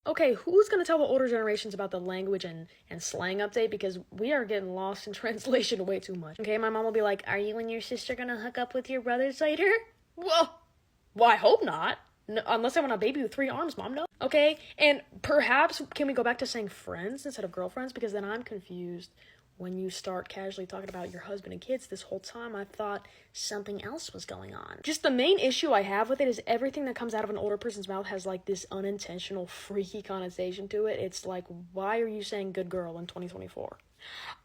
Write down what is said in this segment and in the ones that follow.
Okay, who's gonna tell the older generations about the language and slang update? Because we are getting lost in translation way too much. Okay, my mom will be like, are you and your sister gonna hook up with your brothers later? Well, I hope not. No, unless I want a baby with 3 arms, mom, no. Okay, and perhaps can we go back to saying friends instead of girlfriends? Because then I'm confused. When you start casually talking about your husband and kids, this whole time I thought something else was going on. Just the main issue I have with it is everything that comes out of an older person's mouth has like this unintentional freaky connotation to it. It's like, why are you saying good girl in 2024?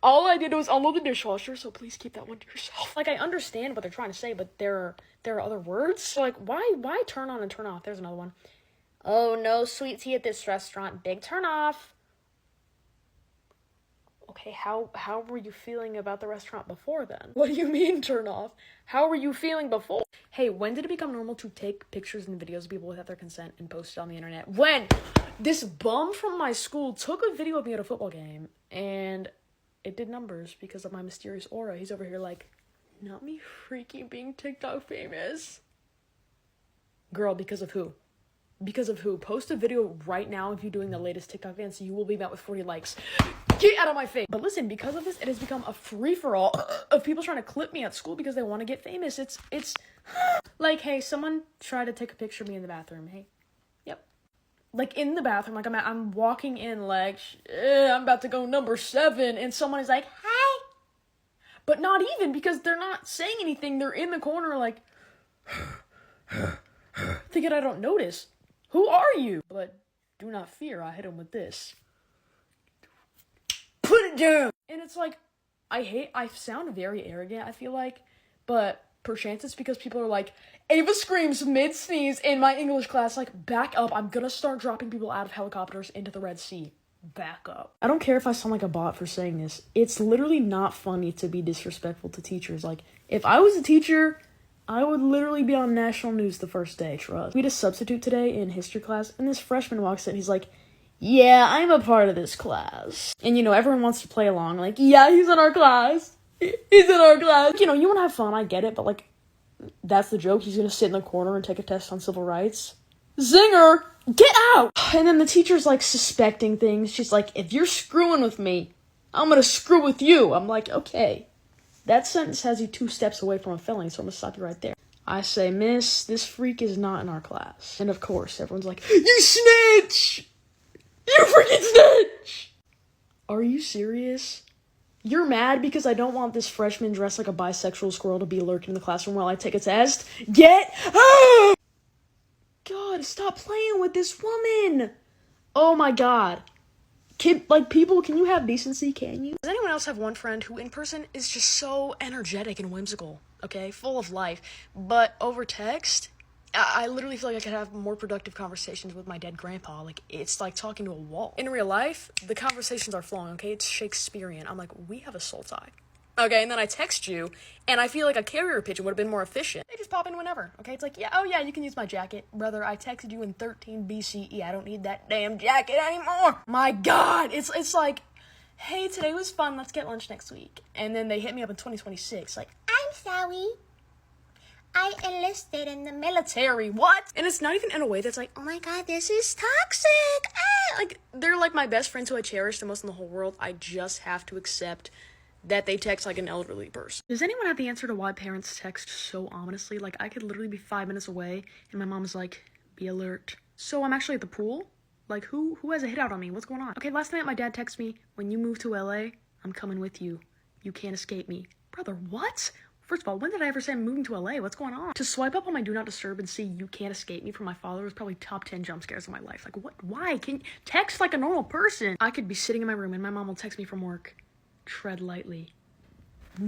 All I did was unload the dishwasher, so please keep that one to yourself. Like, I understand what they're trying to say, but there are other words. So like, why turn on and turn off? There's another one. Oh, no sweet tea at this restaurant. Big turn off. Okay, how were you feeling about the restaurant before then? What do you mean turn off? How were you feeling before? Hey, when did it become normal to take pictures and videos of people without their consent and post it on the internet? When this bum from my school took a video of me at a football game and it did numbers because of my mysterious aura. He's over here like, not me freaking being TikTok famous. Girl, because of who? Because of who? Post a video right now of you doing the latest TikTok dance. You will be met with 40 likes. Get out of my face. But listen, because of this, it has become a free-for-all of people trying to clip me at school because they want to get famous. It's like, hey, someone tried to take a picture of me in the bathroom. Hey, yep. Like in the bathroom, like I'm walking in like, I'm about to go number 7 and someone is like, hi. But not even, because they're not saying anything. They're in the corner like, thinking I don't notice. Who are you? But do not fear, I hit him with this. Put it down! And it's like, I sound very arrogant, I feel like, but perchance it's because people are like, Ava screams mid-sneeze in my English class, like, back up, I'm gonna start dropping people out of helicopters into the Red Sea. Back up. I don't care if I sound like a bot for saying this. It's literally not funny to be disrespectful to teachers. Like, if I was a teacher, I would literally be on national news the first day, trust. We had a substitute today in history class, and this freshman walks in, and he's like, yeah, I'm a part of this class. And, everyone wants to play along, like, yeah, he's in our class. He's in our class. You want to have fun, I get it, but, like, that's the joke. He's gonna sit in the corner and take a test on civil rights. Zinger! Get out! And then the teacher's, like, suspecting things. She's like, if you're screwing with me, I'm gonna screw with you. I'm like, okay. That sentence has you 2 steps away from a felony, so I'm gonna stop you right there. I say, miss, this freak is not in our class. And of course, everyone's like, you snitch! You freaking snitch! Are you serious? You're mad because I don't want this freshman dressed like a bisexual squirrel to be lurking in the classroom while I take a test? Get out! God, stop playing with this woman! Oh my god. People, can you have decency, can you? Does anyone else have one friend who in person is just so energetic and whimsical, okay? Full of life, but over text, I literally feel like I could have more productive conversations with my dead grandpa. Like, it's like talking to a wall. In real life, the conversations are flowing, okay? It's Shakespearean. I'm like, we have a soul tie. Okay, and then I text you, and I feel like a carrier pigeon would have been more efficient. They just pop in whenever, okay? It's like, yeah, oh yeah, you can use my jacket. Brother, I texted you in 13 BCE. I don't need that damn jacket anymore. My God, it's like, hey, today was fun. Let's get lunch next week. And then they hit me up in 2026, like, I'm sorry. I enlisted in the military. What? And it's not even in a way that's like, oh my God, this is toxic. Like, they're like my best friends who I cherish the most in the whole world. I just have to accept that they text like an elderly person. Does anyone have the answer to why parents text so ominously? Like, I could literally be 5 minutes away and my mom's like, be alert. So I'm actually at the pool? Like, who has a hit out on me? What's going on? Okay, last night my dad texted me, when you move to LA, I'm coming with you. You can't escape me. Brother, what? First of all, when did I ever say I'm moving to LA? What's going on? To swipe up on my do not disturb and see you can't escape me from my father was probably top 10 jump scares of my life. Like, what? Why? Can you text like a normal person? I could be sitting in my room and my mom will text me from work. Tread lightly.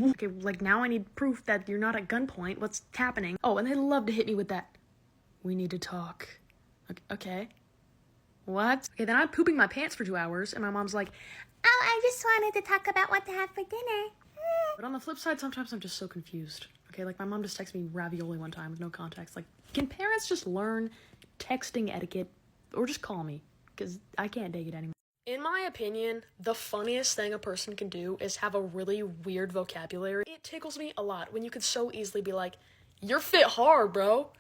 Okay, like now I need proof that you're not at gunpoint. What's happening? Oh, and they love to hit me with that. We need to talk. Okay. What? Okay, then I'm pooping my pants for 2 hours and my mom's like, oh, I just wanted to talk about what to have for dinner. But on the flip side, sometimes I'm just so confused. Okay, like my mom just texted me ravioli one time with no context. Like, can parents just learn texting etiquette or just call me? Because I can't take it anymore. In my opinion, the funniest thing a person can do is have a really weird vocabulary. It tickles me a lot when you could so easily be like, you're fit hard, bro.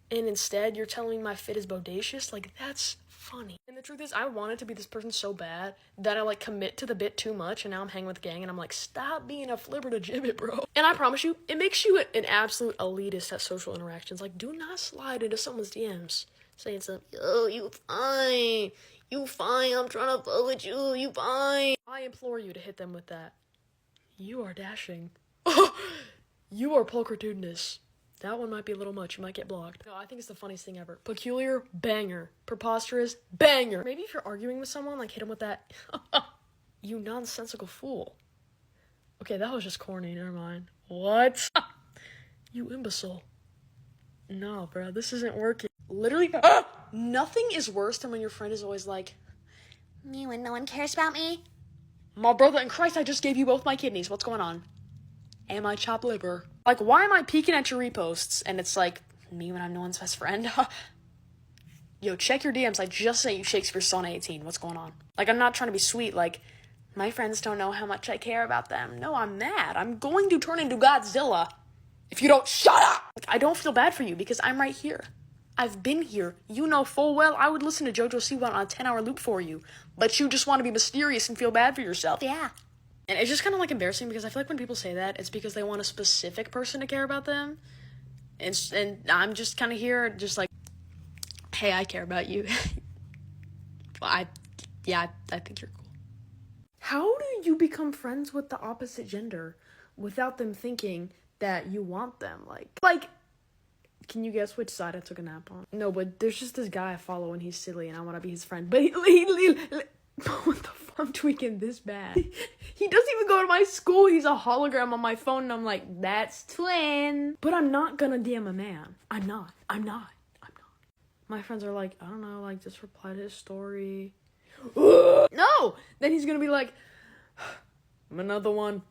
And instead, you're telling me my fit is bodacious? Like, that's funny. And the truth is, I wanted to be this person so bad that I, like, commit to the bit too much, and now I'm hanging with the gang, and I'm like, stop being a flipper to gibbet, bro. And I promise you, it makes you an absolute elitist at social interactions. Like, do not slide into someone's DMs saying something, yo, you fine, I'm trying to fuck with you, you fine. I implore you to hit them with that. You are dashing. You are pulchritudinous. That one might be a little much. You might get blocked. No, I think it's the funniest thing ever. Peculiar, banger. Preposterous, banger. Maybe if you're arguing with someone, like, hit them with that, you nonsensical fool. Okay, that was just corny. Never mind. What? You imbecile. No, bro, this isn't working. Literally, nothing is worse than when your friend is always like, me when no one cares about me. My brother in Christ, I just gave you both my kidneys. What's going on? Am I chopped liver? Like, why am I peeking at your reposts? And it's like, me when I'm no one's best friend? Yo, check your DMs. I just sent you Shakespeare's Sonnet 18. What's going on? Like, I'm not trying to be sweet. Like, my friends don't know how much I care about them. No, I'm mad. I'm going to turn into Godzilla if you don't shut up. Like, I don't feel bad for you because I'm right here. I've been here. You know full well I would listen to JoJo Siwa on a 10-hour loop for you. But you just want to be mysterious and feel bad for yourself. Yeah. And it's just kind of, like, embarrassing because I feel like when people say that, it's because they want a specific person to care about them. And I'm just kind of here just like, hey, I care about you. I think you're cool. How do you become friends with the opposite gender without them thinking that you want them? Like, can you guess which side I took a nap on? No, but there's just this guy I follow and he's silly and I want to be his friend. But what the fuck? I'm tweaking this bad. He doesn't even go to my school. He's a hologram on my phone and I'm like, that's twin. But I'm not gonna DM a man. I'm not. My friends are like, I don't know, like, just reply to his story. No! Then he's gonna be like, I'm another one.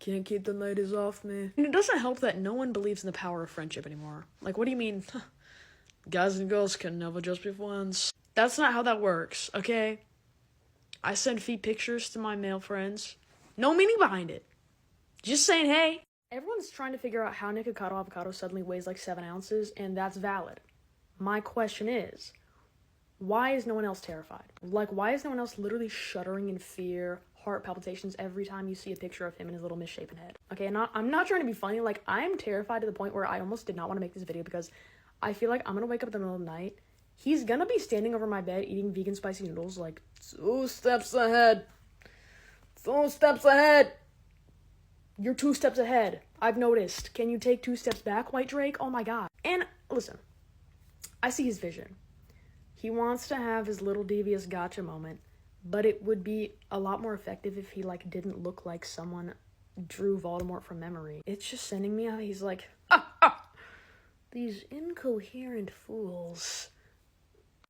Can't keep the ladies off me. And it doesn't help that no one believes in the power of friendship anymore. Like, what do you mean? Guys and girls can never just be friends. That's not how that works, okay? I send feet pictures to my male friends. No meaning behind it. Just saying, hey. Everyone's trying to figure out how Nikocado Avocado suddenly weighs like 7 ounces, and that's valid. My question is, why is no one else terrified? Like, why is no one else literally shuddering in fear, heart palpitations every time you see a picture of him and his little misshapen head? Okay, I'm not trying to be funny. Like, I'm terrified to the point where I almost did not want to make this video because I feel like I'm gonna wake up in the middle of the night. He's gonna be standing over my bed eating vegan spicy noodles, like, 2 steps ahead. 2 steps ahead. You're 2 steps ahead. I've noticed. Can you take 2 steps back, White Drake? Oh my god. And, listen. I see his vision. He wants to have his little devious gotcha moment, but it would be a lot more effective if he, like, didn't look like someone drew Voldemort from memory. It's just sending me out. He's like, these incoherent fools.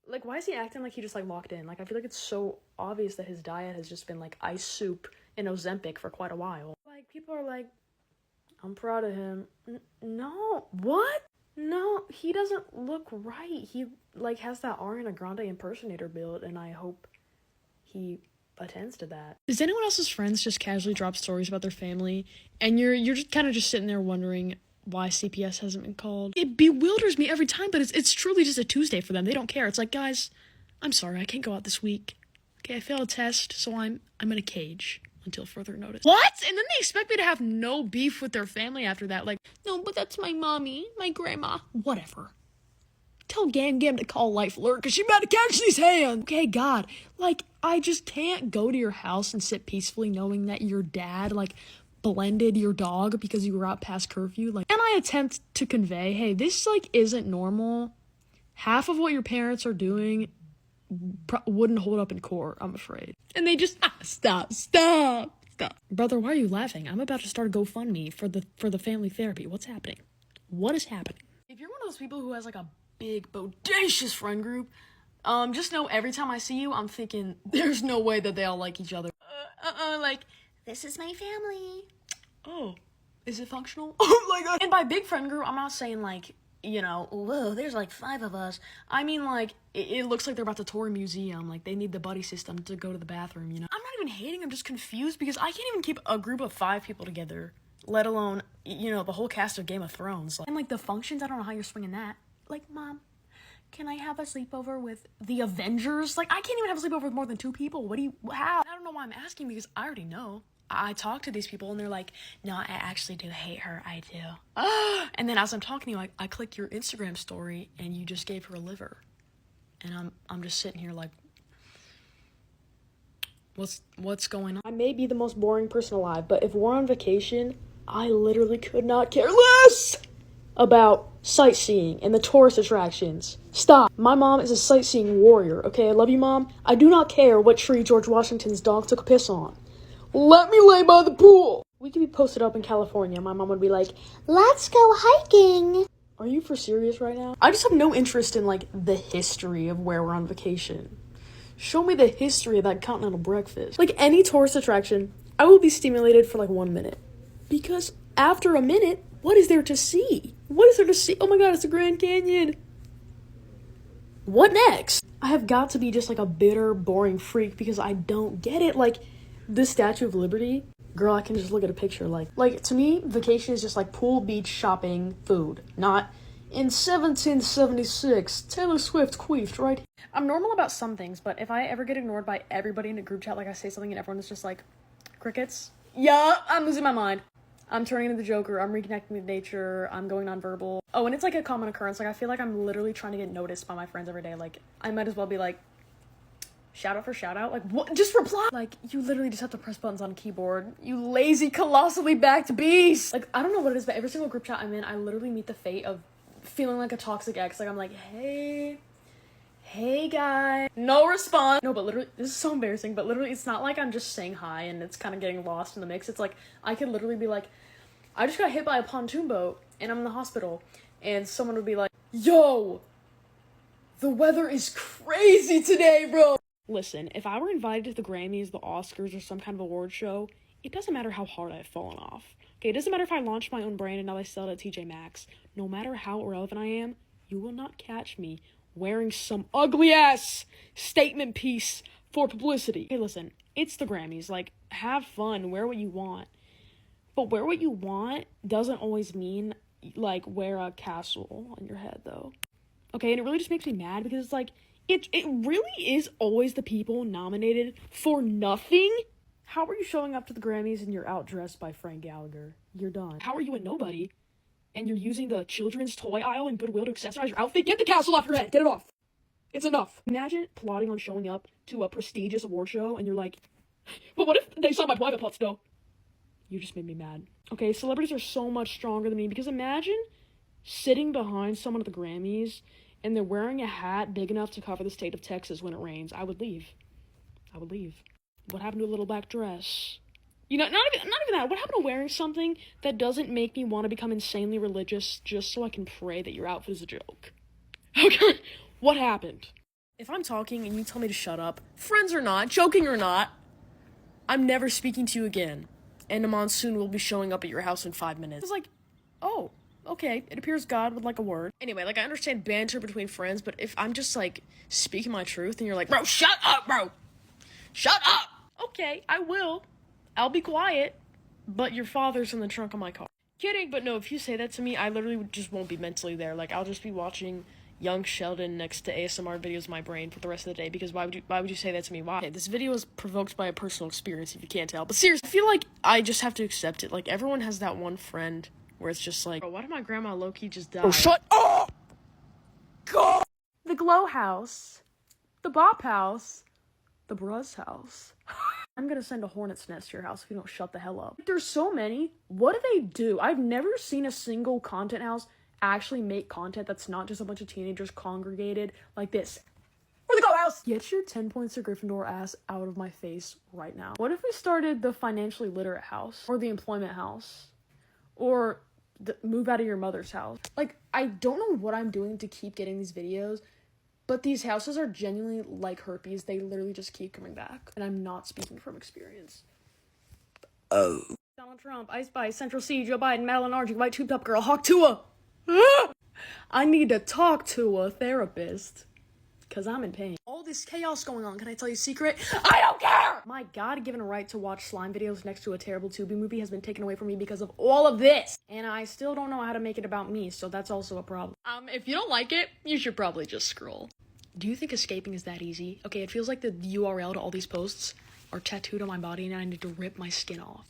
Like, why is he acting like he just, like, locked in? Like, I feel like it's so obvious that his diet has just been, like, ice soup and Ozempic for quite a while. Like, people are like, I'm proud of him. No. What? No, he doesn't look right. He, like, has that Ariana Grande impersonator build, and I hope he attends to that. Does anyone else's friends just casually drop stories about their family, and you're just kind of just sitting there wondering why CPS hasn't been called? It bewilders me every time, but it's truly just a Tuesday for them. They don't care. It's like, guys, I'm sorry, I can't go out this week. Okay, I failed a test, so I'm in a cage until further notice. What? And then they expect me to have no beef with their family after that. Like, no, but that's my mommy, my grandma. Whatever. Tell Gam to call Life Alert, because she about to catch these hands. Okay, God. Like, I just can't go to your house and sit peacefully knowing that your dad, like, blended your dog because you were out past curfew. Like, and I attempt to convey, hey, this, like, isn't normal. Half of what your parents are doing wouldn't hold up in court, I'm afraid. And they just, stop. Brother, why are you laughing? I'm about to start a GoFundMe for the family therapy. What's happening? What is happening? If you're one of those people who has, like, a big, bodacious friend group, just know every time I see you, I'm thinking, there's no way that they all like each other. Like, this is my family. Oh, is it functional? Oh my god. And by big friend group, I'm not saying, like, you know, whoa, there's like 5 of us. I mean, like, it looks like they're about to tour a museum. Like, they need the buddy system to go to the bathroom, you know? I'm not even hating, I'm just confused because I can't even keep a group of 5 people together, let alone, you know, the whole cast of Game of Thrones. And, like, the functions, I don't know how you're swinging that. Like, Mom, can I have a sleepover with the Avengers? Like, I can't even have a sleepover with more than 2 people. How? I don't know why I'm asking because I already know. I talk to these people and they're like, no, I actually do hate her. I do. And then as I'm talking to you, I click your Instagram story and you just gave her a liver. And I'm just sitting here like, what's going on? I may be the most boring person alive, but if we're on vacation, I literally could not care less about sightseeing and the tourist attractions. Stop. My mom is a sightseeing warrior, okay? I love you, Mom. I do not care what tree George Washington's dog took a piss on. Let me lay by the pool. We could be posted up in California. My mom would be like, let's go hiking. Are you for serious right now? I just have no interest in, like, the history of where we're on vacation. Show me the history of that continental breakfast. Like, any tourist attraction, I will be stimulated for, like, 1 minute. Because after a minute, what is there to see? What is there to see? Oh my god, it's the Grand Canyon. What next? I have got to be just, like, a bitter, boring freak because I don't get it. Like, the Statue of Liberty, girl, I can just look at a picture. Like to me, vacation is just like pool, beach, shopping, food. Not in 1776, Taylor Swift queefed, right? I'm normal about some things, but if I ever get ignored by everybody in a group chat, like I say something and everyone is just like, crickets? Yeah, I'm losing my mind. I'm turning into the Joker, I'm reconnecting with nature, I'm going nonverbal. Oh, and it's like a common occurrence. Like, I feel like I'm literally trying to get noticed by my friends every day. Like, I might as well be like, shout out for shout out? Like, what? Just reply! Like, you literally just have to press buttons on a keyboard. You lazy, colossally backed beast! Like, I don't know what it is, but every single group chat I'm in, I literally meet the fate of feeling like a toxic ex. Like, I'm like, hey guy. No response. No, but literally, this is so embarrassing, but literally, it's not like I'm just saying hi and it's kind of getting lost in the mix. It's like, I could literally be like, I just got hit by a pontoon boat and I'm in the hospital. And someone would be like, yo, the weather is crazy today, bro. Listen, if I were invited to the Grammys, the Oscars, or some kind of award show, it doesn't matter how hard I've fallen off. Okay, it doesn't matter if I launched my own brand and now I sell it at TJ Maxx. No matter how irrelevant I am, you will not catch me wearing some ugly-ass statement piece for publicity. Okay, listen, it's the Grammys. Like, have fun, wear what you want. But wear what you want doesn't always mean, like, wear a castle on your head, though. Okay, and it really just makes me mad because it's like, it really is always the people nominated for nothing. How are you showing up to the Grammys and you're outdressed by Frank Gallagher? You're done. How are you a nobody and you're using the children's toy aisle in Goodwill to accessorize your outfit? Get the castle off your head. Get it off. It's enough. Imagine plotting on showing up to a prestigious award show and you're like, but what if they saw my private parts though? You just made me mad. Okay, celebrities are so much stronger than me because imagine sitting behind someone at the Grammys and they're wearing a hat big enough to cover the state of Texas when it rains. I would leave. What happened to a little black dress? You know, not even that. What happened to wearing something that doesn't make me want to become insanely religious just so I can pray that your outfit is a joke? Okay, what happened? If I'm talking and you tell me to shut up, friends or not, joking or not, I'm never speaking to you again. And a monsoon will be showing up at your house in 5 minutes. It's like, oh, okay, it appears God would like a word. Anyway, like, I understand banter between friends, but if I'm just, like, speaking my truth and you're like, bro, shut up, bro! Shut up! Okay, I will. I'll be quiet, but your father's in the trunk of my car. Kidding, but no, if you say that to me, I literally just won't be mentally there. Like, I'll just be watching young Sheldon next to ASMR videos in my brain for the rest of the day, because why would you say that to me? Why? Okay, this video is provoked by a personal experience, if you can't tell. But seriously, I feel like I just have to accept it. Like, everyone has that one friend where it's just like, bro, why did my grandma low-key just die? Oh, shut up! God! The Glow House. The Bop House. The Bruz House. I'm gonna send a hornet's nest to your house if you don't shut the hell up. There's so many. What do they do? I've never seen a single content house actually make content that's not just a bunch of teenagers congregated like this. For the Glow House! Get your 10 points to Gryffindor ass out of my face right now. What if we started the financially literate house? Or the employment house? Or the move out of your mother's house? Like, I don't know what I'm doing to keep getting these videos, but these houses are genuinely like herpes. They literally just keep coming back. And I'm not speaking from experience. Oh. Donald Trump, Ice Spice, Central C, Joe Biden, Madeline Argy, White Tube Top Girl, Hawk Tua. I need to talk to a therapist. because I'm in pain. All this chaos going on, can I tell you a secret? I don't care! My God-given right to watch slime videos next to a terrible Tubi movie has been taken away from me because of all of this. And I still don't know how to make it about me, so that's also a problem. If you don't like it, you should probably just scroll. Do you think escaping is that easy? Okay, it feels like the URL to all these posts are tattooed on my body and I need to rip my skin off.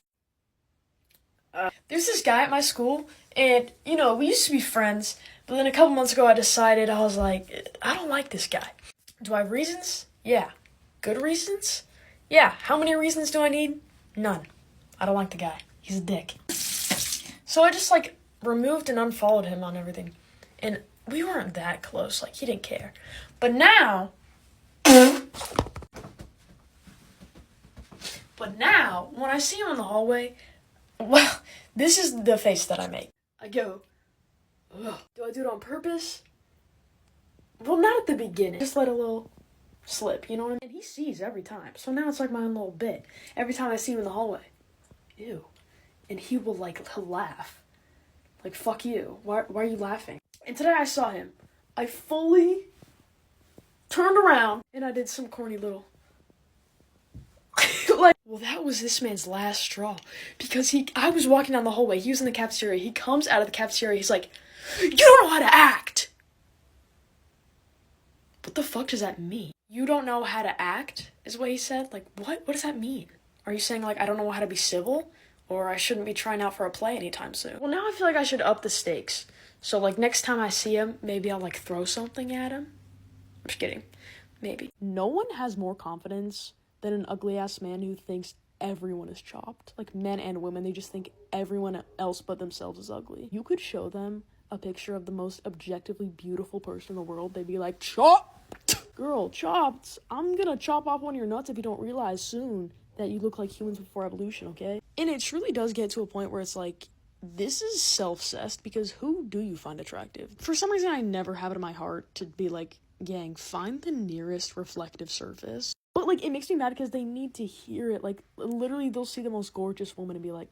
There's this guy at my school, and, you know, we used to be friends, but then a couple months ago I decided, I was like, I don't like this guy. Do I have reasons? Yeah. Good reasons? Yeah. How many reasons do I need? None. I don't like the guy. He's a dick. So I just, like, removed and unfollowed him on everything, and we weren't that close, like, he didn't care. But now, when I see him in the hallway, well, this is the face that I make. I go, ugh. Do I do it on purpose? Well, not at the beginning. Just let a little slip, you know what I mean? And he sees every time. So now it's like my own little bit. Every time I see him in the hallway. Ew. And he will, like, he'll laugh. Like, fuck you. Why are you laughing? And today I saw him. I fully turned around and I did some corny little... like, well, that was this man's last straw, because I was walking down the hallway, he was in the cafeteria, he comes out of the cafeteria, he's like, you don't know how to act! What the fuck does that mean? You don't know how to act, is what he said? Like, what does that mean? Are you saying, like, I don't know how to be civil? Or I shouldn't be trying out for a play anytime soon? Well, now I feel like I should up the stakes. So, like, next time I see him, maybe I'll, like, throw something at him. I'm just kidding. Maybe. No one has more confidence than an ugly-ass man who thinks everyone is chopped. Like, men and women, they just think everyone else but themselves is ugly. You could show them a picture of the most objectively beautiful person in the world, they'd be like, chopped! Girl, chopped. I'm gonna chop off one of your nuts if you don't realize soon that you look like humans before evolution, okay? And it truly does get to a point where it's like, this is self-cessed, because who do you find attractive? For some reason, I never have it in my heart to be like, gang, find the nearest reflective surface. But, like, it makes me mad because they need to hear it. Like, literally, they'll see the most gorgeous woman and be like,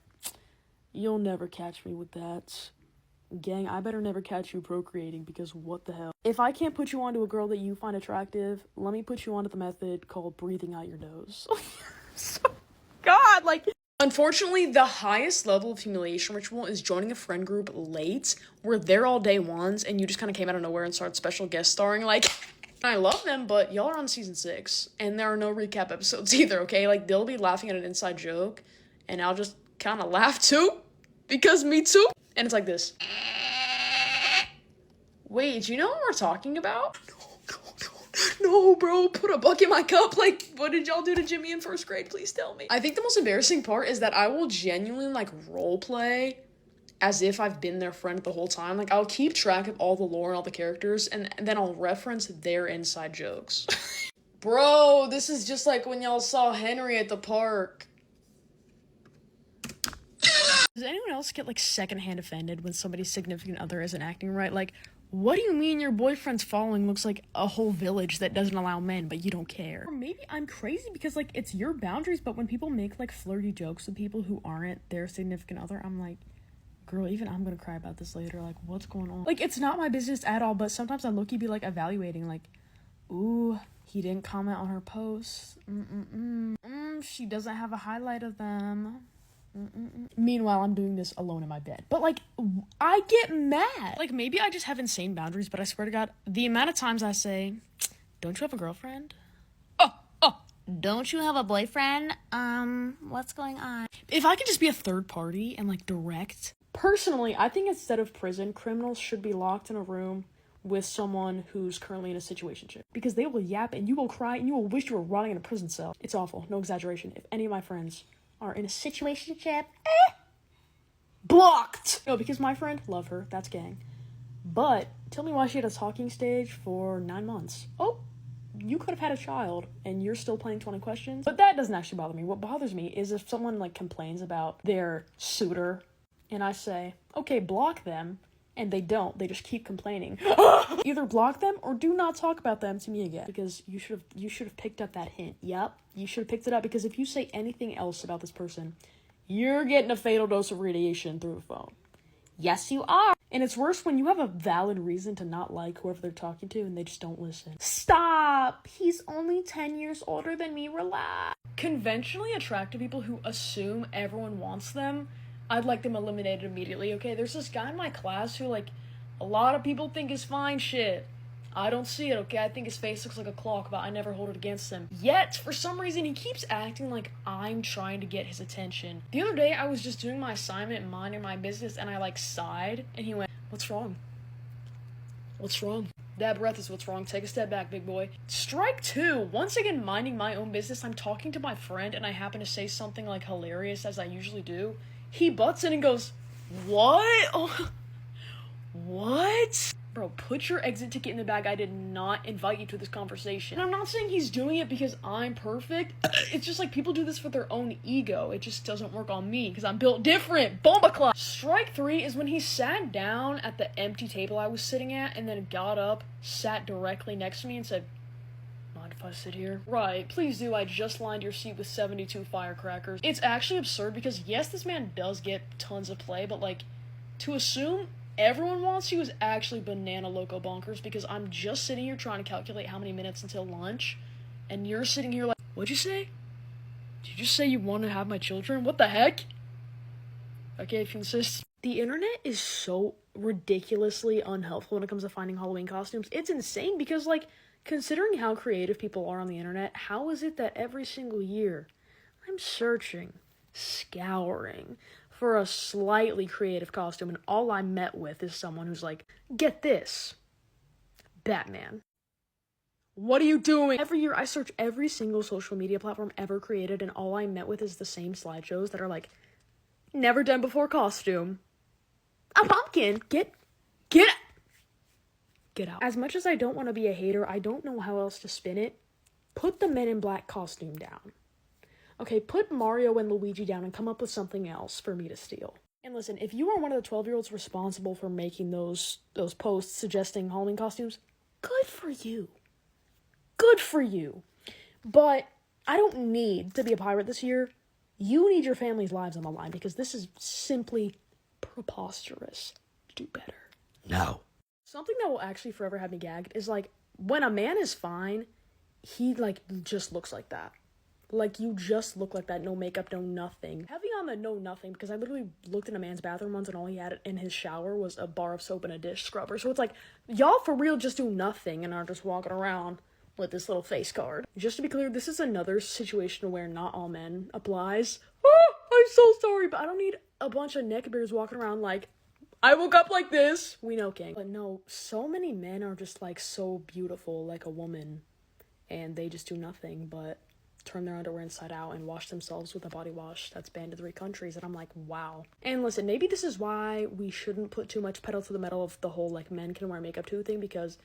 you'll never catch me with that. Gang, I better never catch you procreating, because what the hell? If I can't put you onto a girl that you find attractive, let me put you onto the method called breathing out your nose. God, like... Unfortunately, the highest level of humiliation ritual is joining a friend group late, where they're all day ones, and you just kind of came out of nowhere and started special guest starring, like... I love them, but y'all are on season 6, and there are no recap episodes either, okay? Like, they'll be laughing at an inside joke, and I'll just kind of laugh too, because me too. And it's like this. Wait, do you know what we're talking about? No, bro, put a buck in my cup. Like, what did y'all do to Jimmy in 1st grade? Please tell me. I think the most embarrassing part is that I will genuinely, like, role play as if I've been their friend the whole time. Like, I'll keep track of all the lore and all the characters, and then I'll reference their inside jokes. Bro, this is just like when y'all saw Henry at the park. Does anyone else get, like, secondhand offended when somebody's significant other isn't acting right? Like, what do you mean your boyfriend's following looks like a whole village that doesn't allow men, but you don't care? Or maybe I'm crazy because, like, it's your boundaries, but when people make, like, flirty jokes with people who aren't their significant other, I'm like, girl, even I'm gonna cry about this later. Like, what's going on? Like, it's not my business at all, but sometimes I low-key be, like, evaluating, like, ooh, he didn't comment on her posts. She doesn't have a highlight of them. Meanwhile, I'm doing this alone in my bed. But, like, I get mad. Like, maybe I just have insane boundaries, but I swear to God, the amount of times I say, don't you have a girlfriend? Don't you have a boyfriend? What's going on? If I could just be a third party and, like, direct... Personally, I think instead of prison, criminals should be locked in a room with someone who's currently in a situationship. Because they will yap and you will cry and you will wish you were rotting in a prison cell. It's awful. No exaggeration. If any of my friends are in a situationship, blocked! No, because my friend, love her, that's gang. But, tell me why she had a talking stage for 9 months. Oh, you could have had a child and you're still playing 20 questions. But that doesn't actually bother me. What bothers me is if someone, like, complains about their suitor, and I say, okay, block them, and they don't. They just keep complaining. Either block them or do not talk about them to me again. Because you should have picked up that hint. Yep, you should have picked it up, because if you say anything else about this person, you're getting a fatal dose of radiation through the phone. Yes, you are. And it's worse when you have a valid reason to not like whoever they're talking to and they just don't listen. Stop. He's only 10 years older than me. Relax. Conventionally attractive people who assume everyone wants them, I'd like them eliminated immediately, okay? There's this guy in my class who, like, a lot of people think is fine shit. I don't see it, okay? I think his face looks like a clock, but I never hold it against him. Yet, for some reason, he keeps acting like I'm trying to get his attention. The other day, I was just doing my assignment, minding my business, and I, like, sighed, and he went, "What's wrong? What's wrong?" That breath is what's wrong. Take a step back, big boy. Strike two. Once again, minding my own business, I'm talking to my friend, and I happen to say something, like, hilarious, as I usually do. He butts in and goes, "What? Oh, what?" Bro, put your exit ticket in the bag. I did not invite you to this conversation. And I'm not saying he's doing it because I'm perfect. It's just like people do this for their own ego. It just doesn't work on me because I'm built different. Bomba clock. Strike three is when he sat down at the empty table I was sitting at and then got up, sat directly next to me and said, "Mind if I sit here?" Right, please do. I just lined your seat with 72 firecrackers. It's actually absurd because yes, this man does get tons of play, but like, to assume everyone wants you is actually banana loco bonkers because I'm just sitting here trying to calculate how many minutes until lunch, and you're sitting here like, "What'd you say? Did you just say you want to have my children? What the heck?" Okay, if you insist. The internet is so ridiculously unhelpful when it comes to finding Halloween costumes. It's insane because, like, considering how creative people are on the internet, how is it that every single year I'm searching, scouring for a slightly creative costume, and all I met with is someone who's like, "Get this, Batman. What are you doing?" Every year I search every single social media platform ever created, and all I met with is the same slideshows that are like, "Never done before costume. A pumpkin. Get out." As much as I don't want to be a hater, I don't know how else to spin it. Put the Men in Black costume down. Okay, put Mario and Luigi down and come up with something else for me to steal. And listen, if you are one of the 12-year-olds responsible for making those posts suggesting Halloween costumes, good for you. Good for you. But I don't need to be a pirate this year. You need your family's lives on the line because this is simply preposterous. Do better. No. Something that will actually forever have me gagged is, like, when a man is fine, he, like, just looks like that. Like, you just look like that, no makeup, no nothing. Heavy on the no nothing, because I literally looked in a man's bathroom once and all he had in his shower was a bar of soap and a dish scrubber. So it's like, y'all for real just do nothing and are just walking around with this little face card. Just to be clear, this is another situation where not all men applies. Oh, I'm so sorry, but I don't need a bunch of neckbeards walking around like, "I woke up like this." We know, King. But no, so many men are just, like, so beautiful like a woman, and they just do nothing but turn their underwear inside out and wash themselves with a body wash that's banned in 3 countries, and I'm like, wow. And listen, maybe this is why we shouldn't put too much pedal to the metal of the whole, like, men can wear makeup too thing, because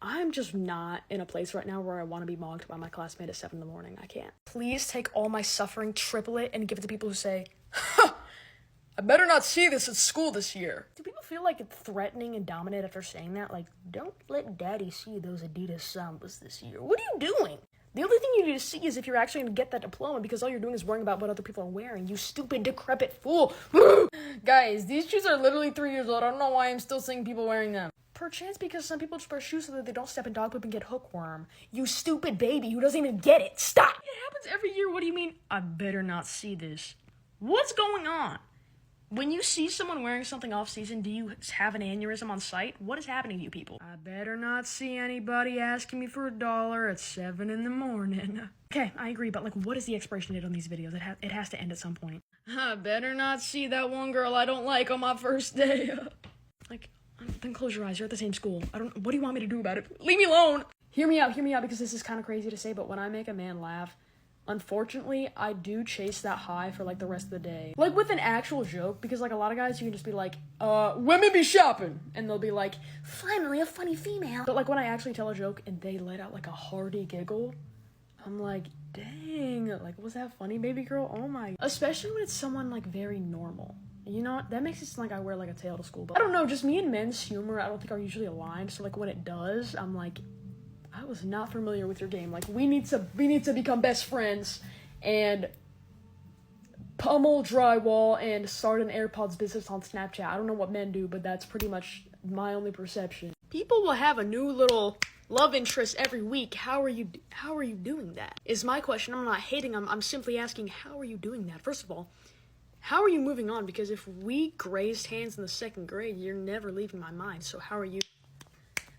I'm just not in a place right now where I want to be mocked by my classmate at 7 in the morning. I can't. Please take all my suffering, triple it, and give it to people who say, "Ha! I better not see this at school this year." Do people feel like it's threatening and dominant after saying that? Like, "Don't let daddy see those Adidas Sambas this year." What are you doing? The only thing you need to see is if you're actually going to get that diploma, because all you're doing is worrying about what other people are wearing. You stupid, decrepit fool. Guys, these shoes are literally 3 years old. I don't know why I'm still seeing people wearing them. Perchance because some people just wear shoes so that they don't step in dog poop and get hookworm. You stupid baby who doesn't even get it. Stop. It happens every year. What do you mean? I better not see this. What's going on? When you see someone wearing something off-season, do you have an aneurysm on sight? What is happening to you people? I better not see anybody asking me for $1 at 7 in the morning. Okay, I agree, but, like, what is the expiration date on these videos? It has to end at some point. I better not see that one girl I don't like on my first day. Like, then close your eyes. You're at the same school. What do you want me to do about it? Leave me alone! Hear me out, because this is kind of crazy to say, but when I make a man laugh, unfortunately, I do chase that high for, like, the rest of the day. Like, with an actual joke, because, like, a lot of guys, you can just be like, "Women be shopping," and they'll be like, "Finally, a funny female." But, like, when I actually tell a joke and they let out, like, a hearty giggle, I'm like, dang, like, was that funny, baby girl? Oh my. Especially when it's someone, like, very normal. You know, that makes it sound like I wear, like, a tail to school. But I don't know, just me and men's humor, I don't think are usually aligned, so, like, when it does, I'm like, I was not familiar with your game. Like, we need to become best friends and pummel drywall and start an AirPods business on Snapchat. I don't know what men do, but that's pretty much my only perception. People will have a new little love interest every week. How are you doing that? Is my question. I'm not hating. I'm simply asking, how are you doing that? First of all, how are you moving on? Because if we grazed hands in the 2nd grade, you're never leaving my mind. So how are you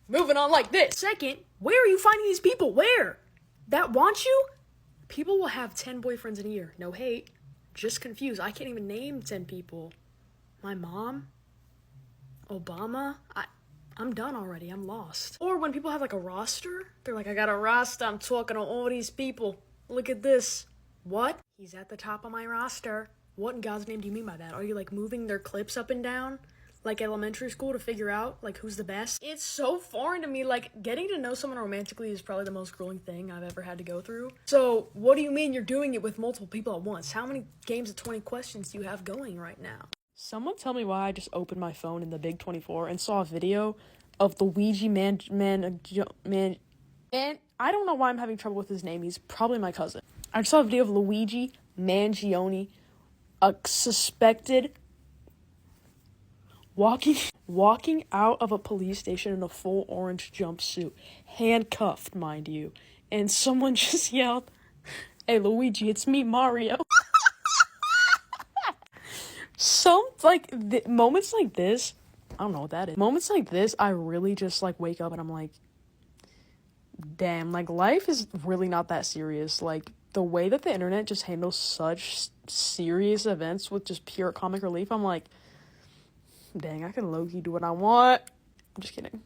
moving on like this? Second, where are you finding these people? Where? That want you? People will have 10 boyfriends in a year. No hate. Just confused. I can't even name 10 people. My mom? Obama? I'm done already. I'm lost. Or when people have like a roster, they're like, I got a roster. I'm talking to all these people. Look at this. What? He's at the top of my roster. What in God's name do you mean by that? Are you like moving their clips up and down? Like elementary school to figure out like who's the best? It's so foreign to me. Like getting to know someone romantically is probably the most grueling thing I've ever had to go through. So what do you mean you're doing it with multiple people at once? How many games of 20 questions do you have going right now? Someone tell me why I just opened my phone in the Big 24 and saw a video of Luigi man. I don't know why I'm having trouble with his name. He's probably my cousin. I saw a video of Luigi Mangione, a suspected walking out of a police station in a full orange jumpsuit, handcuffed, mind you, and someone just yelled, "Hey Luigi, it's me, Mario." Moments like this, I don't know what that is. Moments like this, I really just like wake up and I'm like, damn, like life is really not that serious. Like the way that the internet just handles such serious events with just pure comic relief, I'm like, dang, I can low-key do what I want. I'm just kidding.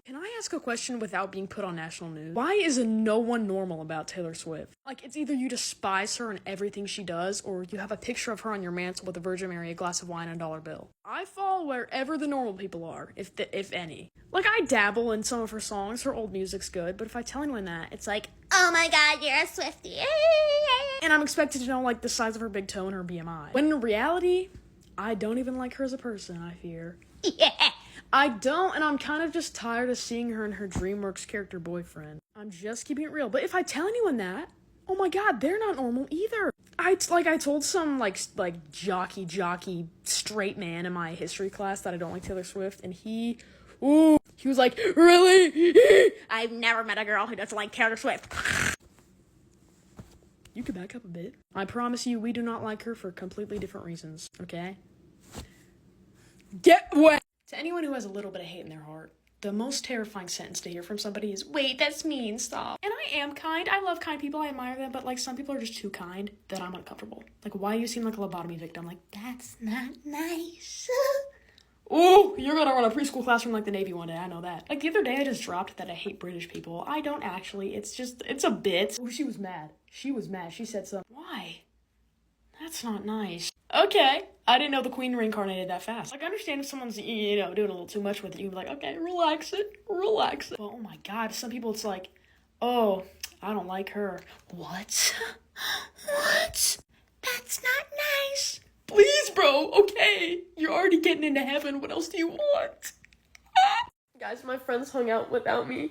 Can I ask a question without being put on national news? Why is no one normal about Taylor Swift? Like, it's either you despise her and everything she does, or you have a picture of her on your mantle with a Virgin Mary, a glass of wine, and a dollar bill. I fall wherever the normal people are, if any. Like, I dabble in some of her songs, her old music's good, but if I tell anyone that, it's like, Oh my god, you're a Swiftie. and I'm expected to know, like, the size of her big toe and her BMI. When in reality, I don't even like her as a person, I fear. Yeah. I don't, and I'm kind of just tired of seeing her and her DreamWorks character boyfriend. I'm just keeping it real. But if I tell anyone that, oh my god, they're not normal either. I told some, like jockey straight man in my history class that I don't like Taylor Swift, and he was like, really? I've never met a girl who doesn't like Taylor Swift. You can back up a bit. I promise you, we do not like her for completely different reasons, okay? Get wet! To anyone who has a little bit of hate in their heart, the most terrifying sentence to hear from somebody is, wait, that's mean, stop. And I am kind. I love kind people. I admire them. But, like, some people are just too kind that I'm uncomfortable. Like, why do you seem like a lobotomy victim? Like, that's not nice. Ooh, you're gonna run a preschool classroom like the Navy one day. I know that. Like, the other day I just dropped that I hate British people. I don't actually. It's a bit. Oh, she was mad. She said something. Why? That's not nice. Okay. I didn't know the queen reincarnated that fast. Like, I understand if someone's, doing a little too much with it, you can be like, okay, relax it. But, oh my god, some people it's like, oh, I don't like her. What? What? That's not nice. Please, bro, okay. You're already getting into heaven. What else do you want? Guys, my friends hung out without me.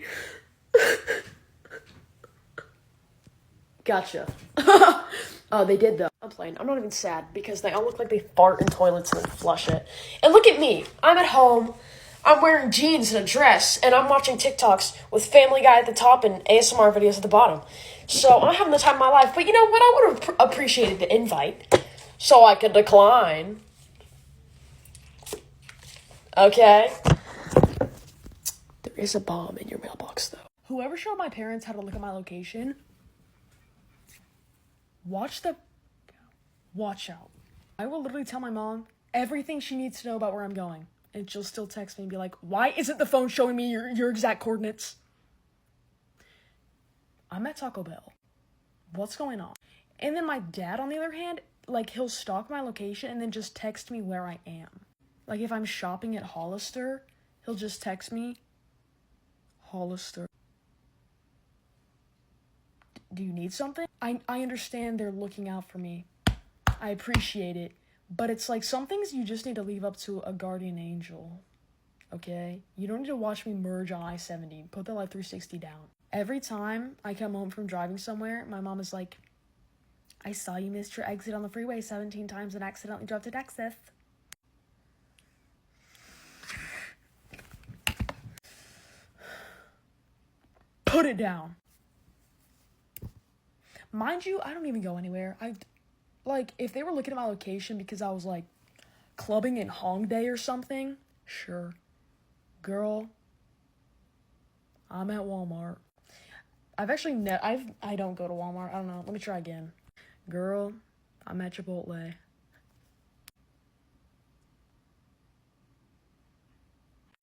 Gotcha. Oh, they did though. I'm playing. I'm not even sad because they all look like they fart in toilets and then flush it. And look at me. I'm at home. I'm wearing jeans and a dress, and I'm watching TikToks with Family Guy at the top and ASMR videos at the bottom. So I'm having the time of my life. But you know what? I would have appreciated the invite, so I could decline. Okay. There is a bomb in your mailbox, though. Whoever showed my parents how to look at my location, watch out. I will literally tell my mom everything she needs to know about where I'm going. And she'll still text me and be like, why isn't the phone showing me your exact coordinates? I'm at Taco Bell. What's going on? And then my dad, on the other hand, like, he'll stalk my location and then just text me where I am. Like, if I'm shopping at Hollister, he'll just text me, Hollister. Do you need something? I understand they're looking out for me. I appreciate it. But it's like, some things you just need to leave up to a guardian angel. Okay? You don't need to watch me merge on I-70. Put the Life 360 down. Every time I come home from driving somewhere, my mom is like, I saw you missed your exit on the freeway 17 times and accidentally drove to Texas. Put it down. Mind you, I don't even go anywhere. If they were looking at my location because I was, like, clubbing in Hongdae or something, sure. Girl, I'm at Walmart. I've actually I don't go to Walmart. I don't know. Let me try again. Girl, I'm at Chipotle.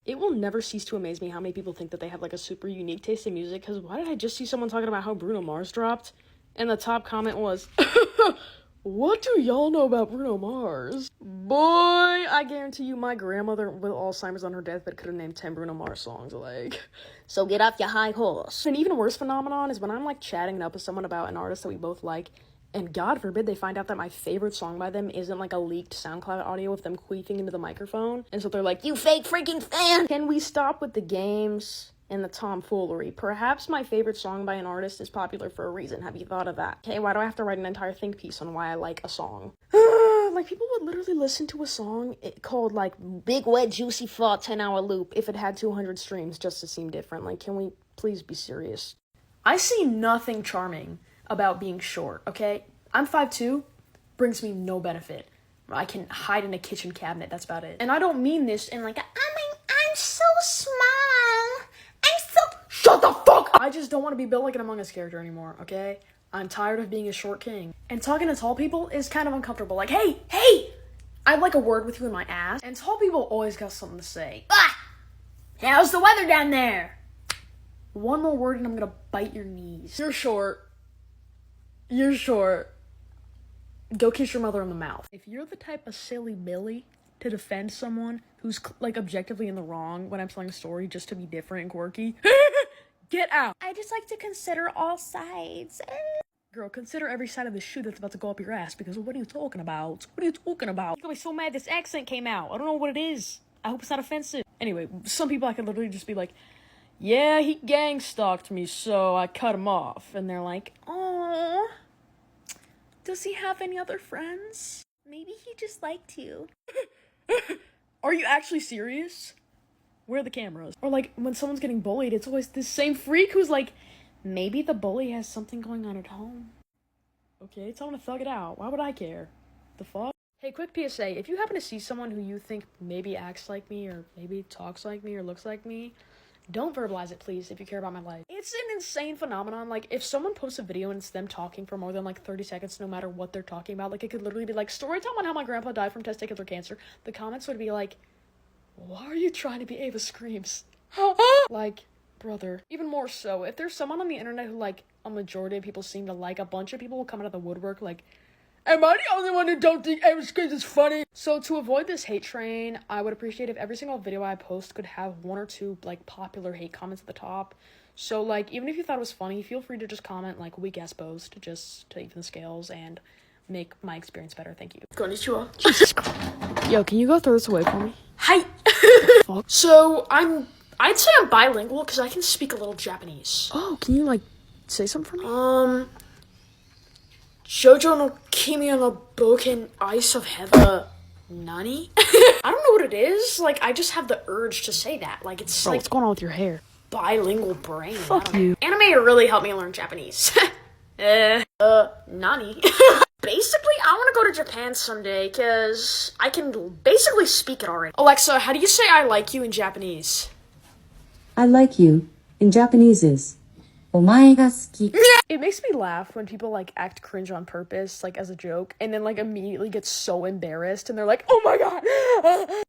It will never cease to amaze me how many people think that they have, like, a super unique taste in music, because why did I just see someone talking about how Bruno Mars dropped? And the top comment was, what do y'all know about Bruno Mars? Boy, I guarantee you my grandmother with Alzheimer's on her deathbed could have named 10 Bruno Mars songs, like. So get off your high horse. An even worse phenomenon is when I'm, like, chatting it up with someone about an artist that we both like, and God forbid they find out that my favorite song by them isn't, like, a leaked SoundCloud audio of them queefing into the microphone. And so they're like, you fake freaking fan! Can we stop with the games and the tomfoolery? Perhaps my favorite song by an artist is popular for a reason. Have you thought of that? Okay, why do I have to write an entire think piece on why I like a song? Like, people would literally listen to a song called, like, Big Wet Juicy Fart 10-hour loop if it had 200 streams just to seem different. Like, can we please be serious? I see nothing charming about being short, okay? I'm 5'2", brings me no benefit. I can hide in a kitchen cabinet, that's about it. And I don't mean this in like, I'm so small. Shut the fuck up! I just don't want to be built like an Among Us character anymore, okay? I'm tired of being a short king. And talking to tall people is kind of uncomfortable. Like, hey! I'd like a word with you in my ass. And tall people always got something to say. How's the weather down there? One more word and I'm gonna bite your knees. You're short. Go kiss your mother in the mouth. If you're the type of silly Billy to defend someone who's, like, objectively in the wrong when I'm telling a story just to be different and quirky, get out. I just like to consider all sides. Girl, consider every side of the shoe that's about to go up your ass, because what are you talking about? You're gonna be so mad this accent came out. I don't know what it is. I hope it's not offensive. Anyway, some people I could literally just be like, yeah, he gang stalked me, so I cut him off. And they're like, oh, does he have any other friends? Maybe he just liked you. Are you actually serious? Where are the cameras? Or, like, when someone's getting bullied, it's always this same freak who's like, maybe the bully has something going on at home. Okay, tell him to thug it out. Why would I care? The fuck? Hey, quick PSA. If you happen to see someone who you think maybe acts like me, or maybe talks like me, or looks like me, don't verbalize it, please, if you care about my life. It's an insane phenomenon. Like, if someone posts a video and it's them talking for more than, like, 30 seconds, no matter what they're talking about, like, it could literally be, like, story time on how my grandpa died from testicular cancer. The comments would be like, why are you trying to be Ava Screams? Like, brother. Even more so, if there's someone on the internet who, like, a majority of people seem to like, a bunch of people will come out of the woodwork, like, am I the only one who don't think Ava Screams is funny? So to avoid this hate train, I would appreciate if every single video I post could have one or two, like, popular hate comments at the top. So, like, even if you thought it was funny, feel free to just comment, like, weak-ass post, just to even the scales and make my experience better. Thank you. Konnichiwa. Jesus Christ. Yo, can you go throw this away for me? Hi. So, I'd say I'm bilingual because I can speak a little Japanese. Oh, can you, like, say something for me? Jojo no Kimi no Boken Ice of Heaven. Nani? I don't know what it is. Like, I just have the urge to say that. Like, it's like, what's going on with your hair? Bilingual brain. Fuck you. Anime really helped me learn Japanese. Nani? Basically, I want to go to Japan someday, because I can basically speak it already. Alexa, how do you say I like you in Japanese? I like you in Japanese is お前が好き. It makes me laugh when people, like, act cringe on purpose, like, as a joke, and then, like, immediately get so embarrassed, and they're like, oh my god!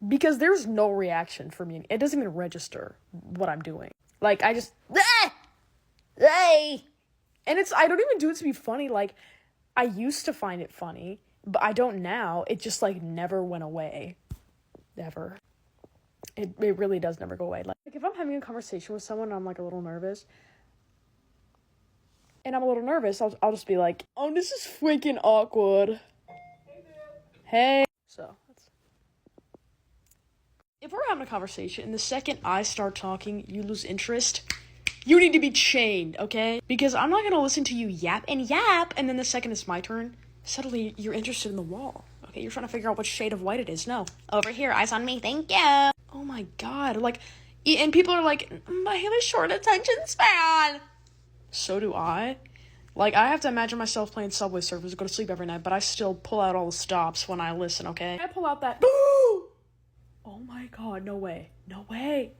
Because there's no reaction for me. It doesn't even register what I'm doing. Like, I just, hey! And I don't even do it to be funny. Like, I used to find it funny, but I don't now. It just, like, never went away. Ever. It really does never go away. Like, if I'm having a conversation with someone and I'm, like, a little nervous, I'll just be like, oh, this is freaking awkward. Hey. So, if we're having a conversation and the second I start talking, you lose interest, You need to be chained, okay? Because I'm not gonna listen to you yap, and then the second it's my turn, suddenly you're interested in the wall. Okay, you're trying to figure out what shade of white it is. No. Over here, eyes on me, thank you. Oh my god, like, and people are like, I have a short attention span. So do I. Like, I have to imagine myself playing Subway Surfers, go to sleep every night, but I still pull out all the stops when I listen, okay? I pull out that, boo! Oh my god, no way. No way.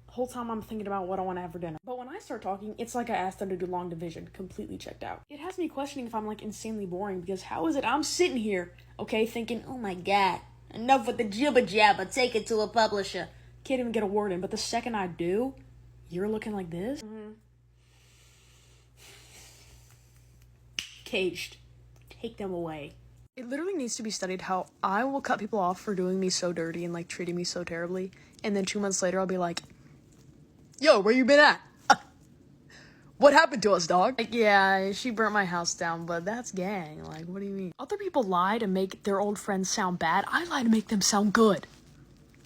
The whole time I'm thinking about what I want to have for dinner. But when I start talking, it's like I asked them to do long division, completely checked out. It has me questioning if I'm, like, insanely boring, because how is it I'm sitting here, okay, thinking, oh my god, enough with the jibber jabber, take it to a publisher. Can't even get a word in, but the second I do, you're looking like this? Caged. Take them away. It literally needs to be studied how I will cut people off for doing me so dirty and, like, treating me so terribly, and then 2 months later I'll be like, yo, where you been at? What happened to us, dog? Like, yeah, she burnt my house down, but that's gang. Like, what do you mean? Other people lie to make their old friends sound bad. I lie to make them sound good.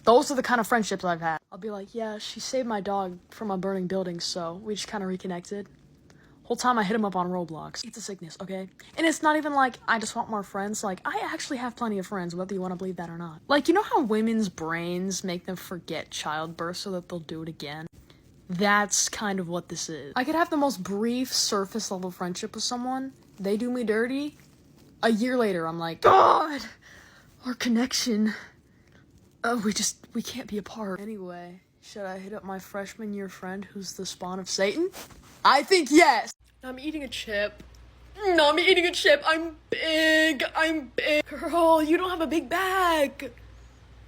Those are the kind of friendships I've had. I'll be like, yeah, she saved my dog from a burning building, so we just kind of reconnected. Whole time I hit him up on Roblox. It's a sickness, okay? And it's not even like, I just want more friends. Like, I actually have plenty of friends, whether you want to believe that or not. Like, you know how women's brains make them forget childbirth so that they'll do it again? That's kind of what this is. I could have the most brief, surface level friendship with someone. They do me dirty. A year later, I'm like, God, our connection. We can't be apart. Anyway, should I hit up my freshman year friend who's the spawn of Satan? I think yes. I'm eating a chip. No, I'm eating a chip. I'm big. Girl, you don't have a big bag.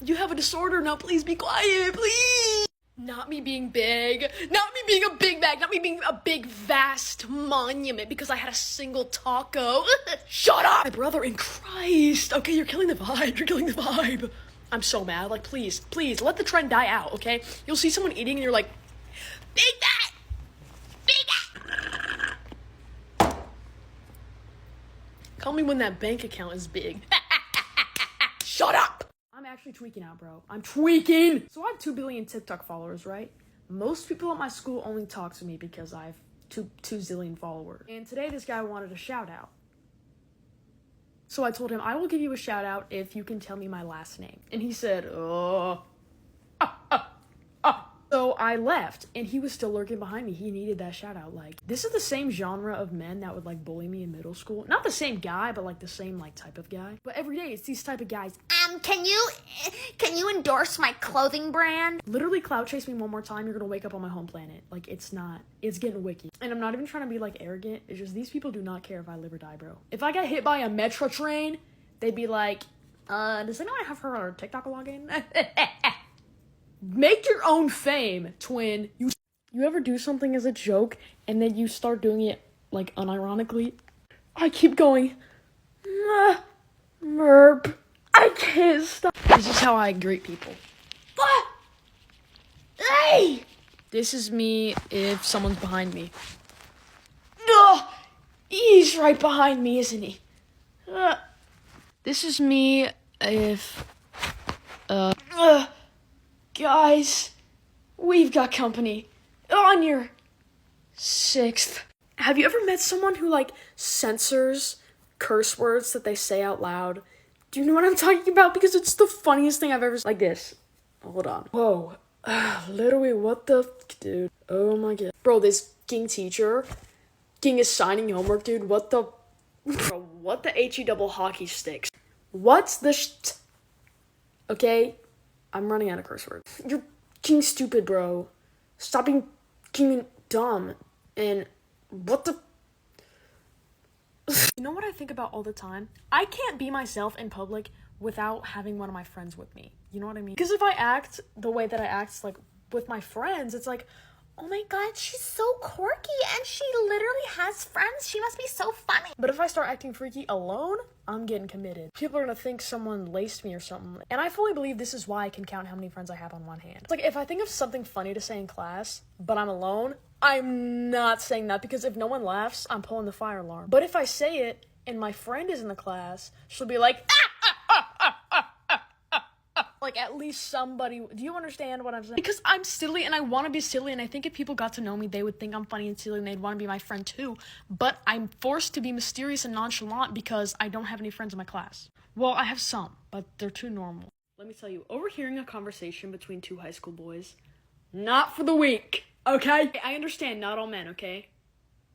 You have a disorder. Now please be quiet, please. Not me being big. Not me being a big bag. Not me being a big, vast monument because I had a single taco. Shut up! My brother in Christ. Okay, you're killing the vibe. I'm so mad. Like, please, let the trend die out, okay? You'll see someone eating and you're like, big bag! Call me when that bank account is big. Shut up! I'm actually tweaking out, bro. I'm tweaking! So I have 2 billion TikTok followers, right? Most people at my school only talk to me because I have 2 zillion followers. And today this guy wanted a shout out. So I told him, I will give you a shout out if you can tell me my last name. And he said, So I left, and he was still lurking behind me. He needed that shout out. Like, this is the same genre of men that would, like, bully me in middle school. Not the same guy, but, like, the same, like, type of guy. But every day, it's these type of guys. Can you endorse my clothing brand? Literally clout chase me one more time, you're gonna wake up on my home planet. Like, it's getting wiki. And I'm not even trying to be, like, arrogant. It's just these people do not care if I live or die, bro. If I got hit by a metro train, they'd be like, does anyone have her TikTok login? Make your own fame, twin. You ever do something as a joke, and then you start doing it, like, unironically? I keep going, merp. I can't stop. This is how I greet people. What? Hey! This is me if someone's behind me. No! He's right behind me, isn't he? This is me if, guys, we've got company on your 6th. Have you ever met someone who, like, censors curse words that they say out loud? Do you know what I'm talking about? Because it's the funniest thing I've ever... Like this. Hold on. Whoa. Literally, what the... Dude. Oh my god. Bro, this King teacher... King is signing homework, dude. What the... Bro, what the HE double hockey sticks? What's the Okay? I'm running out of curse words. You're King stupid, bro. Stop being King dumb. And... What the... You know what I think about all the time? I can't be myself in public without having one of my friends with me. You know what I mean? Because if I act the way that I act, like, with my friends, it's like, Oh my god, she's so quirky and she literally has friends. She must be so funny. But if I start acting freaky alone, I'm getting committed. People are gonna think someone laced me or something. And I fully believe this is why I can count how many friends I have on one hand. It's like, if I think of something funny to say in class, but I'm alone, I'm not saying that, because if no one laughs, I'm pulling the fire alarm. But if I say it and my friend is in the class, she'll be like, like at least somebody, do you understand what I'm saying? Because I'm silly and I want to be silly, and I think if people got to know me, they would think I'm funny and silly and they'd want to be my friend too. But I'm forced to be mysterious and nonchalant because I don't have any friends in my class. Well, I have some, but they're too normal. Let me tell you, overhearing a conversation between two high school boys, not for the weak, okay? I understand not all men, okay?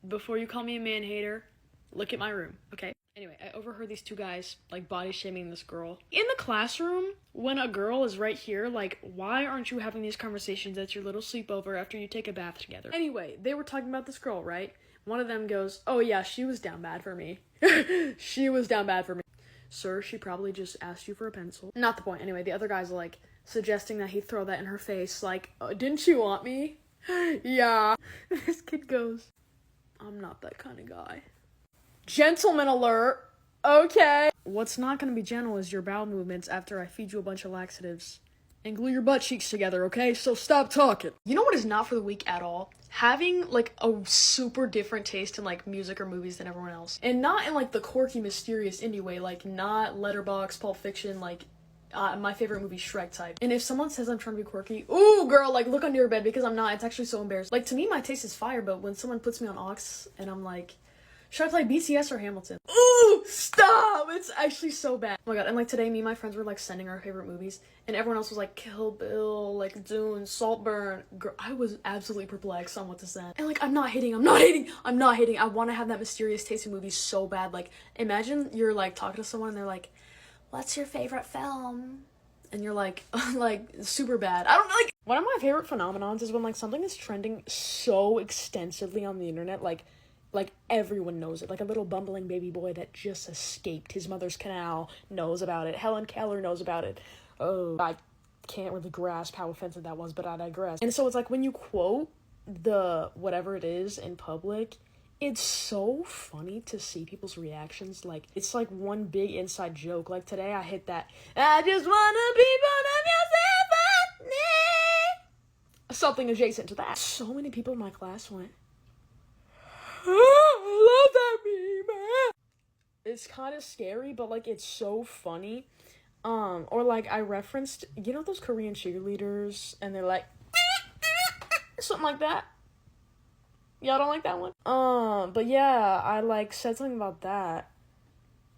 Before you call me a man hater, look at my room, okay? Anyway, I overheard these two guys, like, body shaming this girl. In the classroom, when a girl is right here, like, why aren't you having these conversations at your little sleepover after you take a bath together? Anyway, they were talking about this girl, right? One of them goes, oh yeah, she was down bad for me. She was down bad for me. Sir, she probably just asked you for a pencil. Not the point. Anyway, the other guy's, like, suggesting that he throw that in her face, like, didn't you want me? Yeah. This kid goes, I'm not that kind of guy. Gentleman alert. Okay. What's not gonna be gentle is your bowel movements after I feed you a bunch of laxatives. And glue your butt cheeks together, okay? So stop talking. You know what is not for the weak at all? Having, like, a super different taste in, like, music or movies than everyone else. And not in, like, the quirky, mysterious indie way. Like, not Letterboxd, Pulp Fiction, like, my favorite movie, Shrek type. And if someone says I'm trying to be quirky, ooh, girl, like, look under your bed, because I'm not. It's actually so embarrassing. Like, to me, my taste is fire, but when someone puts me on aux and I'm like, should I play BTS or Hamilton? Ooh, stop! It's actually so bad. Oh my god, and like today, me and my friends were like sending our favorite movies, and everyone else was like Kill Bill, like Dune, Saltburn. Girl, I was absolutely perplexed on what to send. And like, I'm not hating. I want to have that mysterious taste in movies so bad. Like, imagine you're like talking to someone and they're like, what's your favorite film? And you're like, like, super bad. I don't know, like, one of my favorite phenomenons is when like something is trending so extensively on the internet, like everyone knows it. Like a little bumbling baby boy that just escaped his mother's canal knows about it. Helen Keller knows about it. Oh, I can't really grasp how offensive that was, but I digress. And so it's like when you quote the whatever it is in public, it's so funny to see people's reactions. Like, it's like one big inside joke. Like today I hit that, I just wanna be one of yourself, something adjacent to that. So many people in my class went, I love that meme, man. It's kind of scary, but like it's so funny. Or like I referenced, you know those Korean cheerleaders, and they're like something like that. Y'all don't like that one? But yeah, I like said something about that,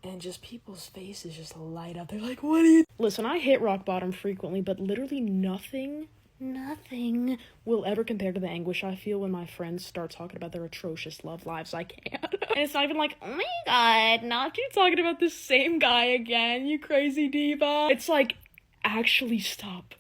and just people's faces just light up. They're like, what do you? Listen, I hit rock bottom frequently, but literally nothing will ever compare to the anguish I feel when my friends start talking about their atrocious love lives. I can't. And it's not even like, oh my god, not you talking about the same guy again, you crazy diva. It's like, actually stop.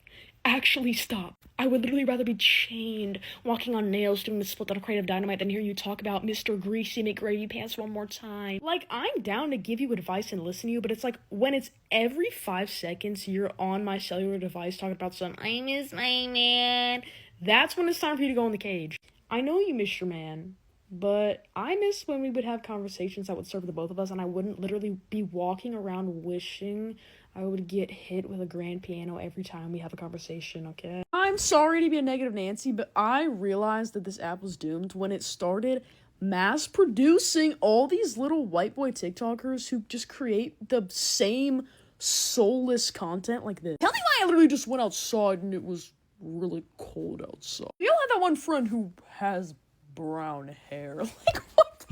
I would literally rather be chained, walking on nails, doing the split on a crate of dynamite than hear you talk about Mr. Greasy McGravy Pants one more time. Like, I'm down to give you advice and listen to you, but it's like, when it's every 5 seconds you're on my cellular device talking about some, I miss my man, that's when it's time for you to go in the cage. I know you miss your man, but I miss when we would have conversations that would serve the both of us, and I wouldn't literally be walking around wishing I would get hit with a grand piano every time we have a conversation, okay? I'm sorry to be a negative Nancy, but I realized that this app was doomed when it started mass producing all these little white boy TikTokers who just create the same soulless content like this. Tell me why I literally just went outside and it was really cold outside. You don't have that one friend who has brown hair. Like, what?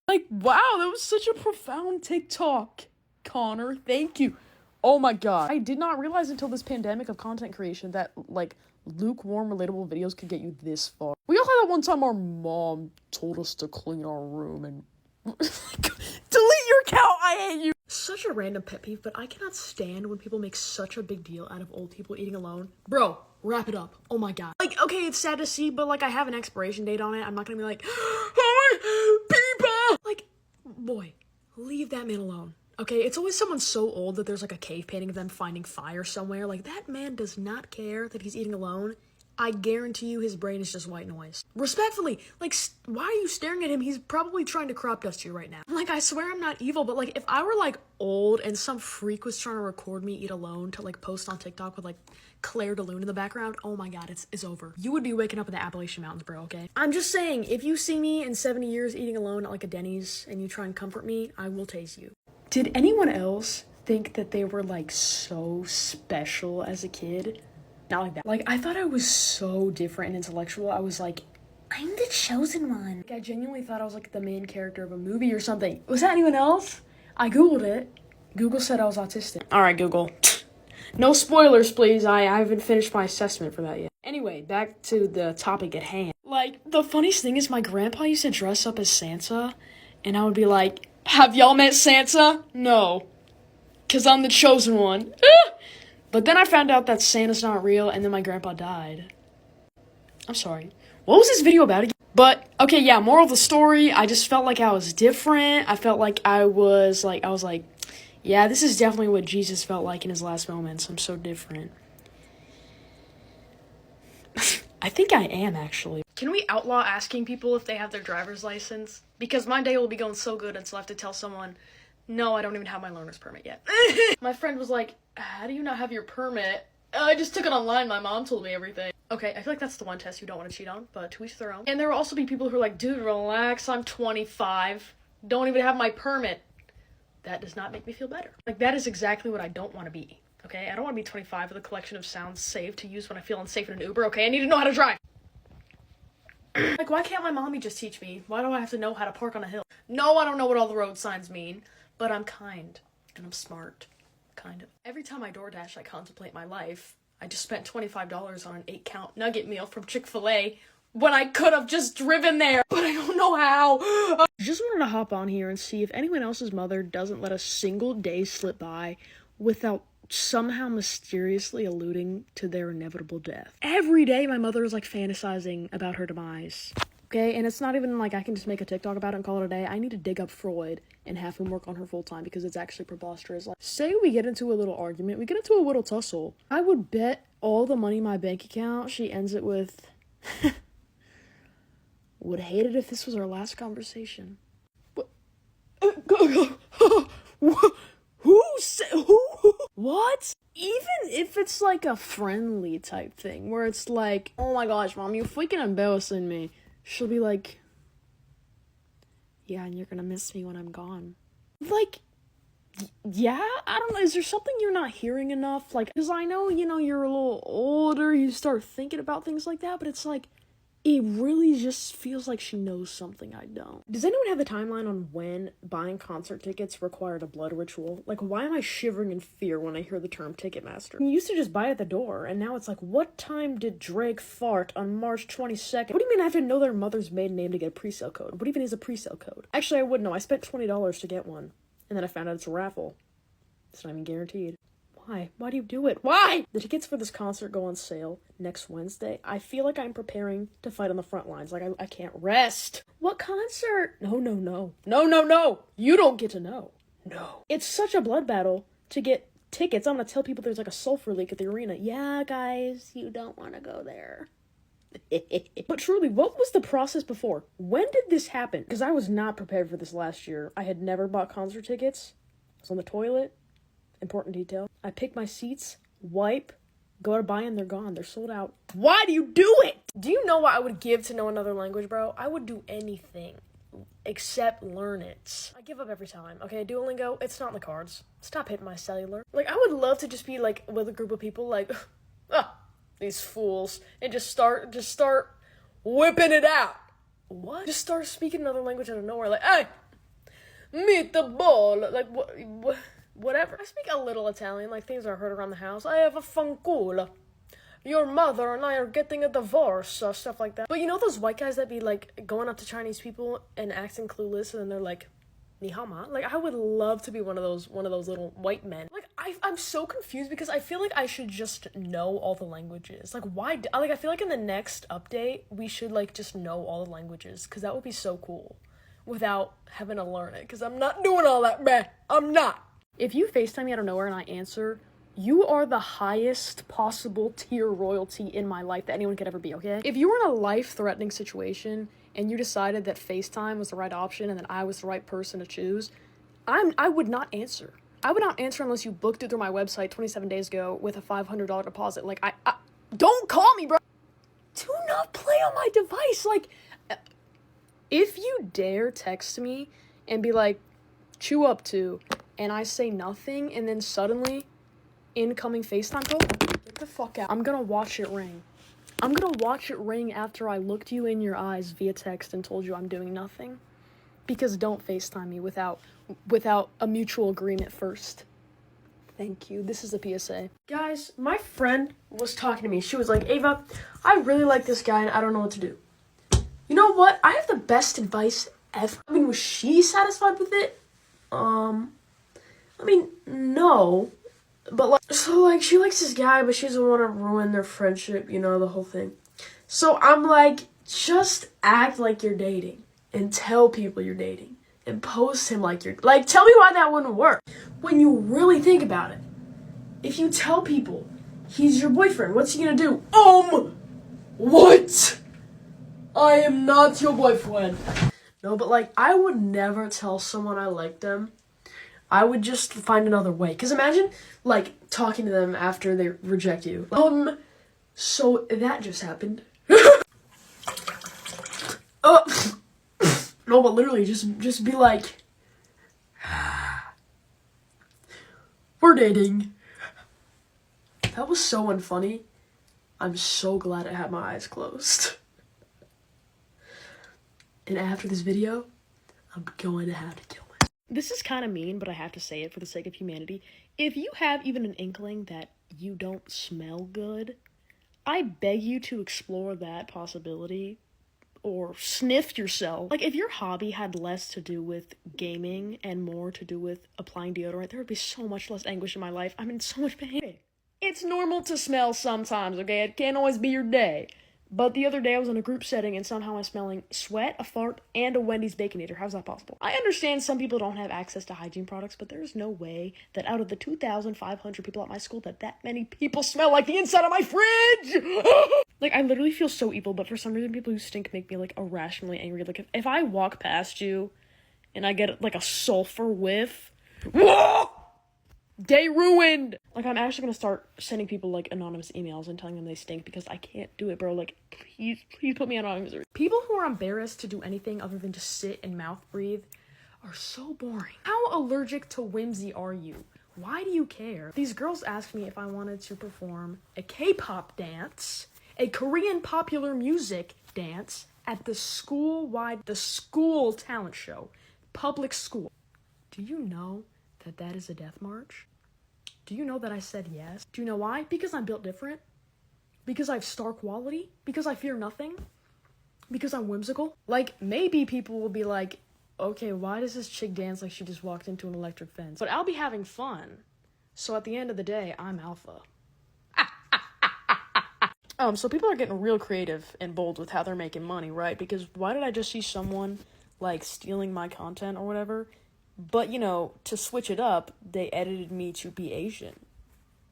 Like, wow, that was such a profound TikTok. Connor, thank you. Oh my god. I did not realize until this pandemic of content creation that, like, lukewarm, relatable videos could get you this far. We all had that one time our mom told us to clean our room and delete your account, I hate you. Such a random pet peeve, but I cannot stand when people make such a big deal out of old people eating alone. Bro, wrap it up. Oh my god. Like, okay, it's sad to see, but, like, I have an expiration date on it. I'm not gonna be like, oh, people! Like, boy, leave that man alone. Okay, it's always someone so old that there's like a cave painting of them finding fire somewhere. Like, that man does not care that he's eating alone. I guarantee you his brain is just white noise. Respectfully, like, why are you staring at him? He's probably trying to crop dust you right now. Like, I swear I'm not evil, but like, if I were like old and some freak was trying to record me eat alone to like post on TikTok with like Claire de Lune in the background, oh my god, it's over. You would be waking up in the Appalachian Mountains, bro, okay? I'm just saying, if you see me in 70 years eating alone at like a Denny's and you try and comfort me, I will tase you. Did anyone else think that they were like so special as a kid. Not like that. Like, I thought I was so different and intellectual. I was like, I'm the chosen one. I genuinely thought I was like the main character of a movie or something. Was that anyone else? I Googled it. Google said I was autistic. All right, Google. No spoilers, please. I haven't finished my assessment for that yet. Anyway, back to the topic at hand. Like, the funniest thing is my grandpa used to dress up as Santa, and I would be like, have y'all met Santa? No. 'Cause I'm the chosen one. But then I found out that Santa's not real, and then my grandpa died. I'm sorry. What was this video about again? But, okay, yeah, moral of the story, I just felt like I was different. I felt like I was like, yeah, this is definitely what Jesus felt like in his last moments. I'm so different. I think I am, actually. Can we outlaw asking people if they have their driver's license? Because my day will be going so good until I have to tell someone, no, I don't even have my learner's permit yet. My friend was like, how do you not have your permit? I just took it online. My mom told me everything. Okay, I feel like that's the one test you don't want to cheat on, but to each their own. And there will also be people who are like, dude, relax, I'm 25. Don't even have my permit. That does not make me feel better. Like, that is exactly what I don't want to be, okay? I don't want to be 25 with a collection of sounds saved to use when I feel unsafe in an Uber, okay? I need to know how to drive. Like, why can't my mommy just teach me? Why do I have to know how to park on a hill? No, I don't know what all the road signs mean, but I'm kind, and I'm smart, kind of. Every time I DoorDash, I contemplate my life. I just spent $25 on an 8-count nugget meal from Chick-fil-A when I could have just driven there, but I don't know how. I just wanted to hop on here and see if anyone else's mother doesn't let a single day slip by without somehow mysteriously alluding to their inevitable death. Every day my mother is like fantasizing about her demise. Okay, and it's not even like I can just make a TikTok about it and call it a day. I need to dig up Freud and have him work on her full time because it's actually preposterous. Like, say we get into a little argument, we get into a little tussle. I would bet all the money in my bank account she ends it with, would hate it if this was our last conversation. What? Who said, who? What? Even if it's like a friendly type thing where it's like, oh my gosh, mom, you're freaking embarrassing me. She'll be like, yeah, and you're gonna miss me when I'm gone. Like, yeah, I don't know, is there something you're not hearing enough? Like, because I know, you know, you're a little older, you start thinking about things like that, but it's like, it really just feels like she knows something I don't. Does anyone have the timeline on when buying concert tickets required a blood ritual? Like, why am I shivering in fear when I hear the term Ticketmaster? You used to just buy it at the door, and now it's like, what time did Drake fart on March 22nd? What do you mean I have to know their mother's maiden name to get a presale code? What even is a presale code? Actually, I would know. I spent $20 to get one, and then I found out it's a raffle. It's not even guaranteed. Why? Why do you do it? Why? The tickets for this concert go on sale next Wednesday. I feel like I'm preparing to fight on the front lines. Like, I can't rest. What concert? No. You don't get to know. No. It's such a blood battle to get tickets. I'm gonna tell people there's like a sulfur leak at the arena. Yeah, guys, you don't want to go there. But truly, what was the process before? When did this happen? Because I was not prepared for this last year. I had never bought concert tickets. I was on the toilet. Important detail. I pick my seats, wipe, go to buy, and they're gone. They're sold out. Why do you do it? Do you know what I would give to know another language, bro? I would do anything except learn it. I give up every time. Okay, Duolingo, it's not in the cards. Stop hitting my cellular. Like, I would love to just be like with a group of people like, these fools, and just start whipping it out. What? Just start speaking another language out of nowhere. Like, hey, meet the ball. Like, what? Whatever. I speak a little Italian, like things are heard around the house. I have a fanculo. Your mother and I are getting a divorce, stuff like that. But you know those white guys that be like going up to Chinese people and acting clueless, and they're like, "Ni hao ma?" Like, I would love to be one of those little white men. Like, I'm so confused because I feel like I should just know all the languages. Like, why? I feel like in the next update we should like just know all the languages because that would be so cool, without having to learn it. Because I'm not doing all that, man. I'm not. If you FaceTime me out of nowhere and I answer, you are the highest possible tier royalty in my life that anyone could ever be, okay? If you were in a life-threatening situation and you decided that FaceTime was the right option and that I was the right person to choose, I would not answer. I would not answer unless you booked it through my website 27 days ago with a $500 deposit. Like, I don't call me, bro. Do not play on my device. Like, if you dare text me and be like, chew up to, and I say nothing, and then suddenly, incoming FaceTime call, get the fuck out. I'm gonna watch it ring. I'm gonna watch it ring after I looked you in your eyes via text and told you I'm doing nothing. Because don't FaceTime me without a mutual agreement first. Thank you. This is a PSA. Guys, my friend was talking to me. She was like, Ava, I really like this guy and I don't know what to do. You know what? I have the best advice ever. I mean, was she satisfied with it? I mean, no. But, like, so, like, she likes this guy, but she doesn't want to ruin their friendship, you know, the whole thing. So, I'm like, just act like you're dating. And tell people you're dating. And post him like you're... Like, tell me why that wouldn't work. When you really think about it. If you tell people he's your boyfriend, what's he gonna do? What? I am not your boyfriend. No, but, like, I would never tell someone I like them. I would just find another way. Because imagine, like, talking to them after they reject you. So that just happened. No, but literally, just be like, we're dating. That was so unfunny. I'm so glad I had my eyes closed. And after this video, I'm going to have to kill myself. This is kind of mean, but I have to say it for the sake of humanity. If you have even an inkling that you don't smell good, I beg you to explore that possibility. Or sniff yourself. Like, if your hobby had less to do with gaming and more to do with applying deodorant, there would be so much less anguish in my life. I'm in so much pain. It's normal to smell sometimes, okay? It can't always be your day. But the other day I was in a group setting and somehow I'm smelling sweat, a fart, and a Wendy's Baconator. How's that possible? I understand some people don't have access to hygiene products, but there's no way that out of the 2,500 people at my school that many people smell like the inside of my fridge! Like, I literally feel so evil, but for some reason people who stink make me, like, irrationally angry. Like, if I walk past you and I get, like, a sulfur whiff, day ruined! Like, I'm actually gonna start sending people, like, anonymous emails and telling them they stink because I can't do it, bro. Like, please put me on anonymous. People who are embarrassed to do anything other than just sit and mouth breathe are so boring. How allergic to whimsy are you? Why do you care? These girls asked me if I wanted to perform a K-pop dance, a Korean popular music dance at the school talent show, public school. Do you know that is a death march? Do you know that I said yes? Do you know why? Because I'm built different. Because I have star quality. Because I fear nothing. Because I'm whimsical. Like, maybe people will be like, okay, why does this chick dance like she just walked into an electric fence? But I'll be having fun. So at the end of the day, I'm alpha. So people are getting real creative and bold with how they're making money, right? Because why did I just see someone, like, stealing my content or whatever? But, you know, to switch it up, they edited me to be Asian.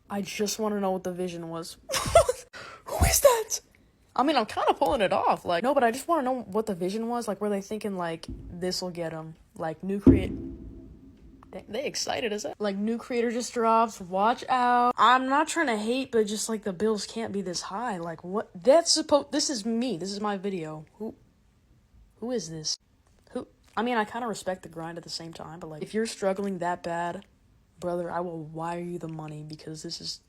I just want to know what the vision was. Who is that? I mean, I'm kind of pulling it off. Like, no, but I just want to know what the vision was. Like, were they thinking, like, this'll get them? Like, new creator... They excited as that. Like, new creator just drops. Watch out. I'm not trying to hate, but just, like, the bills can't be this high. Like, what? This is me. This is my video. Who is this? I mean, I kind of respect the grind at the same time, but, like, if you're struggling that bad, brother, I will wire you the money because this is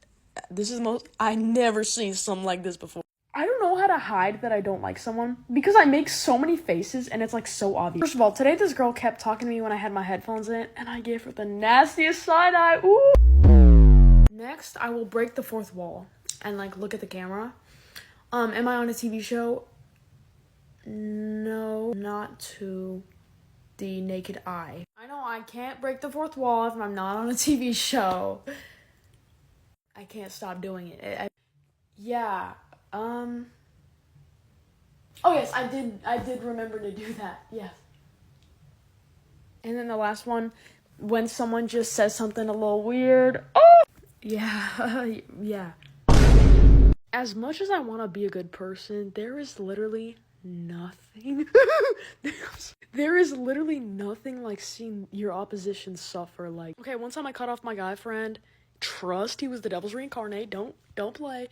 I never seen something like this before. I don't know how to hide that I don't like someone because I make so many faces and it's, like, so obvious. First of all, today this girl kept talking to me when I had my headphones in and I gave her the nastiest side eye. Ooh. Next, I will break the fourth wall and, like, look at the camera. Am I on a TV show? No, not to the naked eye. I know I can't break the fourth wall if I'm not on a TV show. I can't stop doing it. Yeah. Oh yes, I did remember to do that. Yes. And then the last one, when someone just says something a little weird. Oh! Yeah. Yeah. As much as I want to be a good person, there is literally nothing. There is literally nothing like seeing your opposition suffer. Like, okay, one time I cut off my guy friend. Trust he was the devil's reincarnate. Don't play.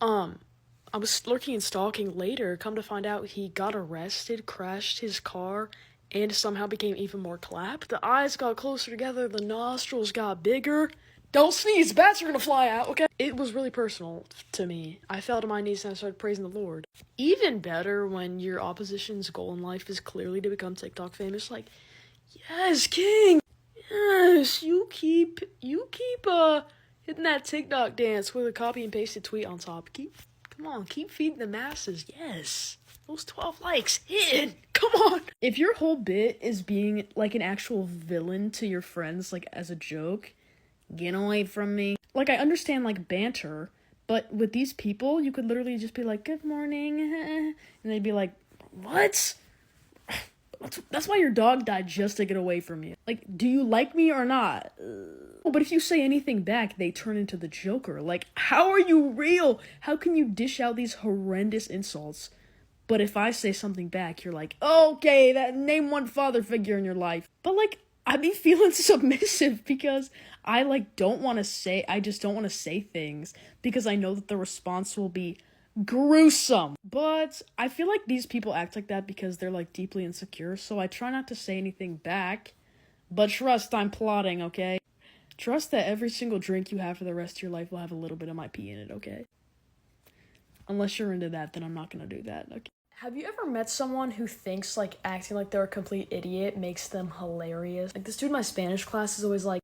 I was lurking and stalking later. Come to find out he got arrested, crashed his car, and somehow became even more clapped. The eyes got closer together, the nostrils got bigger. Don't sneeze, bats are gonna fly out, okay? It was really personal to me. I fell to my knees and I started praising the Lord. Even better when your opposition's goal in life is clearly to become TikTok famous, like, yes, king! Yes, you keep hitting that TikTok dance with a copy and pasted tweet on top. Come on, keep feeding the masses, yes. Those 12 likes, hit! Come on! If your whole bit is being, like, an actual villain to your friends, like, as a joke, get away from me. Like, I understand, like, banter, but with these people, you could literally just be like, good morning, and they'd be like, what? That's why your dog died, just to get away from you. Like, do you like me or not? But if you say anything back, they turn into the Joker. Like, how are you real? How can you dish out these horrendous insults? But if I say something back, you're like, okay, name one father figure in your life. But, like, I be feeling submissive because I don't want to say things because I know that the response will be gruesome. But I feel like these people act like that because they're deeply insecure, so I try not to say anything back. But trust, I'm plotting, okay? Trust that every single drink you have for the rest of your life will have a little bit of my pee in it, okay? Unless you're into that, then I'm not gonna do that, okay? Have you ever met someone who thinks, acting like they're a complete idiot makes them hilarious? This dude in my Spanish class is always like,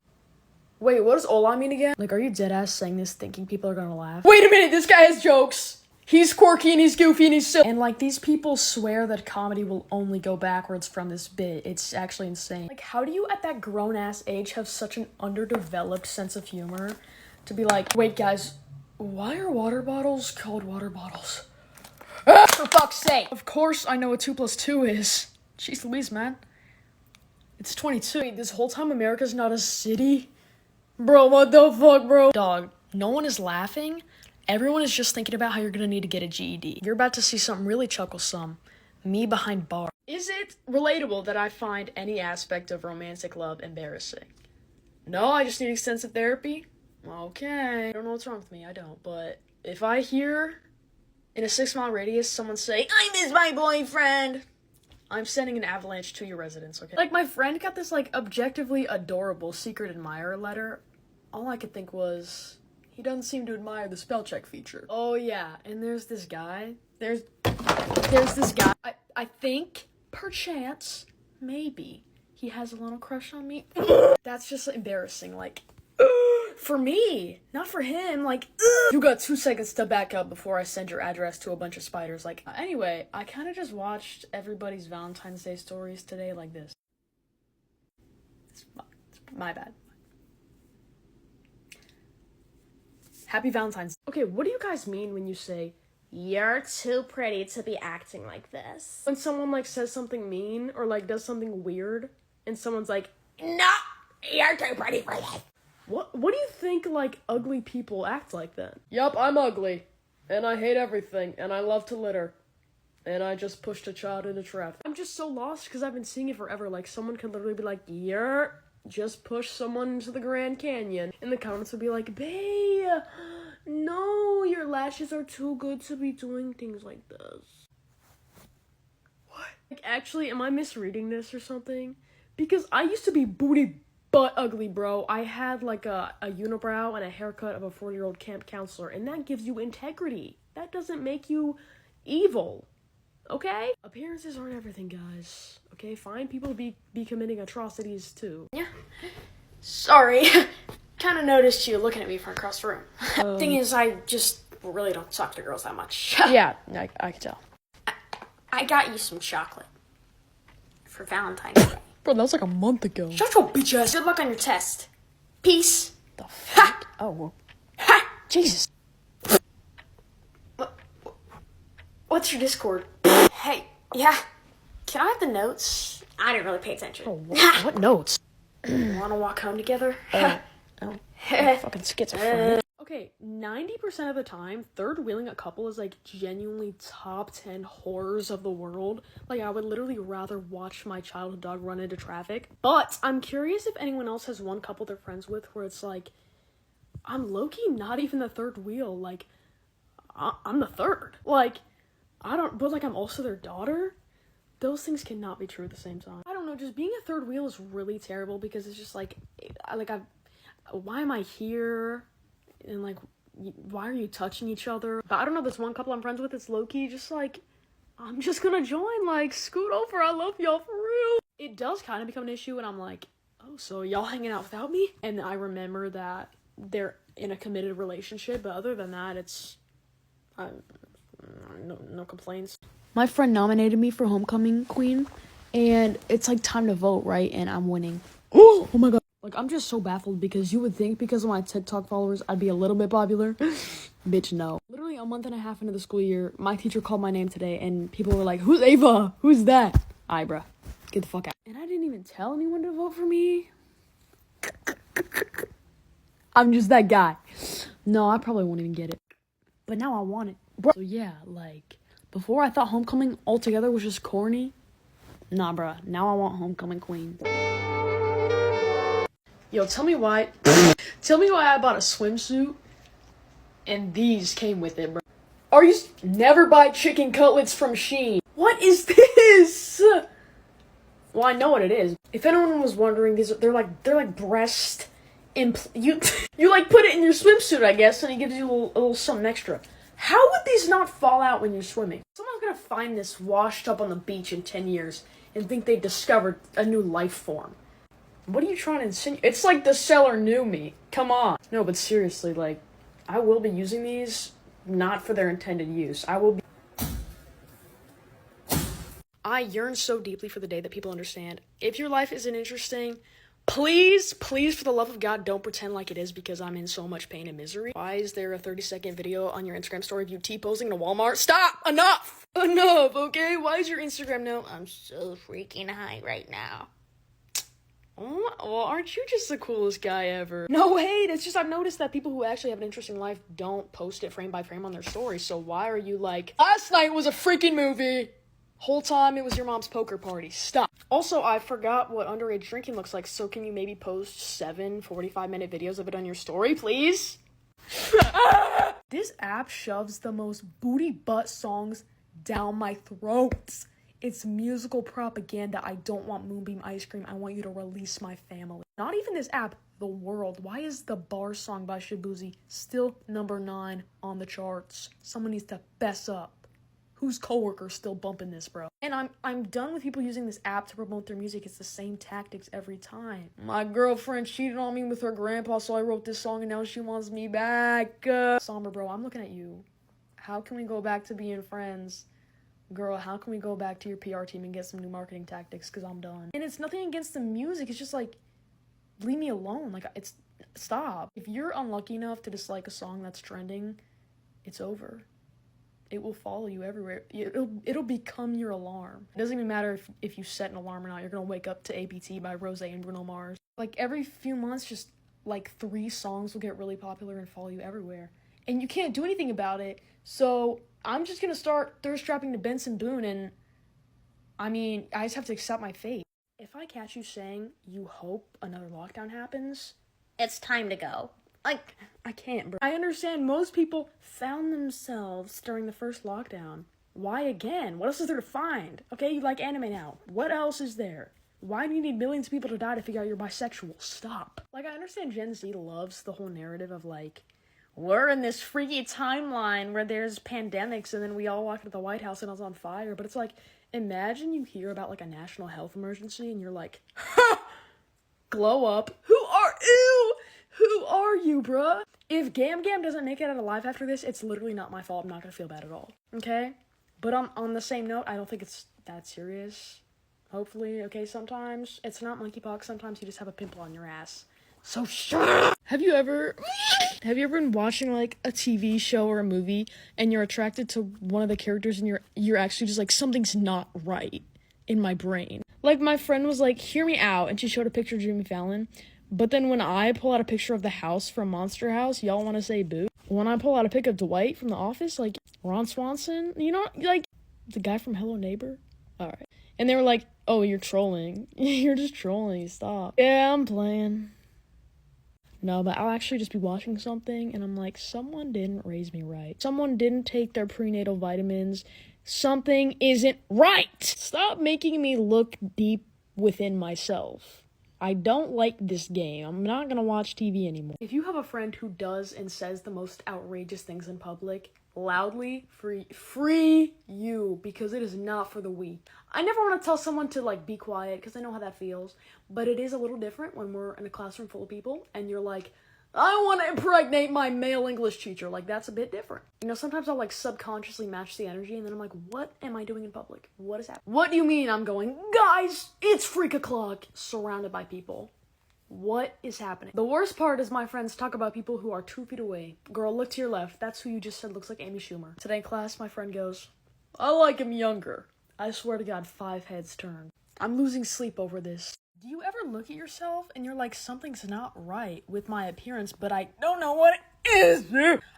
wait, what does hola mean again? Are you deadass saying this thinking people are gonna laugh? Wait a minute, this guy has jokes! He's quirky and he's goofy and he's silly. And, these people swear that comedy will only go backwards from this bit. It's actually insane. How do you, at that grown-ass age, have such an underdeveloped sense of humor to be like, wait, guys, why are water bottles called water bottles? For fuck's sake! Of course I know what 2 plus 2 is. Jeez Louise, man. It's 22. Wait, this whole time America's not a city? Bro, what the fuck, bro? Dog, no one is laughing. Everyone is just thinking about how you're gonna need to get a GED. You're about to see something really chucklesome. Me behind bars. Is it relatable that I find any aspect of romantic love embarrassing? No, I just need extensive therapy? Okay. I don't know what's wrong with me, I don't. But if I hear in a 6-mile radius someone say, I miss my boyfriend, I'm sending an avalanche to your residence, okay? My friend got this, objectively adorable secret admirer letter. All I could think was, he doesn't seem to admire the spell check feature. Oh, yeah, and there's this guy. There's this guy. I think, perchance, maybe, he has a little crush on me. That's just embarrassing, for me, not for him, You got 2 seconds to back up before I send your address to a bunch of spiders, Anyway, I kind of just watched everybody's Valentine's Day stories today like this. It's my bad. Happy Valentine's. Okay, what do you guys mean when you say, You're too pretty to be acting like this. when someone, says something mean or, does something weird, and someone's like, No, you're too pretty for this. What do you think, ugly people act like then? Yup, I'm ugly. And I hate everything. And I love to litter. And I just pushed a child into traffic. I'm just so lost because I've been seeing it forever. Someone could literally be like, you're just push someone into the Grand Canyon. And the comments would be like, bae, no, your lashes are too good to be doing things like this. What? Actually, am I misreading this or something? Because I used to be booty butt ugly, bro. I had a unibrow and a haircut of a 40-year-old camp counselor, and that gives you integrity. That doesn't make you evil, okay? Appearances aren't everything, guys, okay? Fine people be committing atrocities, too. Yeah. Sorry. Kind of noticed you looking at me from across the room. Thing is, I just really don't talk to girls that much. Yeah, I can tell. I got you some chocolate for Valentine's Day. Bro, that was a month ago. Shut your bitch ass. Good luck on your test. Peace. The fuck? Oh, well. Ha! Jesus. What's your Discord? Hey, yeah. Can I have the notes? I didn't really pay attention. Oh, what notes? Want to walk home together? Oh, fucking schizophrenic. Okay, 90% of the time, third wheeling a couple is genuinely top 10 horrors of the world. I would literally rather watch my childhood dog run into traffic. But I'm curious if anyone else has one couple they're friends with where it's I'm low-key not even the third wheel. I'm the third. I don't, but I'm also their daughter. Those things cannot be true at the same time. I don't know, just being a third wheel is really terrible because it's just like why am I here? And like, why are you touching each other? But I don't know, this one couple I'm friends with, it's low-key just like, I'm just gonna join, like, scoot over, I love y'all for real. It does kind of become an issue and I'm like, oh, so y'all hanging out without me? And I remember that they're in a committed relationship, but other than that, it's, no complaints. My friend nominated me for homecoming queen, and it's like time to vote, right? And I'm winning. Oh my god. Like, I'm just so baffled because you would think because of my TikTok followers, I'd be a little bit popular. Bitch, no. Literally a month and a half into the school year, my teacher called my name today, and people were like, who's Ava? Who's that? Aye, bruh. Get the fuck out. And I didn't even tell anyone to vote for me. I'm just that guy. No, I probably won't even get it. But now I want it. Bro. So yeah, like, before I thought homecoming altogether was just corny. Nah, bruh. Now I want homecoming queen. Yo, tell me why I bought a swimsuit and these came with it, bro. Are you never buy chicken cutlets from Shein? What is this? Well, I know what it is. If anyone was wondering, they're like breast you like put it in your swimsuit, I guess, and it gives you a little something extra. How would these not fall out when you're swimming? Someone's gonna find this washed up on the beach in 10 years and think they discovered a new life form. What are you trying to insinuate? It's like the seller knew me. Come on. No, but seriously, like, I will be using these not for their intended use. I yearn so deeply for the day that people understand. If your life isn't interesting, please, for the love of God, don't pretend like it is because I'm in so much pain and misery. Why is there a 30-second video on your Instagram story of you T-posing in a Walmart? Stop! Enough, okay? Why is your Instagram now? I'm so freaking high right now. Oh, well, aren't you just the coolest guy ever? No, hate. It's just I've noticed that people who actually have an interesting life don't post it frame by frame on their stories. So why are you like, last night was a freaking movie. Whole time it was your mom's poker party. Stop. Also, I forgot what underage drinking looks like. So can you maybe post 7 45-minute videos of it on your story, please? This app shoves the most booty butt songs down my throat. It's musical propaganda. I don't want Moonbeam ice cream. I want you to release my family. Not even this app, the world. Why is the Bar song by Shabuzi still number 9 on the charts? Someone needs to fess up. Whose coworker's still bumping this, bro? And I'm done with people using this app to promote their music. It's the same tactics every time. My girlfriend cheated on me with her grandpa, so I wrote this song and now she wants me back. Somber, bro, I'm looking at you. How can we go back to being friends? Girl, how can we go back to your PR team and get some new marketing tactics? Because I'm done. And it's nothing against the music. It's just like, leave me alone. Like, it's, stop. If you're unlucky enough to dislike a song that's trending, it's over. It will follow you everywhere. It'll become your alarm. It doesn't even matter if you set an alarm or not. You're going to wake up to APT by Rosé and Bruno Mars. Like, every few months, just like 3 songs will get really popular and follow you everywhere. And you can't do anything about it. So I'm just going to start thirst trapping to Benson Boone, and I mean, I just have to accept my fate. If I catch you saying you hope another lockdown happens, It's time to go. like, I can't, bro. I understand most people found themselves during the first lockdown. Why again? What else is there to find? Okay, you like anime now. What else is there? Why do you need millions of people to die to figure out you're bisexual? Stop. Like, I understand Gen Z loves the whole narrative of, like, we're in this freaky timeline where there's pandemics and then we all walk into the White House and it's on fire. But it's like, imagine you hear about, like, a national health emergency and you're like, ha! Glow up. Who are you, bruh? If Gam Gam doesn't make it out alive after this, it's literally not my fault. I'm not gonna feel bad at all. Okay? But on the same note, I don't think it's that serious. Hopefully, okay, sometimes it's not monkeypox. Sometimes you just have a pimple on your ass. So shut up! Have you ever been watching, like, a TV show or a movie and you're attracted to one of the characters and you're actually just like, something's not right in my brain? Like, my friend was like, hear me out, and she showed a picture of Jimmy Fallon. But then when I pull out a picture of the house from Monster House, y'all want to say boo? When I pull out a pic of Dwight from The Office, like, Ron Swanson, you know, like, the guy from Hello Neighbor? Alright. And they were like, oh, you're trolling. You're just trolling, stop. Yeah, I'm playing. No, but I'll actually just be watching something, and I'm like, someone didn't raise me right. Someone didn't take their prenatal vitamins. Something isn't right! Stop making me look deep within myself. I don't like this game. I'm not gonna watch TV anymore. If you have a friend who does and says the most outrageous things in public, loudly, free you, because it is not for the weak. I never want to tell someone to, like, be quiet, because I know how that feels, but it is a little different when we're in a classroom full of people, and you're like, I want to impregnate my male English teacher. Like, that's a bit different. You know, sometimes I'll, like, subconsciously match the energy, and then I'm like, what am I doing in public? What is happening? What do you mean I'm going, guys, it's freak o'clock, surrounded by people? What is happening? The worst part is my friends talk about people who are 2 feet away. Girl, look to your left. That's who you just said looks like Amy Schumer. Today in class, my friend goes, I like him younger. I swear to God, 5 heads turned. I'm losing sleep over this. Do you ever look at yourself and you're like, something's not right with my appearance, but I don't know what it is?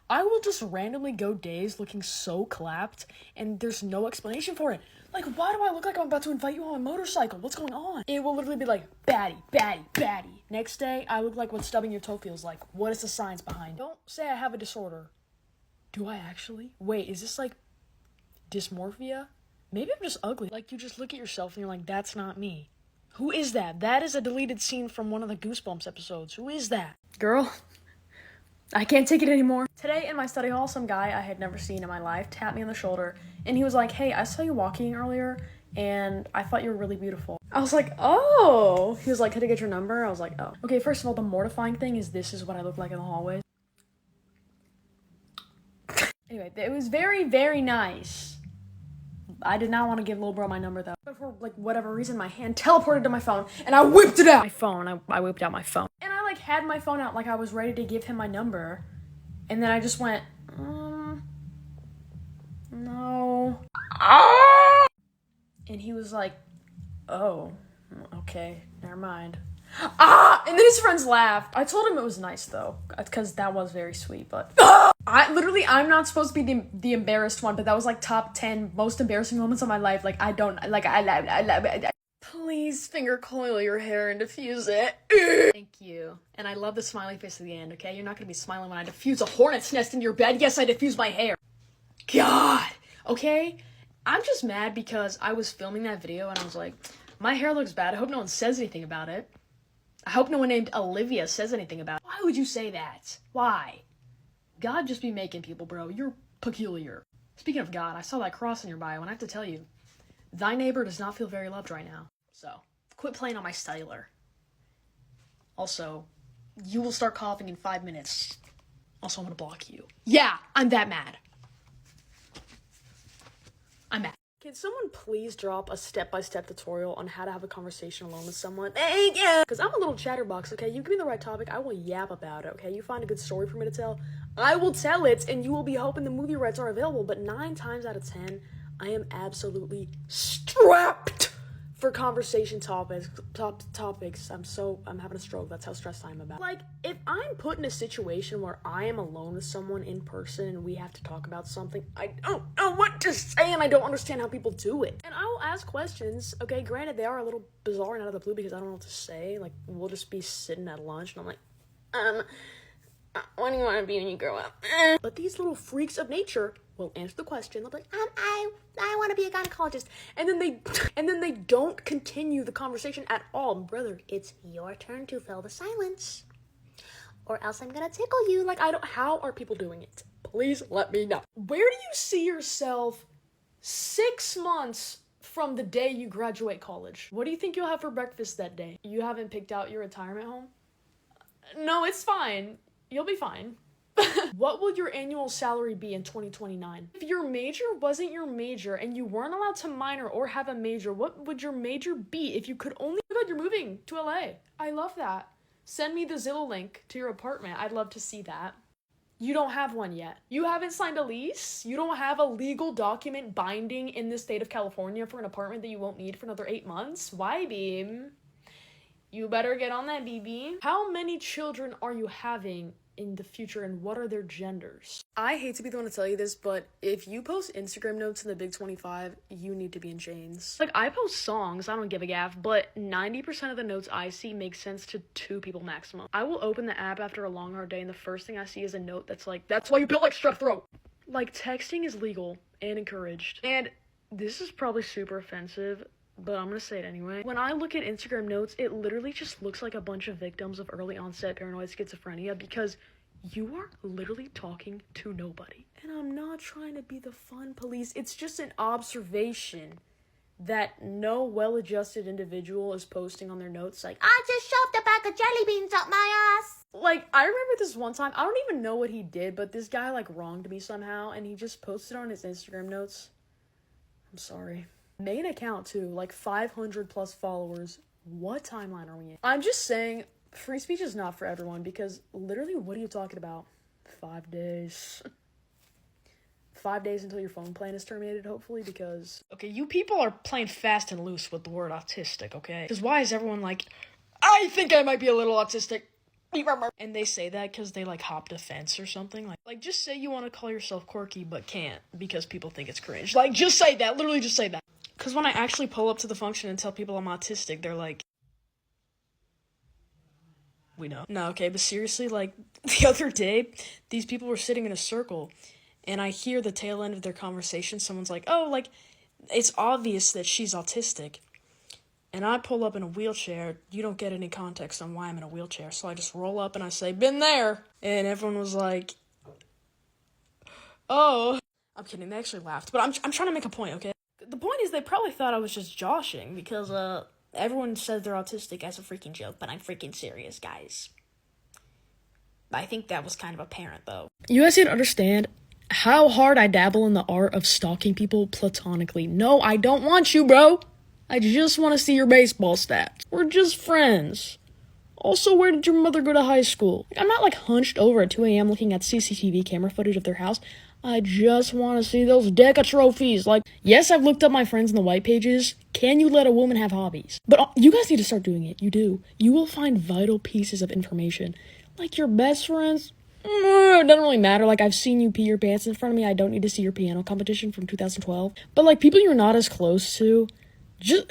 I will just randomly go days looking so clapped, and there's no explanation for it. Like, why do I look like I'm about to invite you on a motorcycle? What's going on? It will literally be like, baddie, baddie, baddie. Next day, I look like what stubbing your toe feels like. What is the science behind it? Don't say I have a disorder. Do I actually? Wait, is this like dysmorphia? Maybe I'm just ugly. Like, you just look at yourself and you're like, that's not me. Who is that? That is a deleted scene from one of the Goosebumps episodes. Who is that? Girl, I can't take it anymore. Today in my study hall, some guy I had never seen in my life tapped me on the shoulder, and he was like, hey, I saw you walking earlier, and I thought you were really beautiful. I was like, oh. He was like, could I get your number? I was like, oh. Okay, first of all, the mortifying thing is this is what I look like in the hallways. Anyway, it was very, very nice. I did not want to give little bro my number, though. But for, like, whatever reason, my hand teleported to my phone, and I whipped it out! My phone. I whipped out my phone. And I, like, had my phone out like I was ready to give him my number. And then I just went, no. And he was like, oh, okay, never mind. And then his friends laughed. I told him it was nice, though, because that was very sweet, but I'm not supposed to be the embarrassed one, but that was like top 10 most embarrassing moments of my life. Like, I please finger coil your hair and diffuse it. Thank you. And I love the smiley face at the end, okay? You're not gonna be smiling when I diffuse a hornet's nest in your bed. Yes, I diffuse my hair. God, okay? I'm just mad because I was filming that video and I was like, my hair looks bad. I hope no one says anything about it. I hope no one named Olivia says anything about it. Why would you say that? Why? God just be making people, bro. You're peculiar. Speaking of God, I saw that cross in your bio, and I have to tell you, thy neighbor does not feel very loved right now. So, quit playing on my cellular. Also, you will start coughing in 5 minutes. Also, I'm gonna block you. Yeah, I'm that mad. I'm mad. Can someone please drop a step-by-step tutorial on how to have a conversation alone with someone? Thank you! Because I'm a little chatterbox, okay? You give me the right topic, I will yap about it, okay? You find a good story for me to tell, I will tell it, and you will be hoping the movie rights are available, but 9 times out of 10, I am absolutely strapped for conversation topics. I'm having a stroke. That's how stressed I am about. Like, if I'm put in a situation where I am alone with someone in person and we have to talk about something, I don't know what to say and I don't understand how people do it. And I will ask questions. Okay, granted, they are a little bizarre and out of the blue because I don't know what to say. Like, we'll just be sitting at lunch and I'm like, what do you want to be when you grow up? But these little freaks of nature will answer the question. They'll be like, I want to be a gynecologist. And then they don't continue the conversation at all. Brother, it's your turn to fill the silence. Or else I'm gonna tickle you. Like, how are people doing it? Please let me know. Where do you see yourself 6 months from the day you graduate college? What do you think you'll have for breakfast that day? You haven't picked out your retirement home? No, it's fine. You'll be fine. What will your annual salary be in 2029? If your major wasn't your major and you weren't allowed to minor or have a major, what would your major be if you could only... Oh my God, you're moving to LA. I love that. Send me the Zillow link to your apartment. I'd love to see that. You don't have one yet. You haven't signed a lease. You don't have a legal document binding in the state of California for an apartment that you won't need for another 8 months. Why, babe? You better get on that, BB. How many children are you having in the future and what are their genders? I hate to be the one to tell you this, but if you post Instagram notes in the Big 25, you need to be in chains. Like, I post songs, I don't give a gaff, but 90% of the notes I see make sense to 2 people maximum. I will open the app after a long hard day and the first thing I see is a note that's like, that's why you built like strep throat. Like, texting is legal and encouraged. And this is probably super offensive, but I'm gonna say it anyway. When I look at Instagram notes, it literally just looks like a bunch of victims of early onset paranoid schizophrenia because you are literally talking to nobody. And I'm not trying to be the fun police. It's just an observation that no well-adjusted individual is posting on their notes like, I just shoved a bag of jelly beans up my ass. like, I remember this one time, I don't even know what he did, but this guy, like, wronged me somehow, and he just posted on his Instagram notes. I'm sorry. Main account, too, like, 500 plus followers. What timeline are we in? I'm just saying, free speech is not for everyone, because literally, what are you talking about? 5 days. 5 days until your phone plan is terminated, hopefully, because... Okay, you people are playing fast and loose with the word autistic, okay? Because why is everyone like, I think I might be a little autistic? And they say that because they, like, hopped a fence or something. Like, just say you want to call yourself quirky but can't because people think it's cringe. Like, just say that. Literally just say that. Because when I actually pull up to the function and tell people I'm autistic, they're like... We know. No, okay, but seriously, like, the other day, these people were sitting in a circle, and I hear the tail end of their conversation. Someone's like, oh, like, it's obvious that she's autistic. And I pull up in a wheelchair. You don't get any context on why I'm in a wheelchair. So I just roll up and I say, been there. And everyone was like, oh. I'm kidding. They actually laughed. But I'm trying to make a point, okay? The point is they probably thought I was just joshing because everyone says they're autistic as a freaking joke. But I'm freaking serious, guys. I think that was kind of apparent, though. You guys need to understand how hard I dabble in the art of stalking people platonically. No, I don't want you, bro. I just want to see your baseball stats. We're just friends. Also, where did your mother go to high school? I'm not, like, hunched over at 2 a.m. looking at CCTV camera footage of their house. I just want to see those deca trophies. Like, yes, I've looked up my friends in the white pages. Can you let a woman have hobbies? But you guys need to start doing it. You do. You will find vital pieces of information. Like your best friends. It doesn't really matter. Like, I've seen you pee your pants in front of me. I don't need to see your piano competition from 2012. But, like, people you're not as close to...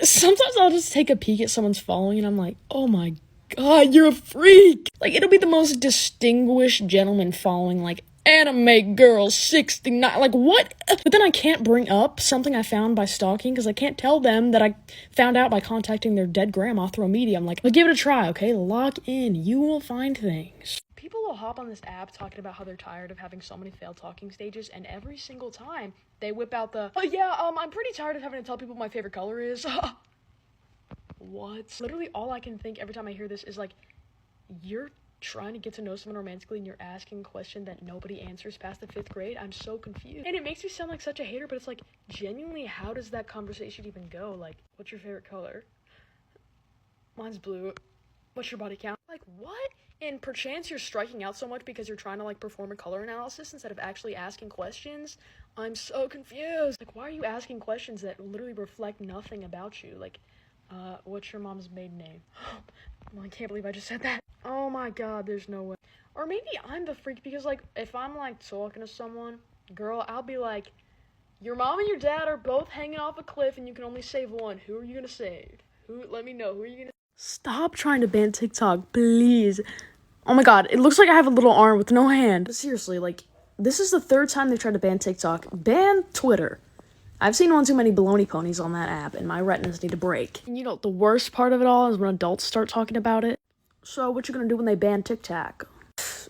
sometimes I'll just take a peek at someone's following and I'm like, oh my god, you're a freak. Like, it'll be the most distinguished gentleman following, like, anime girl 69. Like, what? But then I can't bring up something I found by stalking because I can't tell them that I found out by contacting their dead grandma through a media. I'm like, well, give it a try, okay? Lock in. You will find things. People will hop on this app talking about how they're tired of having so many failed talking stages, and every single time they whip out the, I'm pretty tired of having to tell people what my favorite color is. What? Literally all I can think every time I hear this is like, you're trying to get to know someone romantically and you're asking a question that nobody answers past the 5th grade. I'm so confused. And it makes me sound like such a hater, but it's like, genuinely, how does that conversation even go? Like, what's your favorite color? Mine's blue. What's your body count? Like, what? And perchance you're striking out so much because you're trying to, like, perform a color analysis instead of actually asking questions. I'm so confused. Like, why are you asking questions that literally reflect nothing about you? Like, what's your mom's maiden name? Oh, I can't believe I just said that. Oh my god, there's no way. Or maybe I'm the freak because, like, if I'm, like, talking to someone, girl, I'll be like, your mom and your dad are both hanging off a cliff and you can only save one. Who are you gonna save? Let me know. Who are you gonna... Stop trying to ban TikTok, please. Oh my god, it looks like I have a little arm with no hand. But seriously, like, this is the 3rd time they've tried to ban TikTok. Ban Twitter. I've seen one too many baloney ponies on that app, and my retinas need to break. And you know, the worst part of it all is when adults start talking about it. So, what you gonna do when they ban TikTok?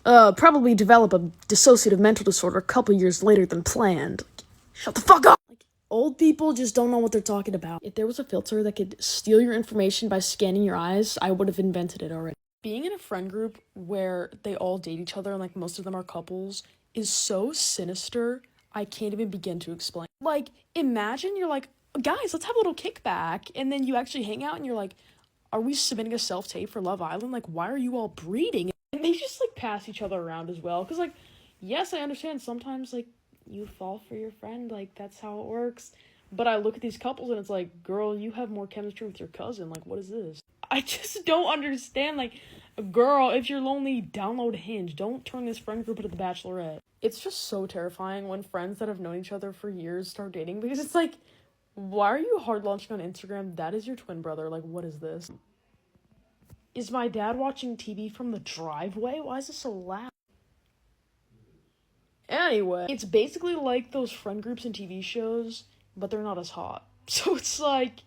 Probably develop a dissociative mental disorder a couple years later than planned. Shut the fuck up! Like, old people just don't know what they're talking about. If there was a filter that could steal your information by scanning your eyes, I would have invented it already. Being in a friend group where they all date each other and, like, most of them are couples is so sinister, I can't even begin to explain. Like, imagine you're like, guys, let's have a little kickback, and then you actually hang out and you're like, are we submitting a self-tape for Love Island? Like, why are you all breeding? And they just, like, pass each other around as well. Because, like, yes, I understand sometimes, like, you fall for your friend. Like, that's how it works. But I look at these couples and it's like, girl, you have more chemistry with your cousin. Like, what is this? I just don't understand. Like, girl, if you're lonely, download Hinge. Don't turn this friend group into The Bachelorette. It's just so terrifying when friends that have known each other for years start dating. Because it's like, why are you hard launching on Instagram? That is your twin brother. Like, what is this? Is my dad watching TV from the driveway? Why is this so loud? Anyway, it's basically like those friend groups in TV shows, but they're not as hot. So it's like,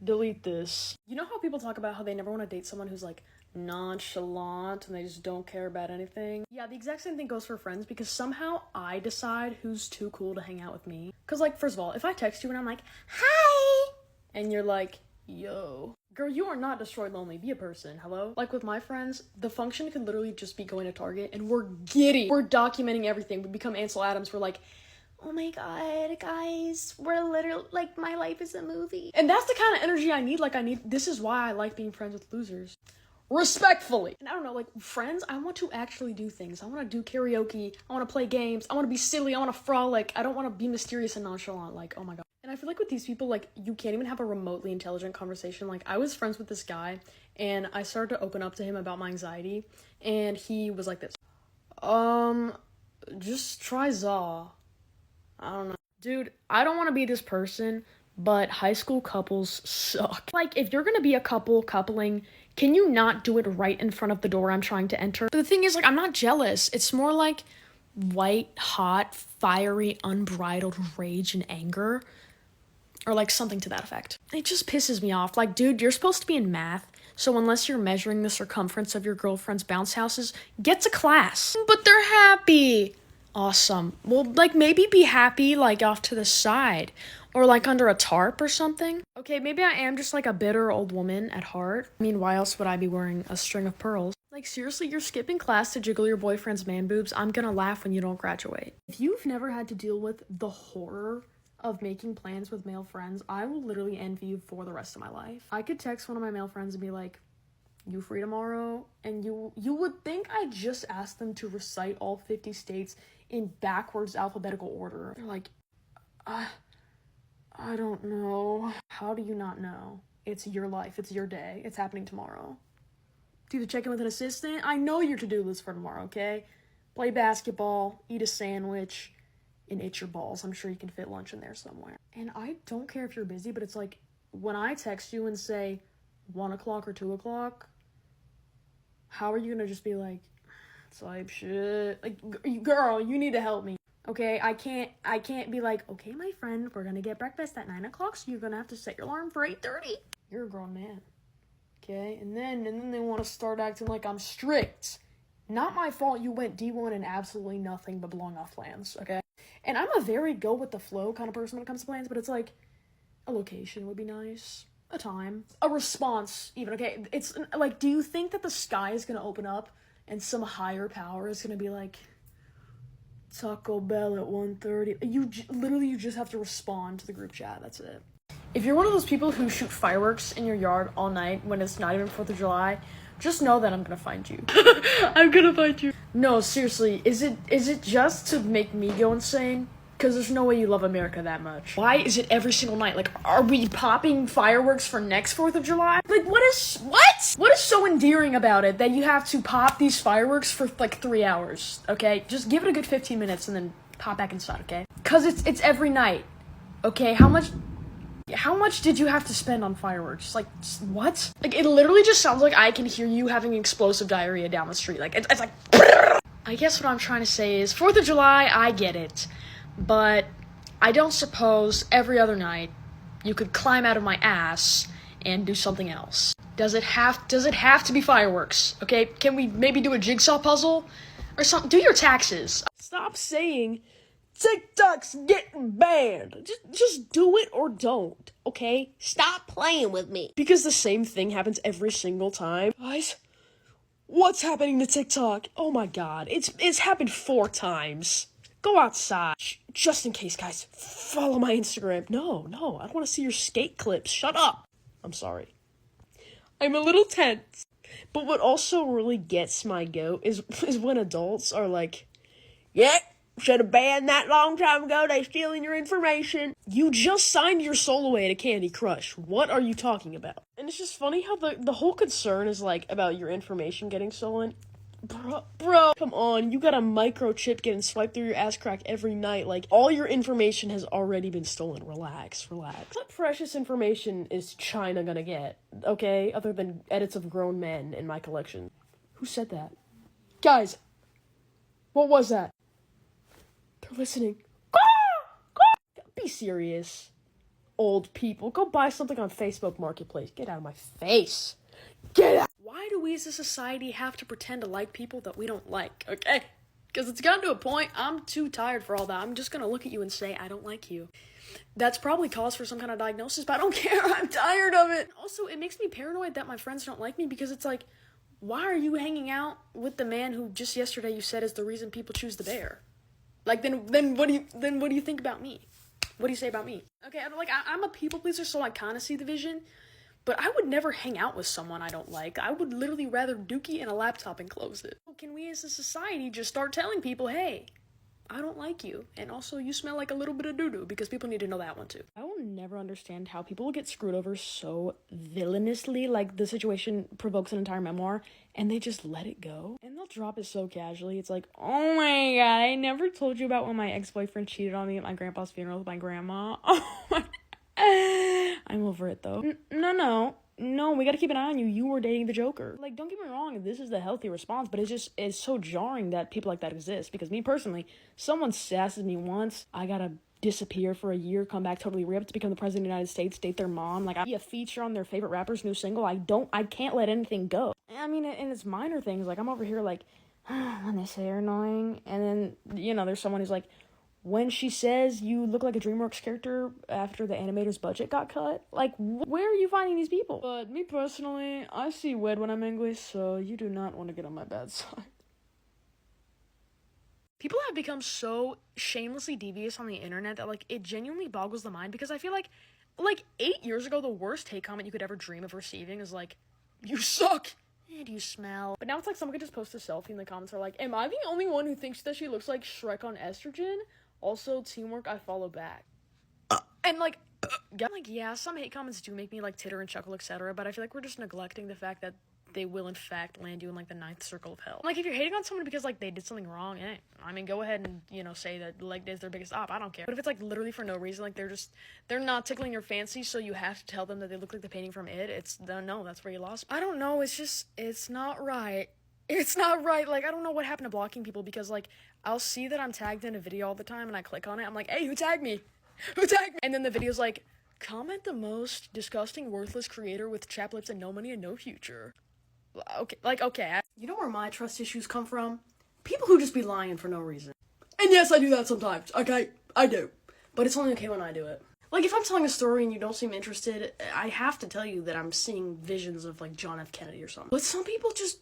delete this. You know how people talk about how they never want to date someone who's like nonchalant and they just don't care about anything? Yeah, the exact same thing goes for friends, because somehow I decide who's too cool to hang out with me. Because, like, first of all, if I text you and I'm like, hi, and you're like, yo, girl, you are not destroyed lonely. Be a person. Hello? Like, with my friends, the function could literally just be going to Target and we're giddy. We're documenting everything. We become Ansel Adams. We're like, oh my god, guys, we're literally, like, my life is a movie. And that's the kind of energy I need. Like, this is why I like being friends with losers. Respectfully. And I don't know, like, friends, I want to actually do things. I want to do karaoke. I want to play games. I want to be silly. I want to frolic. I don't want to be mysterious and nonchalant. Like, oh my god. And I feel like with these people, like, you can't even have a remotely intelligent conversation. Like, I was friends with this guy, and I started to open up to him about my anxiety, and he was like this. Just try Zaw. I don't know. Dude, I don't want to be this person, but high school couples suck. Like, if you're gonna be a coupling, can you not do it right in front of the door I'm trying to enter? But the thing is, like, I'm not jealous. It's more like white, hot, fiery, unbridled rage and anger. Or, like, something to that effect. It just pisses me off. Like, dude, you're supposed to be in math, so unless you're measuring the circumference of your girlfriend's bounce houses, get to class. But they're happy. Awesome. Well, like, maybe be happy, like, off to the side. Or, like, under a tarp or something. Okay, maybe I am just, like, a bitter old woman at heart. I mean, why else would I be wearing a string of pearls? Like, seriously, you're skipping class to jiggle your boyfriend's man boobs? I'm gonna laugh when you don't graduate. If you've never had to deal with the horror of making plans with male friends, I will literally envy you for the rest of my life. I could text one of my male friends and be like, you free tomorrow? And you would think I just asked them to recite all 50 states in backwards alphabetical order. They're like, I don't know. How do you not know? It's your life. It's your day. It's happening tomorrow. Do the check-in with an assistant? I know your to-do list for tomorrow, okay? Play basketball, eat a sandwich, and itch your balls. I'm sure you can fit lunch in there somewhere. And I don't care if you're busy, but it's like, when I text you and say 1 o'clock or 2 o'clock, how are you gonna just be like, type shit? Like, girl, you need to help me. Okay, I can't be like, okay, my friend, we're gonna get breakfast at 9 o'clock, so you're gonna have to set your alarm for 8:30. You're a grown man. Okay, and then they want to start acting like I'm strict. Not my fault you went D1 and absolutely nothing but blowing off plans, okay? And I'm a very go with the flow kind of person when it comes to plans, but it's like, a location would be nice. A time. A response, even, okay? It's, like, do you think that the sky is gonna open up and some higher power is gonna be like, Taco Bell at 1:30? You just have to respond to the group chat, that's it. If you're one of those people who shoot fireworks in your yard all night when it's not even 4th of July, just know that I'm gonna find you. I'm gonna find you. No, seriously, is it just to make me go insane? Because there's no way you love America that much. Why is it every single night? Like, are we popping fireworks for next 4th of July? Like, what is so endearing about it that you have to pop these fireworks for, like, 3 hours, okay? Just give it a good 15 minutes and then pop back inside, okay? Because it's every night, okay? How much did you have to spend on fireworks? Like, what? Like, it literally just sounds like I can hear you having explosive diarrhea down the street. Like, it's like... I guess what I'm trying to say is, 4th of July, I get it. But I don't suppose every other night you could climb out of my ass and do something else. Does it have to be fireworks? Okay, can we maybe do a jigsaw puzzle? Or something? Do your taxes. Stop saying TikTok's getting banned. Just do it or don't, okay? Stop playing with me. Because the same thing happens every single time. Guys, what's happening to TikTok? Oh my god, it's happened 4 times. Go outside. Just in case, guys, follow my Instagram. No, I don't want to see your skate clips. Shut up. I'm sorry. I'm a little tense. But what also really gets my goat is when adults are like, yeah, should have banned that long time ago. They stealing your information. You just signed your soul away to Candy Crush. What are you talking about? And it's just funny how the whole concern is like about your information getting stolen. Bro, come on, you got a microchip getting swiped through your ass crack every night. Like, all your information has already been stolen. Relax. What precious information is China gonna get, okay? Other than edits of grown men in my collection. Who said that? Guys, what was that? They're listening. Be serious. old people. Go buy something on Facebook Marketplace. Get out of my face. Get out. Why do we as a society have to pretend to like people that we don't like, okay? Because it's gotten to a point, I'm too tired for all that. I'm just gonna look at you and say, I don't like you. That's probably cause for some kind of diagnosis, but I don't care. I'm tired of it. Also, it makes me paranoid that my friends don't like me because it's like, why are you hanging out with the man who just yesterday you said is the reason people choose the bear? Like, then what do you think about me? What do you say about me? Okay, I'm a people pleaser, so I kind of see the vision, but I would never hang out with someone I don't like. I would literally rather dookie in a laptop and close it. Can we as a society just start telling people, hey, I don't like you, and also you smell like a little bit of doo-doo, because people need to know that one too. I will never understand how people will get screwed over so villainously, like the situation provokes an entire memoir, and they just let it go. And they'll drop it so casually. It's like, oh my god, I never told you about when my ex-boyfriend cheated on me at my grandpa's funeral with my grandma. Oh my I'm over it though. No, we gotta keep an eye on you. You were dating the Joker. Like, don't get me wrong, this is the healthy response, but it's so jarring that people like that exist. Because me personally, someone sasses me once, I gotta disappear for a year, come back totally ripped, become the president of the United States, date their mom. Like, I be a feature on their favorite rapper's new single. I can't let anything go. I mean, and it's minor things. Like, I'm over here like, when they say you're annoying, and then, you know, there's someone who's like, when she says you look like a DreamWorks character after the animator's budget got cut, like, where are you finding these people? But me personally, I see red when I'm angry, so you do not want to get on my bad side. People have become so shamelessly devious on the internet that, like, it genuinely boggles the mind, because I feel like 8 years ago, the worst hate comment you could ever dream of receiving is like, you suck! And you smell. But now it's like someone could just post a selfie and the comments are like, am I the only one who thinks that she looks like Shrek on estrogen? Also, teamwork, I follow back. And yeah, some hate comments do make me like titter and chuckle, etc. But I feel like we're just neglecting the fact that they will in fact land you in like the 9th circle of hell. Like, if you're hating on someone because like they did something wrong, I mean, go ahead and, you know, say that like is their biggest op. I don't care. But if it's like literally for no reason, like they're not tickling your fancy, so you have to tell them that they look like the painting from It. No, that's where you lost. I don't know. It's not right. It's not right. Like, I don't know what happened to blocking people, because like I'll see that I'm tagged in a video all the time and I click on it. I'm like, hey, who tagged me? Who tagged me? And then the video's like, comment the most disgusting, worthless creator with chapped lips and no money and no future. Okay. You know where my trust issues come from? People who just be lying for no reason. And yes, I do that sometimes. Okay, I do. But it's only okay when I do it. Like, if I'm telling a story and you don't seem interested, I have to tell you that I'm seeing visions of like John F. Kennedy or something. But some people just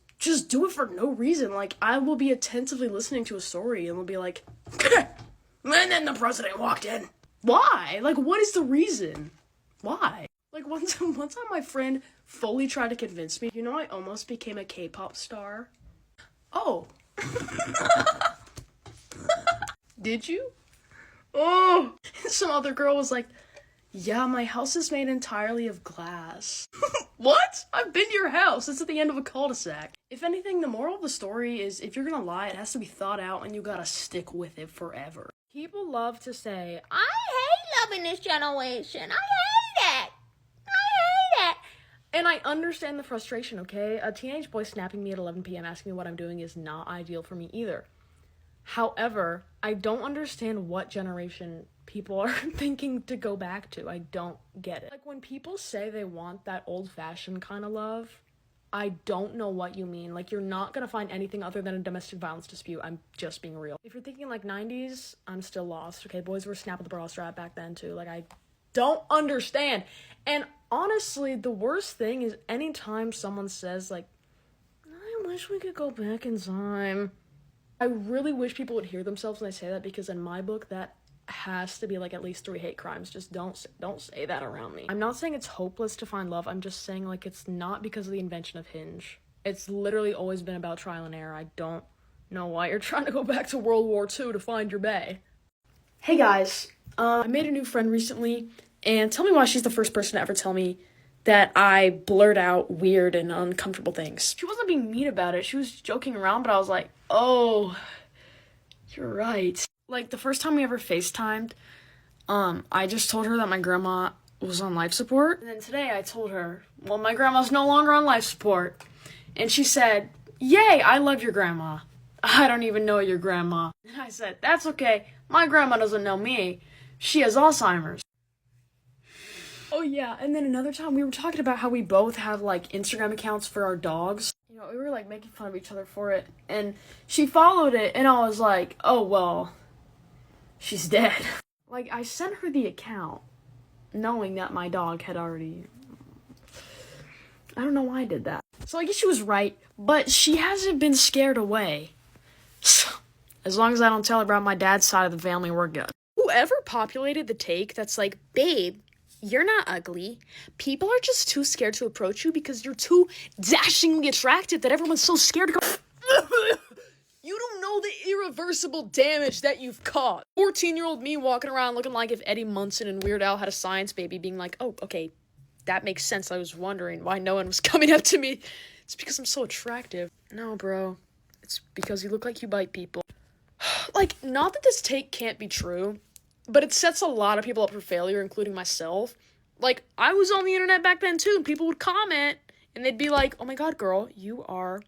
do it for no reason. Like, I will be attentively listening to a story and will be like, and then the president walked in. Why? Like, what is the reason? Why? Like, one time my friend fully tried to convince me, you know, I almost became a K-pop star. Oh. Did you? Oh. Some other girl was like, yeah, my house is made entirely of glass. What? I've been to your house. It's at the end of a cul-de-sac. If anything, the moral of the story is, if you're gonna lie, it has to be thought out and you gotta stick with it forever. People love to say, I hate loving this generation. I hate it. and I understand the frustration, okay? A teenage boy snapping me at 11 p.m. asking me what I'm doing is not ideal for me either. However, I don't understand what generation people are thinking to go back to. I don't get it. Like, when people say they want that old-fashioned kind of love, I don't know what you mean. Like, you're not gonna find anything other than a domestic violence dispute. I'm just being real. If you're thinking like 90s, I'm still lost. Okay, boys were snapping the bra strap back then too. Like, I don't understand. And honestly, the worst thing is anytime someone says like, I wish we could go back in time. I really wish people would hear themselves when they say that, because in my book, that has to be like at least 3 hate crimes. Just don't say that around me. I'm not saying it's hopeless to find love. I'm just saying, like, it's not because of the invention of Hinge. It's literally always been about trial and error. I don't know why you're trying to go back to World War II to find your bae. Hey guys, I made a new friend recently, and tell me why she's the first person to ever tell me that I blurt out weird and uncomfortable things. She wasn't being mean about it. She was joking around, but I was like, oh, you're right. Like, the first time we ever FaceTimed, I just told her that my grandma was on life support. And then today I told her, well, my grandma's no longer on life support. And she said, yay, I love your grandma. I don't even know your grandma. And I said, that's okay. My grandma doesn't know me. She has Alzheimer's. Oh yeah, and then another time we were talking about how we both have like Instagram accounts for our dogs. You know, we were like making fun of each other for it, and she followed it, and I was like, oh well, she's dead. Like, I sent her the account, knowing that my dog had already... I don't know why I did that. So I guess she was right, but she hasn't been scared away. So, as long as I don't tell her about my dad's side of the family, we're good. Whoever populated the take that's like, babe, you're not ugly. People are just too scared to approach you because you're too dashingly attractive that everyone's so scared to go... You don't know the irreversible damage that you've caused. 14-year-old me walking around looking like if Eddie Munson and Weird Al had a science baby, being like, oh, okay, that makes sense. I was wondering why no one was coming up to me. It's because I'm so attractive. No, bro. It's because you look like you bite people. Like, not that this take can't be true, but it sets a lot of people up for failure, including myself. Like, I was on the internet back then, too, and people would comment, and they'd be like, oh my god, girl, you are...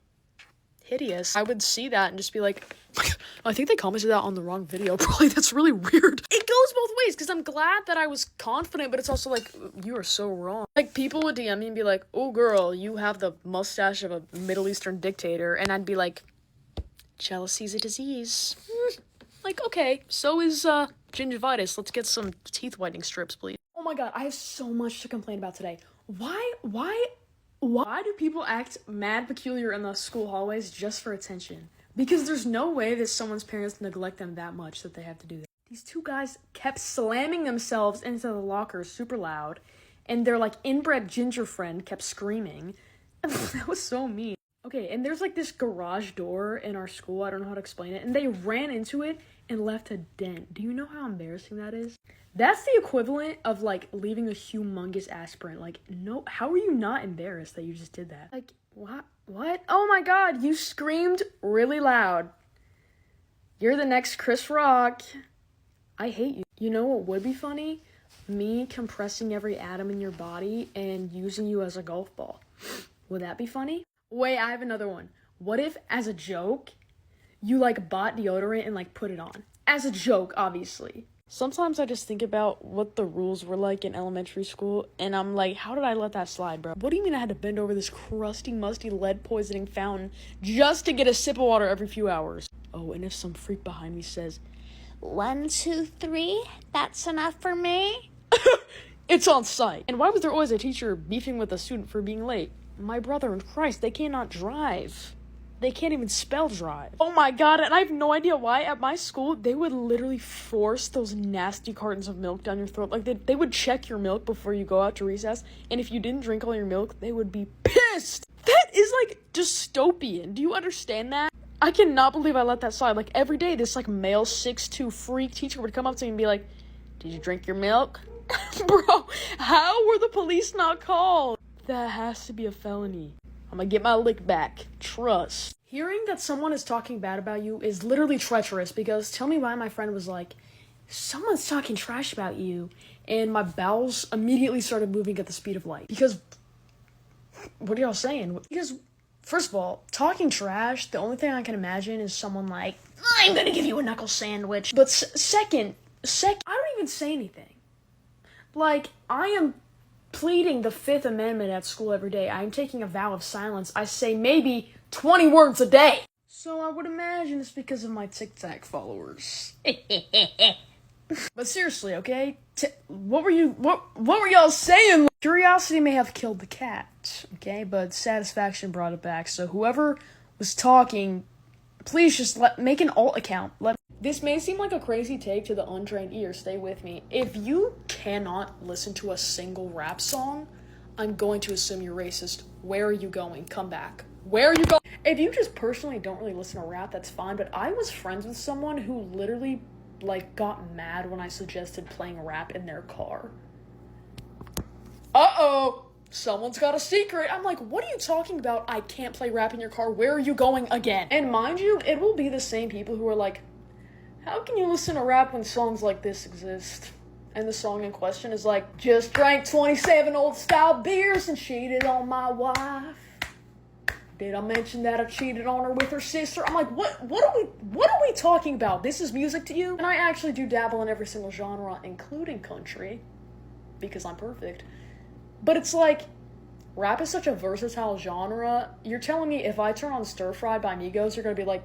hideous. I would see that and just be like, I think they commented that on the wrong video. Probably that's really weird. It goes both ways because I'm glad that I was confident, but it's also like, you are so wrong. Like, people would DM me and be like, oh girl, you have the mustache of a Middle Eastern dictator, and I'd be like, jealousy's a disease. Like, okay, so is gingivitis. Let's get some teeth whitening strips, please. Oh my god, I have so much to complain about today. Why do people act mad peculiar in the school hallways just for attention? Because there's no way that someone's parents neglect them that much that they have to do that. These two guys kept slamming themselves into the lockers super loud, and their, like, inbred ginger friend kept screaming. That was so mean. Okay, and there's, like, this garage door in our school, I don't know how to explain it, and they ran into it and left a dent. Do you know how embarrassing that is? That's the equivalent of, like, leaving a humongous aspirin. Like, no, how are you not embarrassed that you just did that? Like, what? What? Oh my god, you screamed really loud. You're the next Chris Rock. I hate you. You know what would be funny? Me compressing every atom in your body and using you as a golf ball. Would that be funny? Wait, I have another one. What if, as a joke, you, like, bought deodorant and, like, put it on? As a joke, obviously. Sometimes I just think about what the rules were like in elementary school, and I'm like, how did I let that slide, bro? What do you mean I had to bend over this crusty, musty, lead-poisoning fountain just to get a sip of water every few hours? Oh, and if some freak behind me says, 1, 2, 3, that's enough for me? it's on site. And why was there always a teacher beefing with a student for being late? My brother in Christ, they cannot drive. They can't even spell drive. Oh my god, and I have no idea why. At my school, they would literally force those nasty cartons of milk down your throat. Like, they would check your milk before you go out to recess, and if you didn't drink all your milk, they would be pissed. That is, like, dystopian. Do you understand that? I cannot believe I let that slide. Like, every day, this, like, male 6'2" freak teacher would come up to me and be like, did you drink your milk? Bro, how were the police not called? That has to be a felony. I'm gonna get my lick back. Trust. Hearing that someone is talking bad about you is literally treacherous because tell me why my friend was like, someone's talking trash about you, and my bowels immediately started moving at the speed of light. Because, what are y'all saying? Because, first of all, talking trash, the only thing I can imagine is someone like, I'm gonna give you a knuckle sandwich. But second, I don't even say anything. Like, I am pleading the Fifth Amendment at school every day. I am taking a vow of silence. I say maybe 20 words a day. So I would imagine it's because of my TikTok followers. But seriously, okay? What were y'all saying? Curiosity may have killed the cat, okay? But satisfaction brought it back. So whoever was talking, please just make an alt account. This may seem like a crazy take to the untrained ear. Stay with me. If you cannot listen to a single rap song, I'm going to assume you're racist. Where are you going? Come back. Where are you going? If you just personally don't really listen to rap, that's fine. But I was friends with someone who literally, like, got mad when I suggested playing rap in their car. Uh-oh. Someone's got a secret. I'm like, what are you talking about? I can't play rap in your car. Where are you going again? And mind you, it will be the same people who are like, how can you listen to rap when songs like this exist? And the song in question is like, just drank 27 old style beers and cheated on my wife. Did I mention that I cheated on her with her sister? I'm like, what are we talking about? This is music to you? And I actually do dabble in every single genre, including country. because I'm perfect. But it's like, rap is such a versatile genre. You're telling me if I turn on Stir Fried by Migos, you're gonna be like,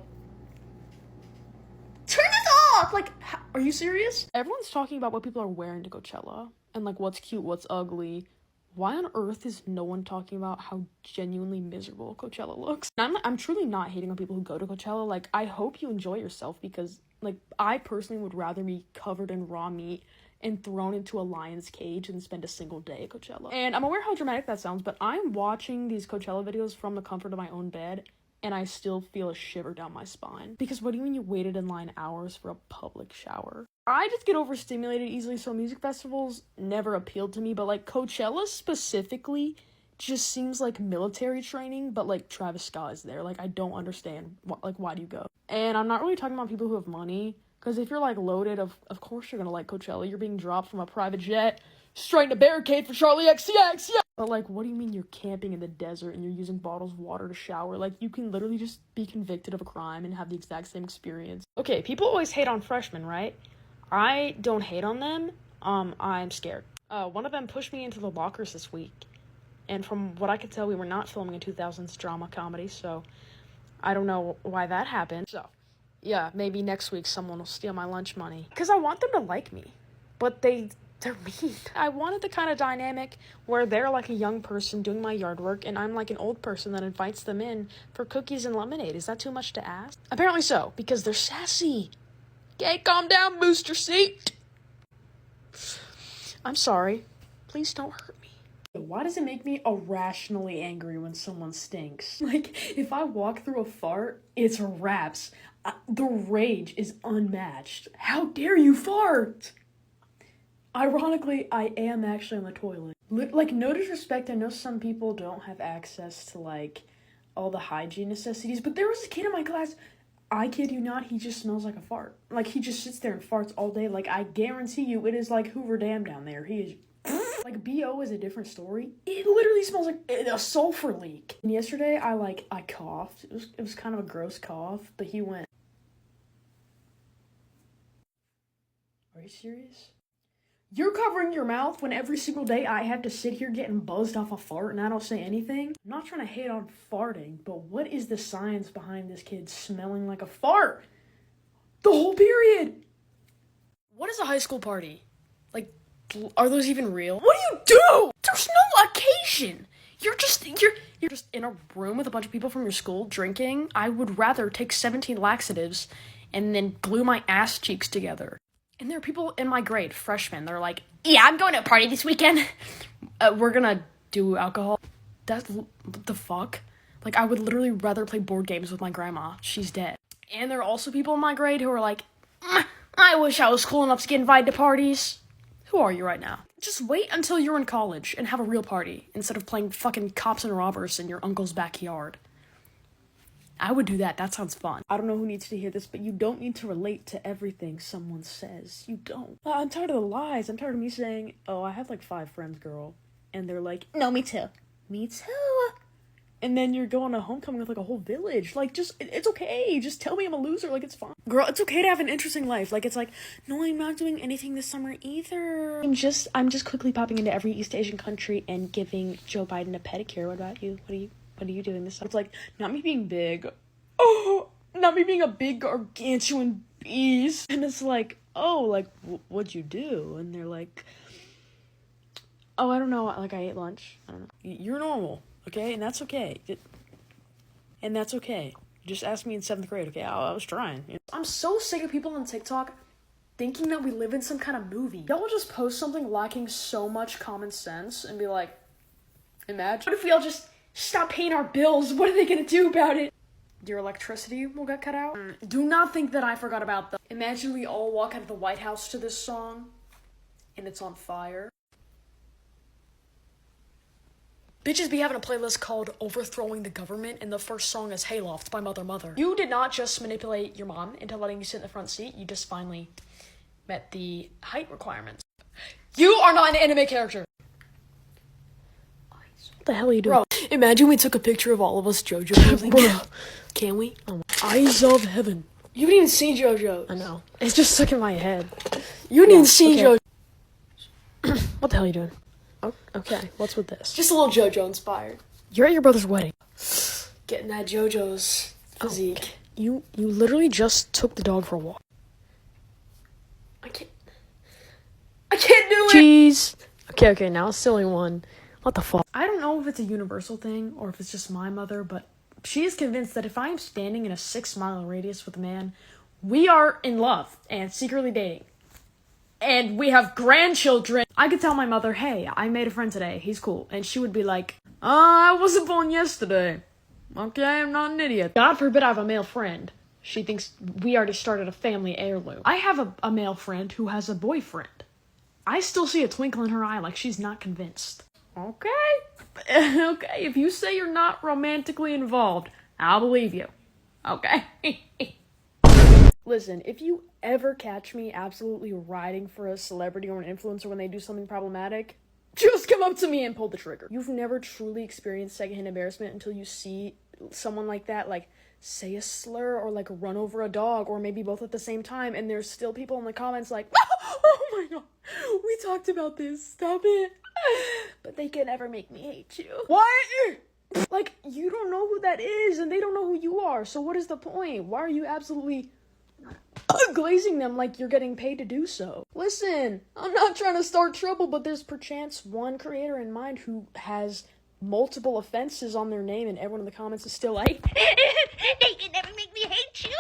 turn this off! Like, are you serious? Everyone's talking about what people are wearing to Coachella, and like what's cute, what's ugly. Why on earth is no one talking about how genuinely miserable Coachella looks? I'm truly not hating on people who go to Coachella. Like, I hope you enjoy yourself because, like, I personally would rather be covered in raw meat and thrown into a lion's cage than spend a single day at Coachella. And I'm aware how dramatic that sounds, but I'm watching these Coachella videos from the comfort of my own bed, and I still feel a shiver down my spine. Because what do you mean you waited in line hours for a public shower? I just get overstimulated easily, so music festivals never appealed to me, but like Coachella specifically just seems like military training, but like Travis Scott is there. Like, I don't understand why do you go? And I'm not really talking about people who have money, because if you're like loaded, of course you're gonna like Coachella. You're being dropped from a private jet straight in a barricade for Charlie XCX, yeah! But like, what do you mean you're camping in the desert and you're using bottles of water to shower? Like, you can literally just be convicted of a crime and have the exact same experience. Okay, people always hate on freshmen, right? I don't hate on them. I'm scared. One of them pushed me into the lockers this week, and from what I could tell, we were not filming a 2000s drama comedy, so I don't know why that happened. So, yeah, maybe next week someone will steal my lunch money. Because I want them to like me, but they're mean. I wanted the kind of dynamic where they're like a young person doing my yard work, and I'm like an old person that invites them in for cookies and lemonade. Is that too much to ask? Apparently so, because they're sassy. Okay, calm down, booster seat. I'm sorry. Please don't hurt me. Why does it make me irrationally angry when someone stinks? Like, if I walk through a fart, it's raps. The rage is unmatched. How dare you fart? Ironically, I am actually on the toilet. Like, no disrespect, I know some people don't have access to, like, all the hygiene necessities, but there was a kid in my class, I kid you not, he just smells like a fart. Like, he just sits there and farts all day. Like, I guarantee you, it is like Hoover Dam down there. He is... Like, B.O. is a different story. It literally smells like a sulfur leak. And yesterday, I coughed. It was kind of a gross cough, but he went... Are you serious? You're covering your mouth when every single day I have to sit here getting buzzed off a fart and I don't say anything? I'm not trying to hate on farting, but what is the science behind this kid smelling like a fart? The whole period! What is a high school party? Like, are those even real? What do you do? There's no occasion! You're just in a room with a bunch of people from your school drinking. I would rather take 17 laxatives and then glue my ass cheeks together. And there are people in my grade, freshmen, they're like, yeah, I'm going to a party this weekend. We're gonna do alcohol. That's, what the fuck? Like, I would literally rather play board games with my grandma. She's dead. And there are also people in my grade who are like, I wish I was cool enough to get invited to parties. Who are you right now? Just wait until you're in college and have a real party instead of playing fucking cops and robbers in your uncle's backyard. I would do that. That sounds fun. I don't know who needs to hear this, but you don't need to relate to everything someone says. You don't. I'm tired of the lies. I'm tired of me saying, oh, I have like 5 friends, girl. And they're like, no, me too. Me too. And then you're going to homecoming with like a whole village. Like, just, it's okay. Just tell me I'm a loser. Like, it's fine. Girl, it's okay to have an interesting life. Like, it's like, no, I'm not doing anything this summer either. I'm just quickly popping into every East Asian country and giving Joe Biden a pedicure. What about you? What are you doing this summer? It's like, not me being big. Oh, not me being a big gargantuan beast. And it's like, oh, like, what'd you do? And they're like, oh, I don't know. Like, I ate lunch. I don't know. You're normal, okay? And that's okay. And that's okay. Just ask me in 7th grade, okay? I was trying. You know? I'm so sick of people on TikTok thinking that we live in some kind of movie. Y'all just post something lacking so much common sense and be like, imagine. What if we all just stop paying our bills? What are they gonna do about it? Your electricity will get cut out? Do not think that I forgot about them. Imagine we all walk out of the White House to this song, and it's on fire. Bitches be having a playlist called Overthrowing the Government, and the first song is Hayloft by Mother Mother. You did not just manipulate your mom into letting you sit in the front seat, you just finally met the height requirements. You are not an anime character! What the hell are you doing? Bro, imagine we took a picture of all of us JoJo posing. Bro, can we? Oh, Eyes of Heaven. You haven't even seen JoJo. I know. It's just stuck in my head. You haven't even seen JoJo. What the hell are you doing? Oh, okay, what's with this? Just a little JoJo inspired. You're at your brother's wedding. Getting that JoJo's physique. You literally just took the dog for a walk. I can't do it! Cheese! Okay, now a silly one. What the fuck? I don't know if it's a universal thing or if it's just my mother, but she is convinced that if I am standing in a 6-mile radius with a man, we are in love and secretly dating. And we have grandchildren. I could tell my mother, hey, I made a friend today. He's cool. And she would be like, I wasn't born yesterday. Okay, I'm not an idiot. God forbid I have a male friend. She thinks we already started a family heirloom. I have a male friend who has a boyfriend. I still see a twinkle in her eye like she's not convinced. Okay. Okay, if you say you're not romantically involved, I'll believe you. Okay. Listen, if you ever catch me absolutely riding for a celebrity or an influencer when they do something problematic, just come up to me and pull the trigger. You've never truly experienced secondhand embarrassment until you see someone like that, like, say a slur or, like, run over a dog or maybe both at the same time, and there's still people in the comments like, oh my god, we talked about this, stop it. But they can never make me hate you. What? Like, you don't know who that is, and they don't know who you are, so what is the point? Why are you absolutely glazing them like you're getting paid to do so? Listen, I'm not trying to start trouble, but there's perchance one creator in mind who has multiple offenses on their name, and everyone in the comments is still like, They can never make me hate you.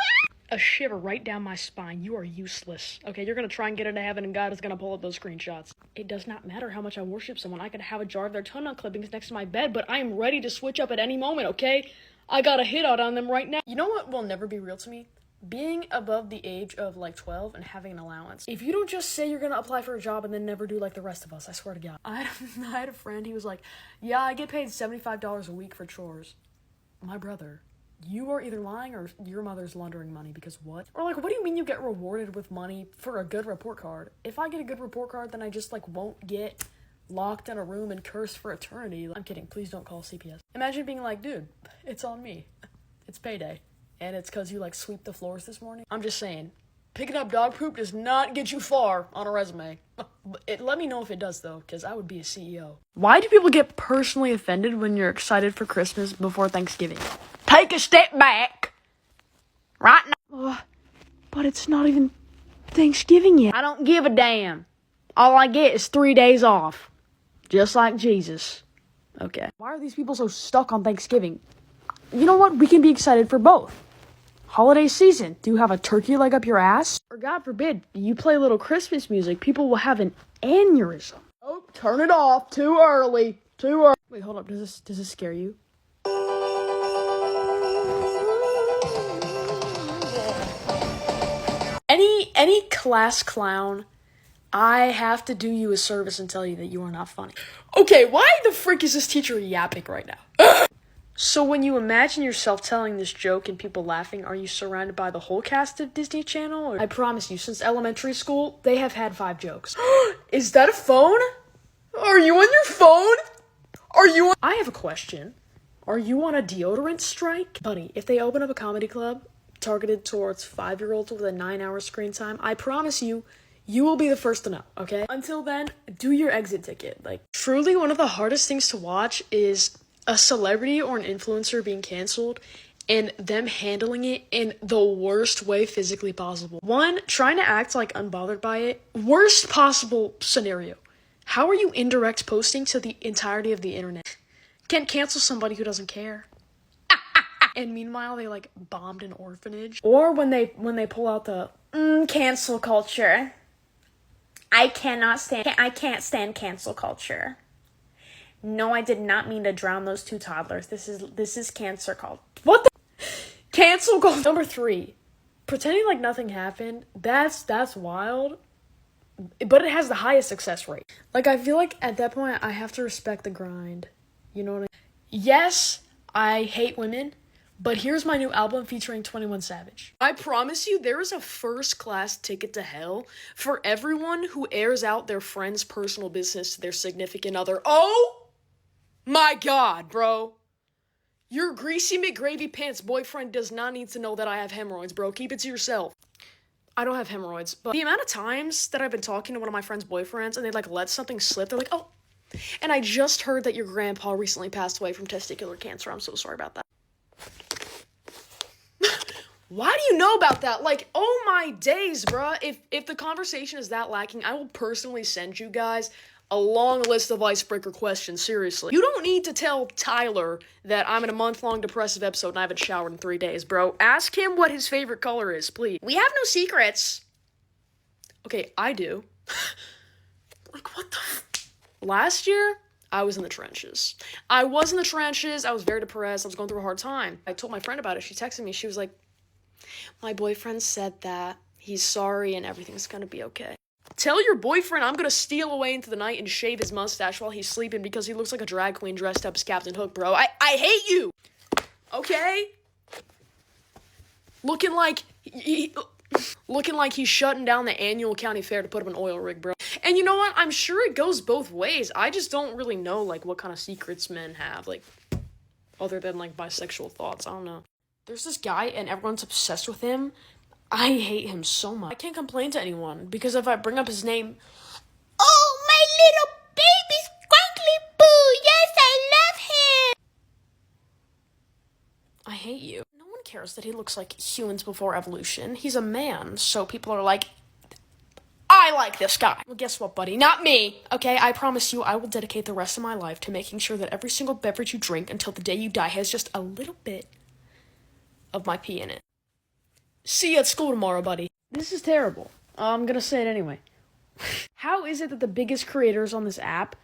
a shiver right down my spine. You are useless. Okay, you're gonna try and get into heaven, and God is gonna pull up those screenshots. It does not matter how much I worship someone. I could have a jar of their toenail clippings next to my bed, but I am ready to switch up at any moment, okay? I got a hit out on them right now. You know what will never be real to me? Being above the age of, like, 12 and having an allowance. If you don't just say you're gonna apply for a job and then never do like the rest of us, I swear to God. I had a friend, he was like, yeah, I get paid $75 a week for chores. My brother, you are either lying or your mother's laundering money, because what? Or, like, what do you mean you get rewarded with money for a good report card? If I get a good report card, then I just, like, won't get locked in a room and cursed for eternity. I'm kidding, please don't call CPS. Imagine being like, dude, it's on me. It's payday. And it's because you, like, sweep the floors this morning. I'm just saying, picking up dog poop does not get you far on a resume. Let me know if it does, though, because I would be a CEO. Why do people get personally offended when you're excited for Christmas before Thanksgiving? Take a step back. Right now. But it's not even Thanksgiving yet. I don't give a damn. All I get is 3 days off. Just like Jesus. Okay. Why are these people so stuck on Thanksgiving? You know what? We can be excited for both. Holiday season. Do you have a turkey leg up your ass? Or God forbid, you play a little Christmas music, people will have an aneurysm. Oh, turn it off. Too early. Too early. Wait, hold up. Does this scare you? Any class clown, I have to do you a service and tell you that you are not funny. Okay, why the frick is this teacher yapping right now? So when you imagine yourself telling this joke and people laughing, are you surrounded by the whole cast of Disney Channel? Or I promise you, since elementary school, they have had 5 jokes. Is that a phone? Are you on your phone? I have a question. Are you on a deodorant strike? Buddy, if they open up a comedy club targeted towards 5-year-olds with a 9-hour screen time, I promise you, you will be the first to know, okay? Until then, do your exit ticket. Like, truly one of the hardest things to watch is a celebrity or an influencer being canceled and them handling it in the worst way physically possible. 1, trying to act like unbothered by it. Worst possible scenario. How are you indirect posting to the entirety of the internet? Can't cancel somebody who doesn't care. And meanwhile, they, like, bombed an orphanage. Or when they pull out the cancel culture. I can't stand cancel culture. No, I did not mean to drown those 2 toddlers. This is cancer culture. What the? Cancel culture. Number 3, pretending like nothing happened. That's wild. But it has the highest success rate. Like, I feel like at that point, I have to respect the grind. You know what I mean? Yes, I hate women, but here's my new album featuring 21 Savage. I promise you, there is a first-class ticket to hell for everyone who airs out their friend's personal business to their significant other. Oh my God, bro. Your greasy McGravy pants boyfriend does not need to know that I have hemorrhoids, bro. Keep it to yourself. I don't have hemorrhoids, but the amount of times that I've been talking to one of my friend's boyfriends and they like let something slip, they're like, oh, and I just heard that your grandpa recently passed away from testicular cancer. I'm so sorry about that. Why do you know about that? Like, oh my days, bruh. If the conversation is that lacking, I will personally send you guys a long list of icebreaker questions, seriously. You don't need to tell Tyler that I'm in a month-long depressive episode and I haven't showered in 3 days, bro. Ask him what his favorite color is, please. We have no secrets. Okay, I do. Like, what the Last year, I was in the trenches. I was very depressed, I was going through a hard time. I told my friend about it, she texted me, she was like, my boyfriend said that he's sorry and everything's gonna be okay. Tell your boyfriend I'm gonna steal away into the night and shave his mustache while he's sleeping because he looks like a drag queen dressed up as Captain Hook, bro. I hate you! Okay? Looking like he's shutting down the annual county fair to put up an oil rig, bro. And you know what? I'm sure it goes both ways. I just don't really know, like, what kind of secrets men have, like, other than, like, bisexual thoughts. I don't know. There's this guy, and everyone's obsessed with him. I hate him so much. I can't complain to anyone, because if I bring up his name, Oh, my little baby Squankly Boo! Yes, I love him! I hate you. No one cares that he looks like humans before evolution. He's a man, so people are like, I like this guy. Well, guess what, buddy? Not me, okay? I promise you I will dedicate the rest of my life to making sure that every single beverage you drink until the day you die has just a little bit of my pee in it. See you at school tomorrow, buddy. This is terrible. I'm gonna say it anyway. How is it that the biggest creators on this app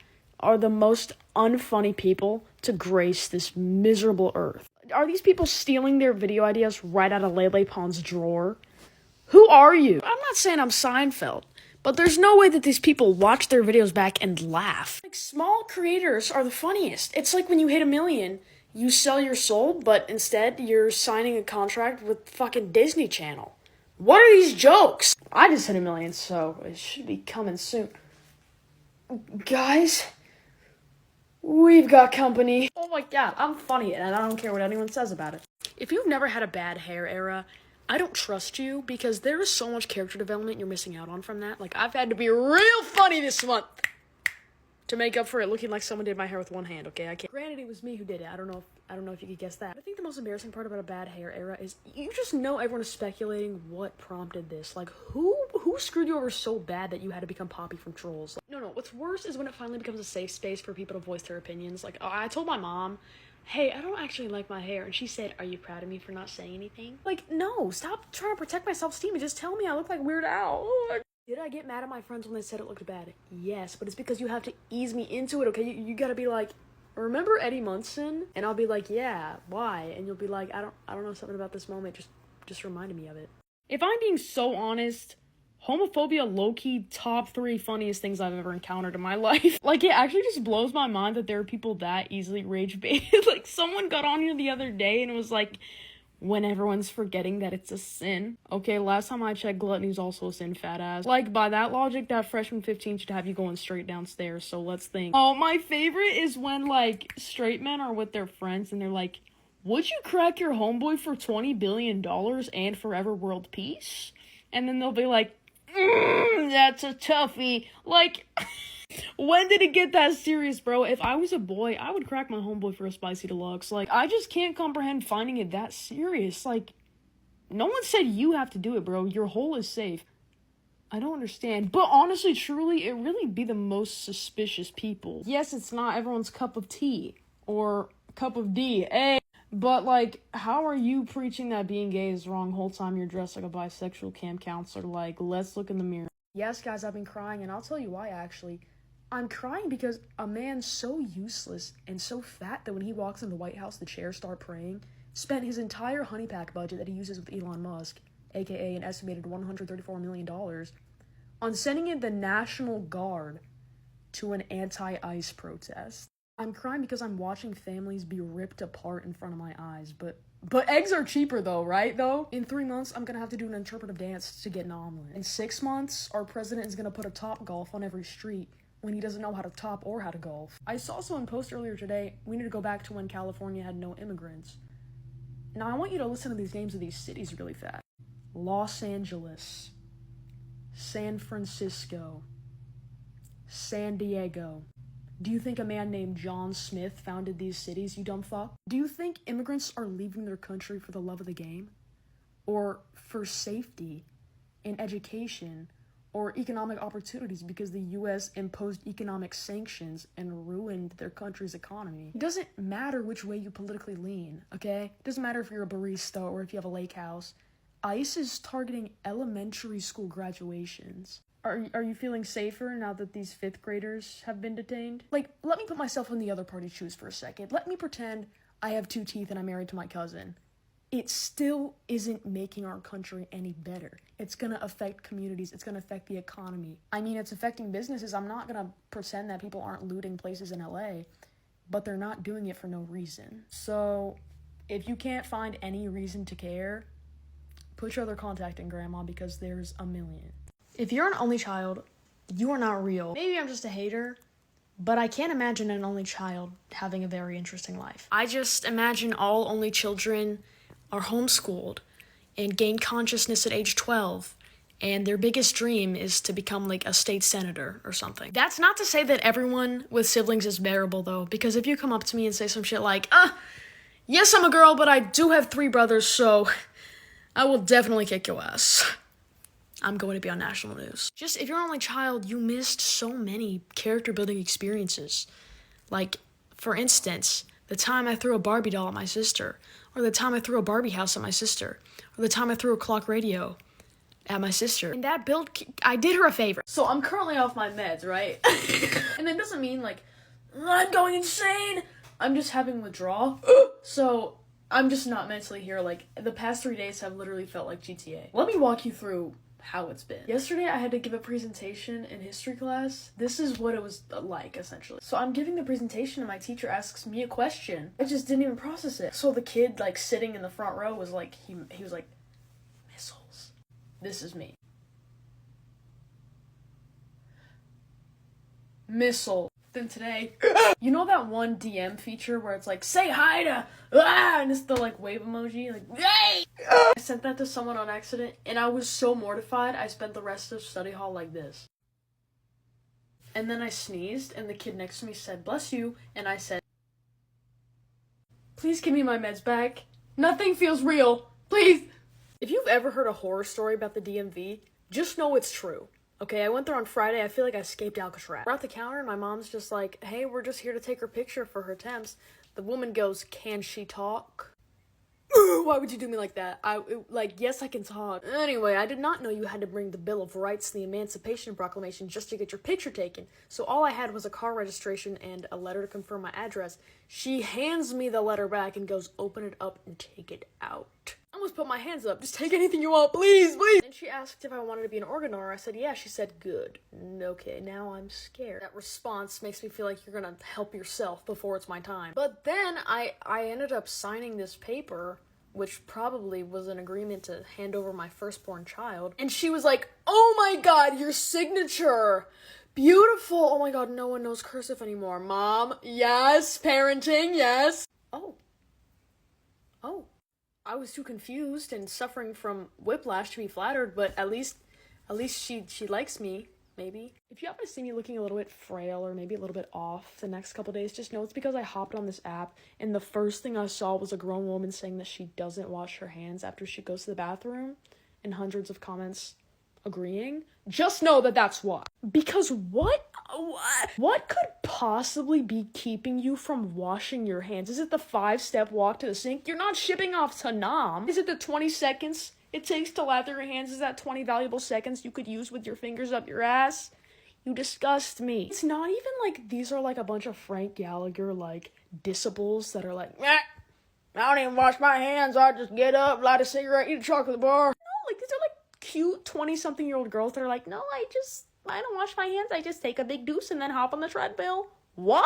are the most unfunny people to grace this miserable earth? Are these people stealing their video ideas right out of Lele Pond's drawer? Who are you? I'm not saying I'm Seinfeld, but there's no way that these people watch their videos back and laugh. Like, small creators are the funniest. It's like when you hit 1 million, you sell your soul, but instead you're signing a contract with fucking Disney Channel. What are these jokes? I just hit 1 million, so it should be coming soon. Guys, we've got company. Oh my god, I'm funny, and I don't care what anyone says about it. If you've never had a bad hair era, I don't trust you, because there is so much character development you're missing out on from that. Like, I've had to be real funny this month to make up for it looking like someone did my hair with one hand, okay? I can't. Granted, it was me who did it. I don't know if you could guess that. I think the most embarrassing part about a bad hair era is you just know everyone is speculating what prompted this. Like, who screwed you over so bad that you had to become Poppy from Trolls? Like, no, what's worse is when it finally becomes a safe space for people to voice their opinions. Like, I told my mom, hey, I don't actually like my hair, and she said, are you proud of me for not saying anything? Like, no, stop trying to protect my self-esteem and just tell me I look like Weird Al. Oh my. Did I get mad at my friends when they said it looked bad? Yes, but it's because you have to ease me into it, okay? You gotta be like, remember Eddie Munson? And I'll be like, yeah, why? And you'll be like, I don't know, something about this moment just reminded me of it. If I'm being so honest, homophobia low-key top 3 funniest things I've ever encountered in my life. Like, it actually just blows my mind that there are people that easily rage-baited. Like, someone got on here the other day and it was like, when everyone's forgetting that it's a sin. Okay, last time I checked, gluttony's also a sin, fat ass. Like, by that logic, that freshman 15 should have you going straight downstairs, so let's think. Oh, my favorite is when, like, straight men are with their friends and they're like, would you crack your homeboy for $20 billion and forever world peace? And then they'll be like, that's a toughie. Like, when did it get that serious, bro? If I was a boy, I would crack my homeboy for a spicy deluxe. Like, I just can't comprehend finding it that serious. Like, no one said you have to do it, bro. Your hole is safe. I don't understand. But honestly, truly, it really be the most suspicious people. Yes, it's not everyone's cup of tea. Or cup of D. Hey. But, like, how are you preaching that being gay is wrong whole time you're dressed like a bisexual camp counselor? Like, let's look in the mirror. Yes, guys, I've been crying, and I'll tell you why, actually. I'm crying because a man so useless and so fat that when he walks in the White House, the chairs start praying, spent his entire honey pack budget that he uses with Elon Musk, aka an estimated $134 million, on sending in the National Guard to an anti-ICE protest. I'm crying because I'm watching families be ripped apart in front of my eyes, but eggs are cheaper though, right though? In 3 months, I'm gonna have to do an interpretive dance to get an omelet. In 6 months, our president is gonna put a Top Golf on every street when he doesn't know how to top or how to golf. I saw someone post earlier today, we need to go back to when California had no immigrants. Now I want you to listen to these names of these cities really fast. Los Angeles, San Francisco, San Diego. Do you think a man named John Smith founded these cities, you dumb fuck? Do you think immigrants are leaving their country for the love of the game? Or for safety and education or economic opportunities because the US imposed economic sanctions and ruined their country's economy? It doesn't matter which way you politically lean, okay? It doesn't matter if you're a barista or if you have a lake house. ICE is targeting elementary school graduations. Are you feeling safer now that these 5th graders have been detained? Like, let me put myself in the other party's shoes for a second. Let me pretend I have 2 teeth and I'm married to my cousin. It still isn't making our country any better. It's gonna affect communities. It's gonna affect the economy. I mean, it's affecting businesses. I'm not gonna pretend that people aren't looting places in LA, but they're not doing it for no reason. So, if you can't find any reason to care, put your other contact in, Grandma, because there's a million. If you're an only child, you are not real. Maybe I'm just a hater, but I can't imagine an only child having a very interesting life. I just imagine all only children are homeschooled and gain consciousness at age 12, and their biggest dream is to become like a state senator or something. That's not to say that everyone with siblings is bearable, though, because if you come up to me and say some shit like, yes, I'm a girl, but I do have 3 brothers, so I will definitely kick your ass. I'm going to be on national news. Just, if you're an only child, you missed so many character-building experiences. Like, for instance, the time I threw a Barbie doll at my sister, or the time I threw a Barbie house at my sister, or the time I threw a clock radio at my sister. And that build, I did her a favor. So I'm currently off my meds, right? And that doesn't mean, like, I'm going insane. I'm just having withdrawal. So I'm just not mentally here. Like, the past 3 days have literally felt like GTA. Let me walk you through how it's been. Yesterday, I had to give a presentation in history class. This is what it was like, essentially. So I'm giving the presentation and my teacher asks me a question. I just didn't even process it. So the kid, like, sitting in the front row was like, he was like, missiles. This is me. Missile. Then today, you know that one DM feature where it's like, say hi to, and it's the, like, wave emoji, like, hey! I sent that to someone on accident, and I was so mortified, I spent the rest of study hall like this. And then I sneezed, and the kid next to me said, bless you, and I said, please give me my meds back. Nothing feels real. Please. If you've ever heard a horror story about the DMV, just know it's true. Okay, I went there on Friday. I feel like I escaped Alcatraz. We're at the counter, and my mom's just like, hey, we're just here to take her picture for her temps. The woman goes, can she talk? Why would you do me like that? Yes, I can talk. Anyway, I did not know you had to bring the Bill of Rights and the Emancipation Proclamation just to get your picture taken. So all I had was a car registration and a letter to confirm my address. She hands me the letter back and goes, open it up and take it out. I almost put my hands up. Just take anything you want, please, please. And she asked if I wanted to be an organ donor. I said, yeah. She said, good. Okay, now I'm scared. That response makes me feel like you're gonna help yourself before it's my time. But then I ended up signing this paper, which probably was an agreement to hand over my firstborn child. And she was like, oh my god, your signature! Beautiful! Oh my god, no one knows cursive anymore. Mom, yes. Parenting, yes. Oh. I was too confused and suffering from whiplash to be flattered, but at least she likes me, maybe. If you happen to see me looking a little bit frail or maybe a little bit off the next couple days, just know it's because I hopped on this app and the first thing I saw was a grown woman saying that she doesn't wash her hands after she goes to the bathroom, and hundreds of comments agreeing. Just know that that's why. Because what could possibly be keeping you from washing your hands? Is it the 5-step walk to the sink? You're not shipping off to Nam. Is it the 20 seconds it takes to lather your hands? Is that 20 valuable seconds you could use with your fingers up your ass? You disgust me. It's not even like these are like a bunch of Frank Gallagher like disables that are like, I don't even wash my hands. I just get up, light a cigarette, eat a chocolate bar. No, like these are like cute 20-something-year-old girls that are like, no, I don't wash my hands. I just take a big deuce and then hop on the treadmill. What?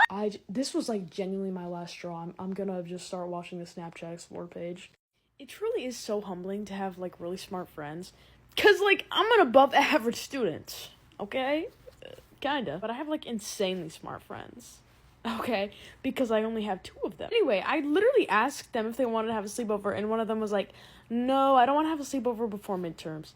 This was like genuinely my last straw. I'm gonna just start watching the Snapchat Explore page. It truly is so humbling to have like really smart friends. Cause like I'm an above average student. Okay? Kinda. But I have like insanely smart friends. Okay? Because I only have 2 of them. Anyway, I literally asked them if they wanted to have a sleepover, and one of them was like, no, I don't want to have a sleepover before midterms.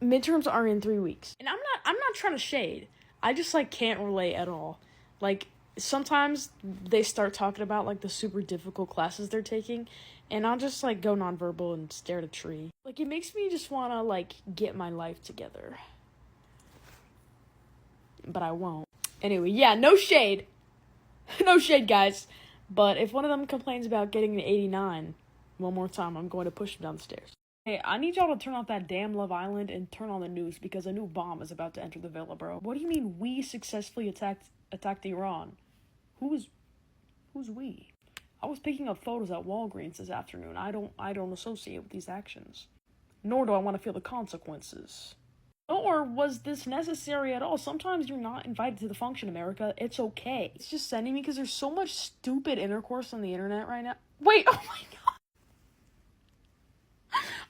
midterms are in 3 weeks. And I'm not trying to shade. I just, like, can't relate at all. Like, sometimes they start talking about, like, the super difficult classes they're taking, and I'll just, like, go nonverbal and stare at a tree. Like, it makes me just want to, like, get my life together. But I won't. Anyway, yeah, no shade. No shade, guys. But if one of them complains about getting an 89 one more time, I'm going to push them down the stairs. Hey, I need y'all to turn off that damn Love Island and turn on the news because a new bomb is about to enter the villa, bro. What do you mean we successfully attacked Iran? Who's we? I was picking up photos at Walgreens this afternoon. I don't associate with these actions. Nor do I want to feel the consequences. Nor was this necessary at all. Sometimes you're not invited to the function, America. It's okay. It's just sending me because there's so much stupid intercourse on the internet right now. Wait, oh my god.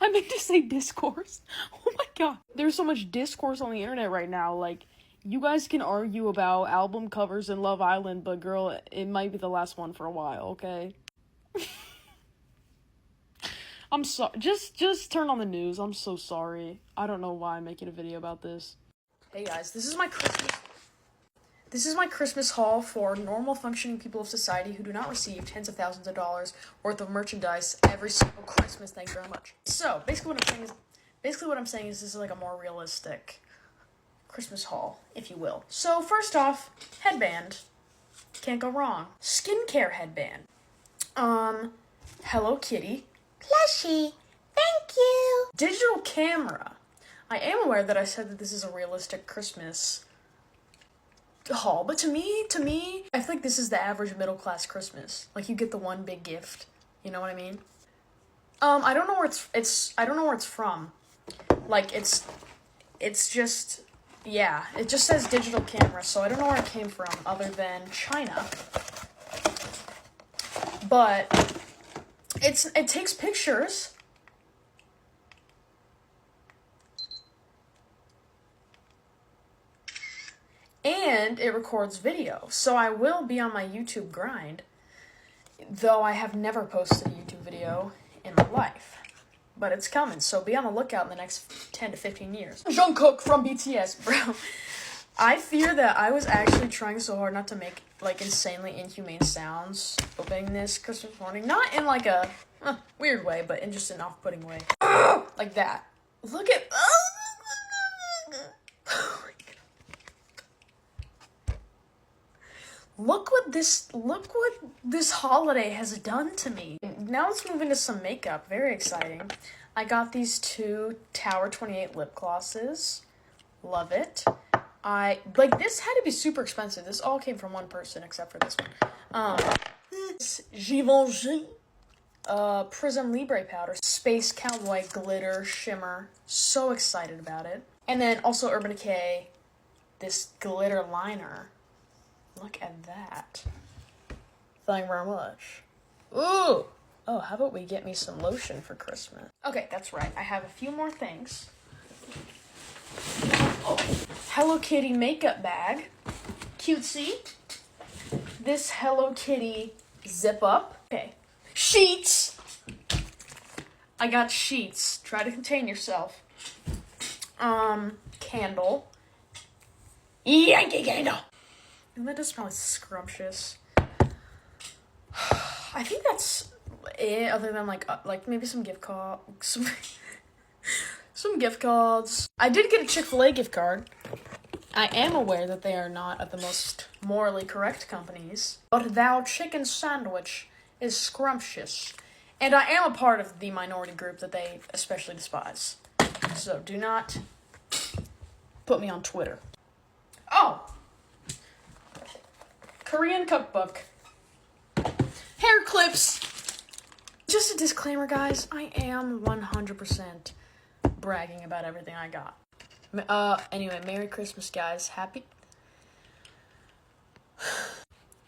I meant to say discourse. Oh my god. There's so much discourse on the internet right now. Like, you guys can argue about album covers and Love Island, but girl, it might be the last one for a while, okay? I'm sorry. Just turn on the news. I'm so sorry. I don't know why I'm making a video about this. Hey guys, this is my Christmas haul for normal functioning people of society who do not receive tens of thousands of dollars worth of merchandise every single Christmas. Thank you very much. So basically what I'm saying is this is like a more realistic Christmas haul, if you will. So first off, headband. Can't go wrong. Skincare headband. Hello Kitty. Plushie. Thank you. Digital camera. I am aware that I said that this is a realistic Christmas haul, but to me, I feel like this is the average middle class Christmas. Like, you get the one big gift. You know what I mean? I don't know where I don't know where it's from. Like, it's just, yeah, it just says digital camera, so I don't know where it came from other than China. But it takes pictures. And it records video. So I will be on my YouTube grind, though I have never posted a YouTube video in my life. But it's coming, so be on the lookout in the next 10 to 15 years. Jungkook from BTS, bro. I fear that I was actually trying so hard not to make, like, insanely inhumane sounds opening this Christmas morning. Not in, like, a weird way, but in just an off-putting way. Like that. Look at... Look what this holiday has done to me. Now let's move into some makeup. Very exciting. I got these two Tower 28 lip glosses. Love it. This had to be super expensive. This all came from one person except for this one. This Givenchy Prism Libre powder. Space Cowboy glitter shimmer. So excited about it. And then also Urban Decay, this glitter liner. Look at that. Thank you very much. Ooh! Oh, how about we get me some lotion for Christmas? Okay, that's right. I have a few more things. Oh, Hello Kitty makeup bag. Cutesy. This Hello Kitty zip up. Okay. Sheets! I got sheets. Try to contain yourself. Candle. Yankee Candle! And that does smell like scrumptious. I think that's it, other than like maybe some gift card, some gift cards. I did get a Chick-fil-A gift card. I am aware that they are not of the most morally correct companies, but thou chicken sandwich is scrumptious, and I am a part of the minority group that they especially despise. So do not put me on Twitter. Oh. Korean cookbook. Hair clips. Just a disclaimer, guys. I am 100% bragging about everything I got. Anyway, Merry Christmas, guys.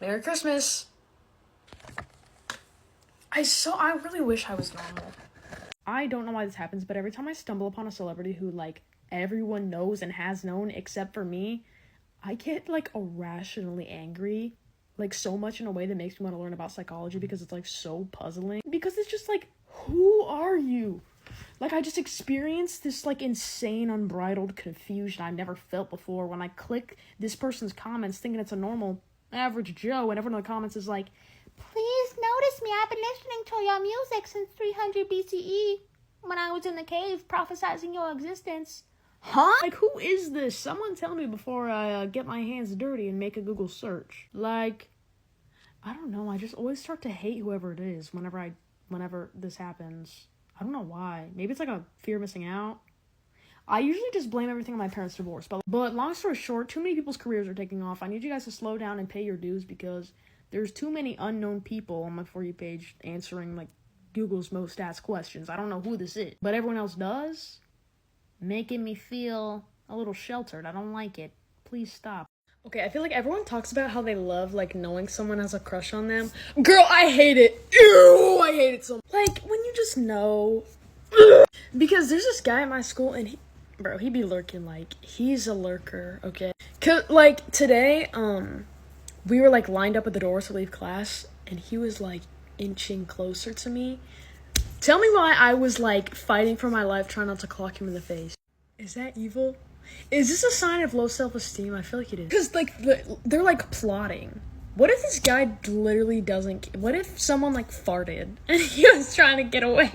Merry Christmas. I really wish I was normal. I don't know why this happens, but every time I stumble upon a celebrity who, like, everyone knows and has known except for me, I get, like, irrationally angry, like, so much in a way that makes me want to learn about psychology because it's, like, so puzzling. Because it's just, like, who are you? Like, I just experienced this, like, insane, unbridled confusion I've never felt before when I click this person's comments thinking it's a normal, average Joe, and everyone in the comments is like, Please notice me. I've been listening to your music since 300 BCE when I was in the cave prophesizing your existence. huh? Like, who is this? Someone tell me before I get my hands dirty and make a Google search. Like, I don't know. I just always start to hate whoever it is whenever this happens. I don't know why. Maybe it's like a fear of missing out. I usually just blame everything on my parents' divorce. But long story short, too many people's careers are taking off. I need you guys to slow down and pay your dues because there's too many unknown people on my For You page answering, like, Google's most asked questions. I don't know who this is, but everyone else does. Making me feel a little sheltered. I don't like it. Please stop. Okay, I feel like everyone talks about how they love, like, knowing someone has a crush on them. Girl, I hate it. Ew, I hate it so much. Like, when you just know. Because there's this guy at my school, and he be lurking, like, he's a lurker, okay? 'Cause, like, today, we were, like, lined up at the doors to leave class, and he was, like, inching closer to me. Tell me why I was, like, fighting for my life, trying not to clock him in the face. Is that evil? Is this a sign of low self-esteem? I feel like it is. Because, like, they're, like, plotting. What if this guy literally doesn't... What if someone, like, farted and he was trying to get away?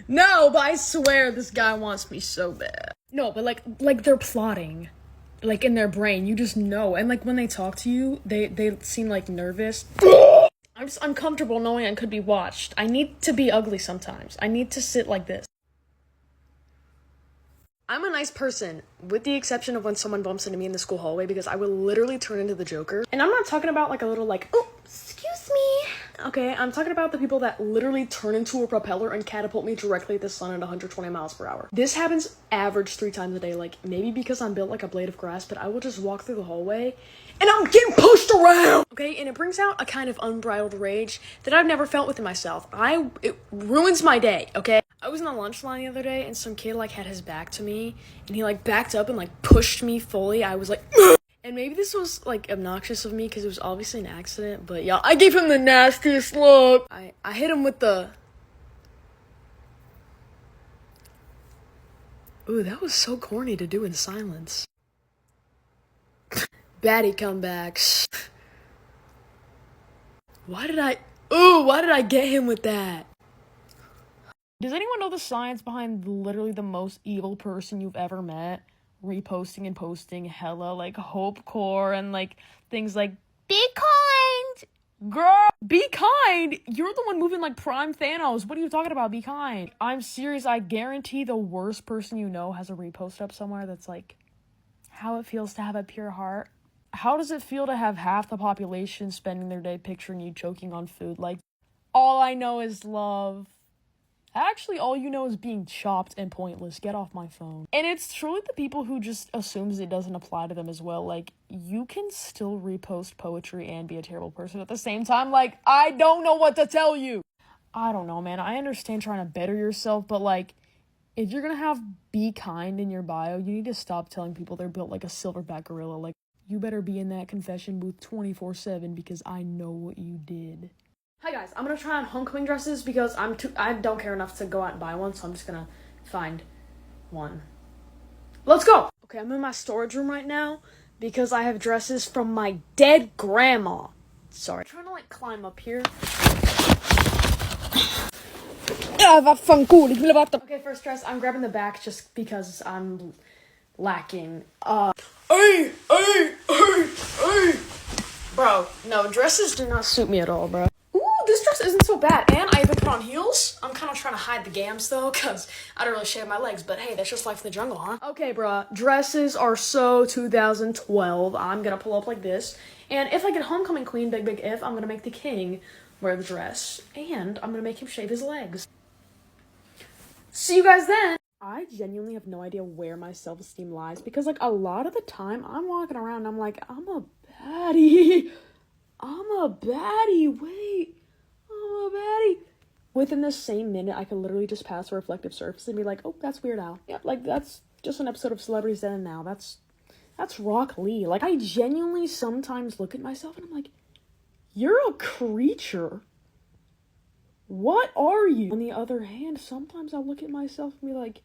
No, but I swear this guy wants me so bad. No, but, like they're plotting. Like, in their brain. You just know. And, like, when they talk to you, they seem, like, nervous. I'm just uncomfortable knowing I could be watched. I need to be ugly sometimes. I need to sit like this. I'm a nice person, with the exception of when someone bumps into me in the school hallway, because I will literally turn into the Joker. And I'm not talking about, like, a little, like, oh, excuse me. Okay, I'm talking about the people that literally turn into a propeller and catapult me directly at the sun at 120 miles per hour. This happens average 3 times a day, like, maybe because I'm built like a blade of grass, but I will just walk through the hallway and I'm getting pushed around! Okay, and it brings out a kind of unbridled rage that I've never felt within myself. It ruins my day, okay? I was in the lunch line the other day, and some kid, like, had his back to me, and he, like, backed up and, like, pushed me fully. I was like, ugh! And maybe this was, like, obnoxious of me, because it was obviously an accident, but, yeah, I gave him the nastiest look. I hit him with the... Ooh, that was so corny to do in silence. Baddie comebacks. Why did I get him with that? Does anyone know the science behind literally the most evil person you've ever met? Reposting and posting hella, like, hopecore and, like, things like, Be kind! girl, be kind! You're the one moving like Prime Thanos. What are you talking about? Be kind. I'm serious. I guarantee the worst person you know has a repost up somewhere that's like, how it feels to have a pure heart. How does it feel to have half the population spending their day picturing you choking on food? Like, all I know is love. Actually, all you know is being chopped and pointless. Get off my phone. And it's truly the people who just assumes it doesn't apply to them as well. Like, you can still repost poetry and be a terrible person at the same time. Like, I don't know what to tell you. I don't know, man. I understand trying to better yourself, but, like, if you're gonna have be kind in your bio, you need to stop telling people they're built like a silverback gorilla. Like, you better be in that confession booth 24/7 because I know what you did. Hi guys, I'm gonna try on homecoming dresses because I don't care enough to go out and buy one, so I'm just gonna find one. Let's go! Okay, I'm in my storage room right now because I have dresses from my dead grandma. Sorry. I'm trying to, like, climb up here. Okay, first dress, I'm grabbing the back just because I'm lacking. Hey! Bro, no, dresses do not suit me at all, bro. Ooh, this dress isn't so bad, and I even put on heels. I'm kind of trying to hide the gams, though, because I don't really shave my legs, but hey, that's just life in the jungle, huh? Okay, bro, dresses are so 2012. I'm gonna pull up like this, and if I get homecoming queen, big if, I'm gonna make the king wear the dress, and I'm gonna make him shave his legs. See you guys then! I genuinely have no idea where my self-esteem lies, because, like, a lot of the time, I'm walking around and I'm like, I'm a baddie. Wait, I'm a baddie. Within the same minute, I could literally just pass a reflective surface and be like, oh, that's Weird Al. Yeah, like, that's just an episode of Celebrities Then and Now. That's Rock Lee. Like, I genuinely sometimes look at myself and I'm like, you're a creature. What are you? On the other hand, sometimes I look at myself and be like,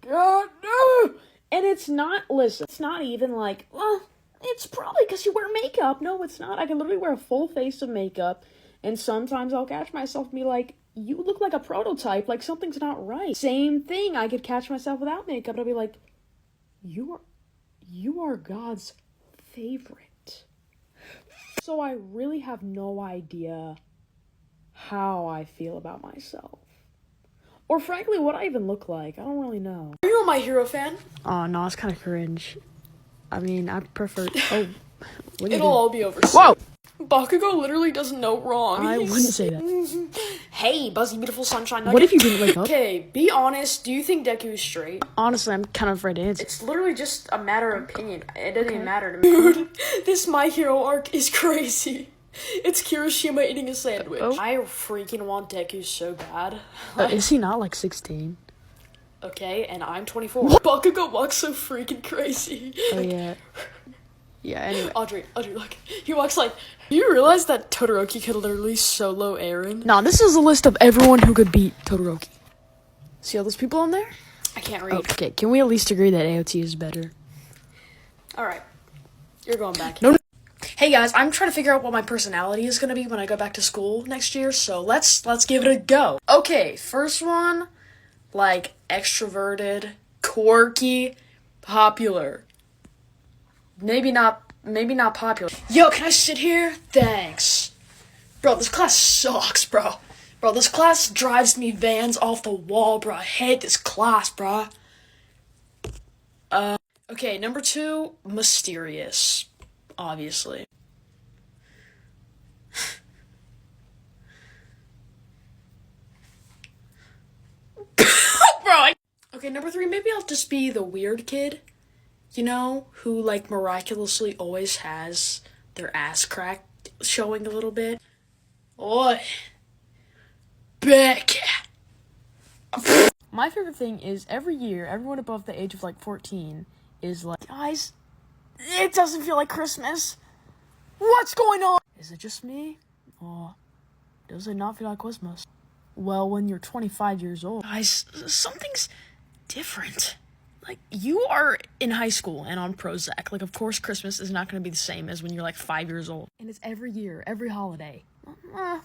God, no! And it's not, listen, it's not even like, well, it's probably because you wear makeup. No, it's not. I can literally wear a full face of makeup, and sometimes I'll catch myself and be like, you look like a prototype, like something's not right. Same thing, I could catch myself without makeup, and I'll be like, you are God's favorite. So I really have no idea how I feel about myself. Or frankly, what I even look like. I don't really know. Are you a My Hero fan? Oh, no, it's kind of cringe. I mean, I prefer... Oh, It'll all be over soon. Whoa! Bakugo literally does no wrong. I wouldn't say that. Hey, Buzzy Beautiful Sunshine Nugget. What if you didn't wake up? Okay, be honest. Do you think Deku is straight? Honestly, I'm kind of afraid to answer. It's literally just a matter of opinion. It doesn't even matter to me. Dude, this My Hero arc is crazy. It's Kirishima eating a sandwich. Oh. I freaking want Deku so bad. Is he not like 16? Okay, and I'm 24. Bakugo walks so freaking crazy. Oh, yeah. Yeah, anyway. Audrey, look. He walks like, do you realize that Todoroki could literally solo Eren? Nah, this is a list of everyone who could beat Todoroki. See all those people on there? I can't read. Okay, can we at least agree that AOT is better? Alright. You're going back. No. Hey guys, I'm trying to figure out what my personality is gonna be when I go back to school next year, so let's give it a go. Okay, first one, like, extroverted, quirky, popular. Maybe not popular. Yo, can I sit here? Thanks. Bro, this class sucks, bro. Bro, this class drives me vans off the wall, bro. I hate this class, bro. Okay, number 2, mysterious. Obviously. Bro, okay, number 3, maybe I'll just be the weird kid. You know, who, like, miraculously always has their ass crack showing a little bit. Oi. Beck. My favorite thing is every year, everyone above the age of like 14 is like, guys, it doesn't feel like Christmas. What's going on? Is it just me? Or does it not feel like Christmas? Well, when you're 25 years old, guys, something's different. Like, you are in high school and on Prozac. Like, of course, Christmas is not going to be the same as when you're, like, 5 years old. And it's every year, every holiday.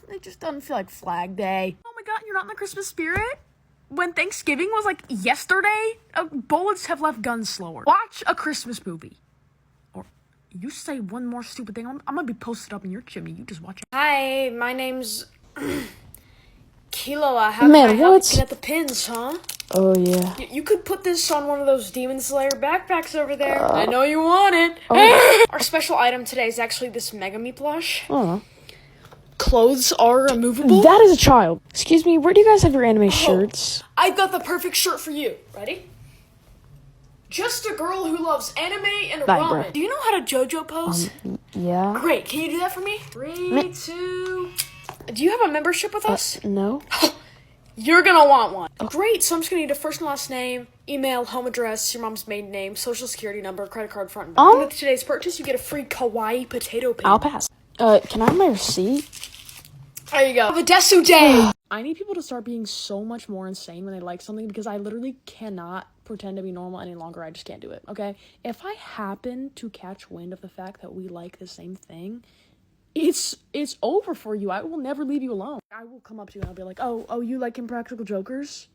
It just doesn't feel like Flag Day. Oh my god, you're not in the Christmas spirit? When Thanksgiving was, like, yesterday? Bullets have left guns slower. Watch a Christmas movie. Or you say one more stupid thing, I'm going to be posted up in your chimney. You just watch it. Hi, my name's Kiloa. How Man, can I help what? you get the pins, huh? Oh, yeah. You could put this on one of those Demon Slayer backpacks over there. I know you want it. Oh. Our special item today is actually this Megami plush. Oh. Clothes are removable. That is a child. Excuse me, where do you guys have your anime shirts? I've got the perfect shirt for you. Ready? Just a girl who loves anime and Bye, ramen. bro. Do you know how to JoJo pose? Yeah. Great. Can you do that for me? 3, 2. Do you have a membership with us? No. You're gonna want one. Great, so I'm just gonna need a first and last name, email, home address, your mom's maiden name, social security number, credit card front and back. With today's purchase, you get a free kawaii potato pin. I'll pass. Can I have my receipt? There you go. Have a Desu Day! I need people to start being so much more insane when they like something because I literally cannot pretend to be normal any longer. I just can't do it, okay? If I happen to catch wind of the fact that we like the same thing, it's over for you. I will never leave you alone. I will come up to you and I'll be like, oh, you like Impractical Jokers?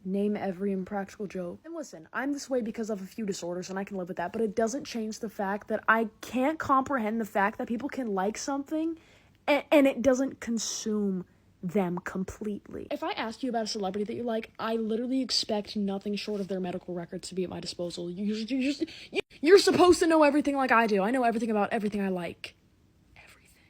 Name every impractical joke. And listen, I'm this way because of a few disorders and I can live with that, but it doesn't change the fact that I can't comprehend the fact that people can like something and it doesn't consume them completely. If I ask you about a celebrity that you like, I literally expect nothing short of their medical records to be at my disposal. You're supposed to know everything like I do. I know everything about everything I like.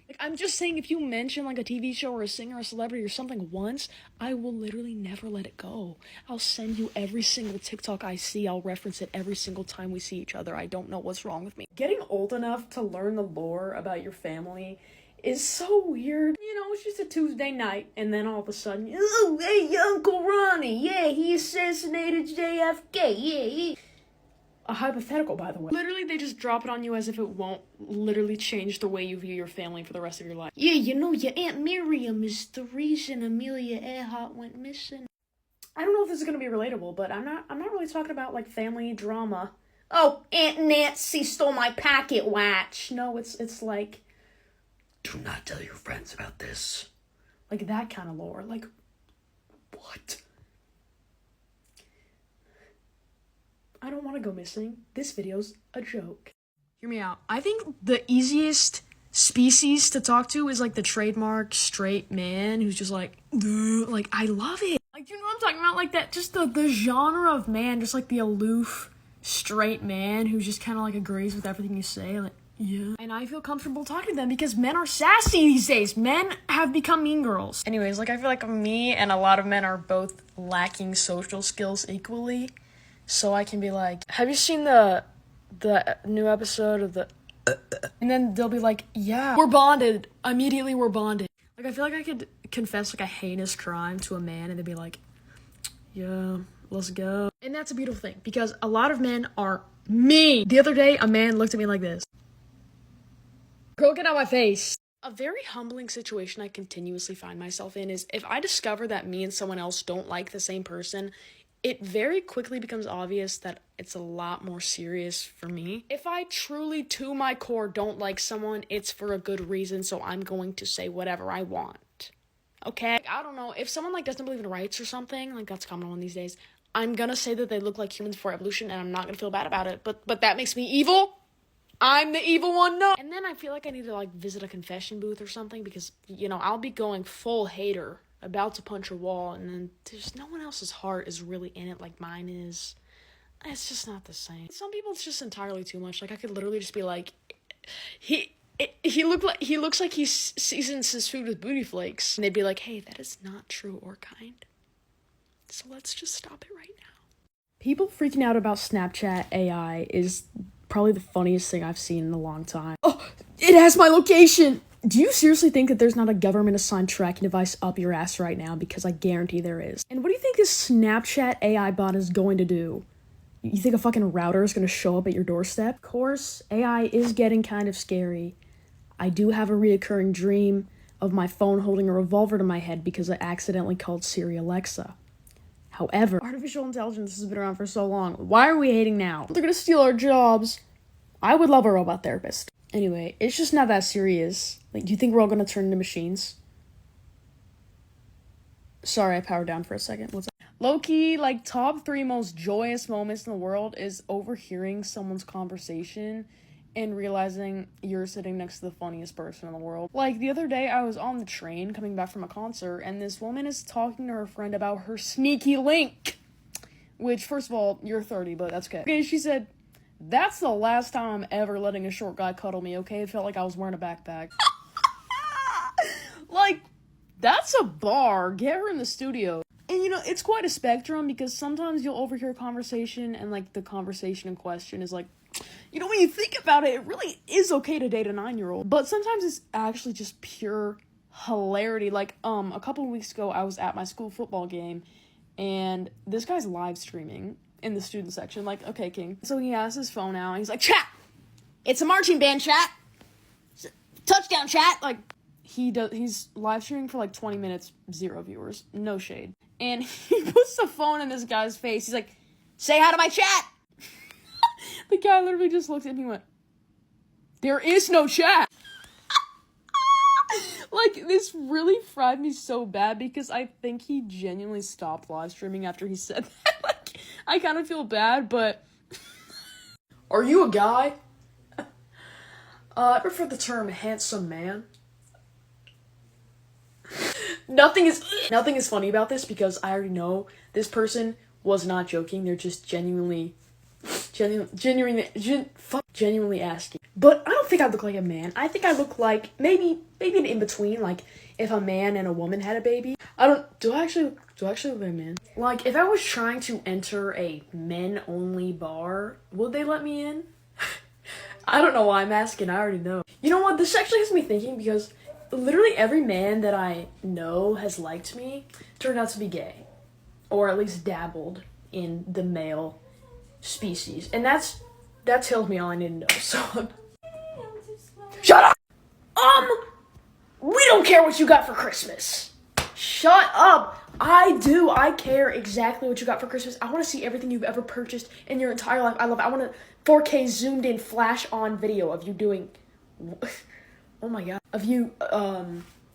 Like, I'm just saying, if you mention, like, a TV show or a singer or a celebrity or something once, I will literally never let it go. I'll send you every single TikTok I see. I'll reference it every single time we see each other. I don't know what's wrong with me. Getting old enough to learn the lore about your family is so weird. You know, it's just a Tuesday night, and then all of a sudden, oh, hey, Uncle Ronnie, yeah, he assassinated JFK, yeah, a hypothetical, by the way. Literally, they just drop it on you as if it won't literally change the way you view your family for the rest of your life. Yeah, you know, your Aunt Miriam is the reason Amelia Earhart went missing. I don't know if this is gonna be relatable, but I'm not really talking about like family drama. Oh, Aunt Nancy stole my pocket watch. No, it's like Do not tell your friends about this. like that kind of lore. Like, what? I don't want to go missing. This video's a joke. Hear me out. I think the easiest species to talk to is like the trademark straight man who's just like, "Duh," like I love it. Like, you know what I'm talking about? Like that, just the genre of man, just like the aloof straight man who just kind of like agrees with everything you say. Like, yeah. And I feel comfortable talking to them because men are sassy these days. Men have become mean girls. Anyways, like I feel like me and a lot of men are both lacking social skills equally. So I can be like, have you seen the new episode of the... And then they'll be like, yeah, we're bonded. Immediately we're bonded. Like, I feel like I could confess like a heinous crime to a man and they'd be like, yeah, let's go. And that's a beautiful thing because a lot of men are mean. The other day, a man looked at me like this. Girl, get out of my face. A very humbling situation I continuously find myself in is if I discover that me and someone else don't like the same person, it very quickly becomes obvious that it's a lot more serious for me. If I truly, to my core, don't like someone, it's for a good reason, so I'm going to say whatever I want. Okay? Like, I don't know, if someone, like, doesn't believe in rights or something, like, that's a common one these days, I'm gonna say that they look like humans before evolution, and I'm not gonna feel bad about it. But that makes me evil? I'm the evil one? No. And then I feel like I need to, like, visit a confession booth or something, because, you know, I'll be going full hater, about to punch a wall, and then there's no one else's heart is really in it like mine is. It's just not the same. Some people, it's just entirely too much. Like, I could literally just be like, he looks like he seasons his food with booty flakes. And they'd be like, hey, that is not true or kind. So let's just stop it right now. People freaking out about Snapchat AI is probably the funniest thing I've seen in a long time. Oh, it has my location! Do you seriously think that there's not a government-assigned tracking device up your ass right now? Because I guarantee there is. And what do you think this Snapchat AI bot is going to do? You think a fucking router is going to show up at your doorstep? Of course, AI is getting kind of scary. I do have a reoccurring dream of my phone holding a revolver to my head because I accidentally called Siri Alexa. However, artificial intelligence has been around for so long. Why are we hating now? They're going to steal our jobs. I would love a robot therapist. Anyway, it's just not that serious. Like, do you think we're all gonna turn into machines? Sorry, I powered down for a second. What's up? Low-key, like, top 3 most joyous moments in the world is overhearing someone's conversation and realizing you're sitting next to the funniest person in the world. Like, the other day, I was on the train coming back from a concert, and this woman is talking to her friend about her sneaky link. Which, first of all, you're 30, but that's okay. Okay, she said, that's the last time I'm ever letting a short guy cuddle me, okay? It felt like I was wearing a backpack. Like, that's a bar. Get her in the studio. And, you know, it's quite a spectrum because sometimes you'll overhear a conversation and, like, the conversation in question is like, you know, when you think about it, it really is okay to date a 9-year-old. But sometimes it's actually just pure hilarity. Like, a couple of weeks ago, I was at my school football game and this guy's live streaming in the student section, like, okay, King. So he has his phone out, and he's like, chat! It's a marching band, chat! Touchdown, chat! Like, he's live streaming for, like, 20 minutes, 0 viewers. No shade. And he puts the phone in this guy's face. He's like, say hi to my chat! The guy literally just looked at me and went, there is no chat! Like, this really fried me so bad because I think he genuinely stopped live streaming after he said that. Like, I kind of feel bad, but... Are you a guy? I prefer the term handsome man. Nothing is funny about this because I already know this person was not joking. They're just genuinely asking. But I don't think I look like a man. I think I look like maybe an in-between, like if a man and a woman had a baby. Do I actually look like a man? Like, if I was trying to enter a men-only bar, would they let me in? I don't know why I'm asking, I already know. You know what, this actually has me thinking because literally every man that I know has liked me turned out to be gay. Or at least dabbled in the male species. And that tells me all I need to know. So shut up! We don't care what you got for Christmas. Shut up. I do. I care exactly what you got for Christmas. I want to see everything you've ever purchased in your entire life. I love it. I want a 4K zoomed in flash on video of you doing, oh my god, of you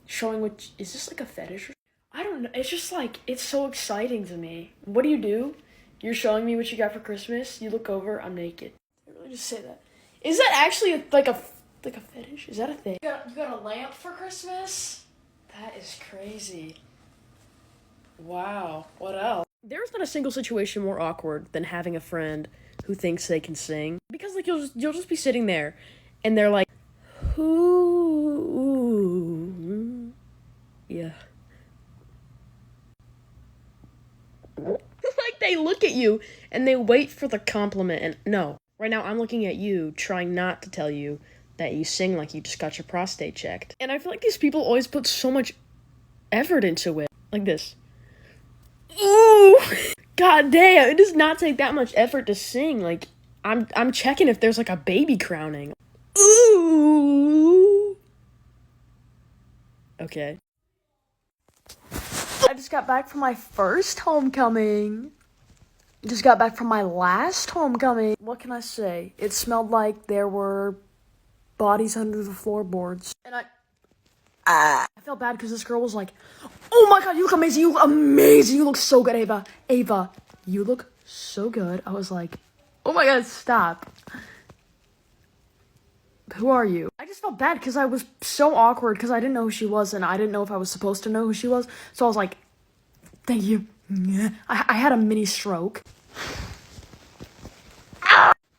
showing what, is this like a fetish? I don't know. It's just like, it's so exciting to me. What do? You're showing me what you got for Christmas. You look over, I'm naked. I really just say that. Is that actually like a fetish? Is that a thing? You got a lamp for Christmas? That is crazy. Wow. What else? There's not a single situation more awkward than having a friend who thinks they can sing. Because like you'll just be sitting there and they're like, ooh, yeah. Like they look at you and they wait for the compliment, and no. Right now I'm looking at you trying not to tell you that you sing like you just got your prostate checked. And I feel like these people always put so much effort into it. Like this. Ooh! God damn, it does not take that much effort to sing. Like, I'm checking if there's like a baby crowning. Ooh! Okay. I just got back from my first homecoming. Just got back from my last homecoming. What can I say? It smelled like there were bodies under the floorboards. And I felt bad because this girl was like, oh my god, you look amazing, you look amazing, you look so good, Ava. Ava, you look so good. I was like, oh my god, stop. Who are you? I just felt bad because I was so awkward because I didn't know who she was and I didn't know if I was supposed to know who she was. So I was like, thank you. I had a mini stroke.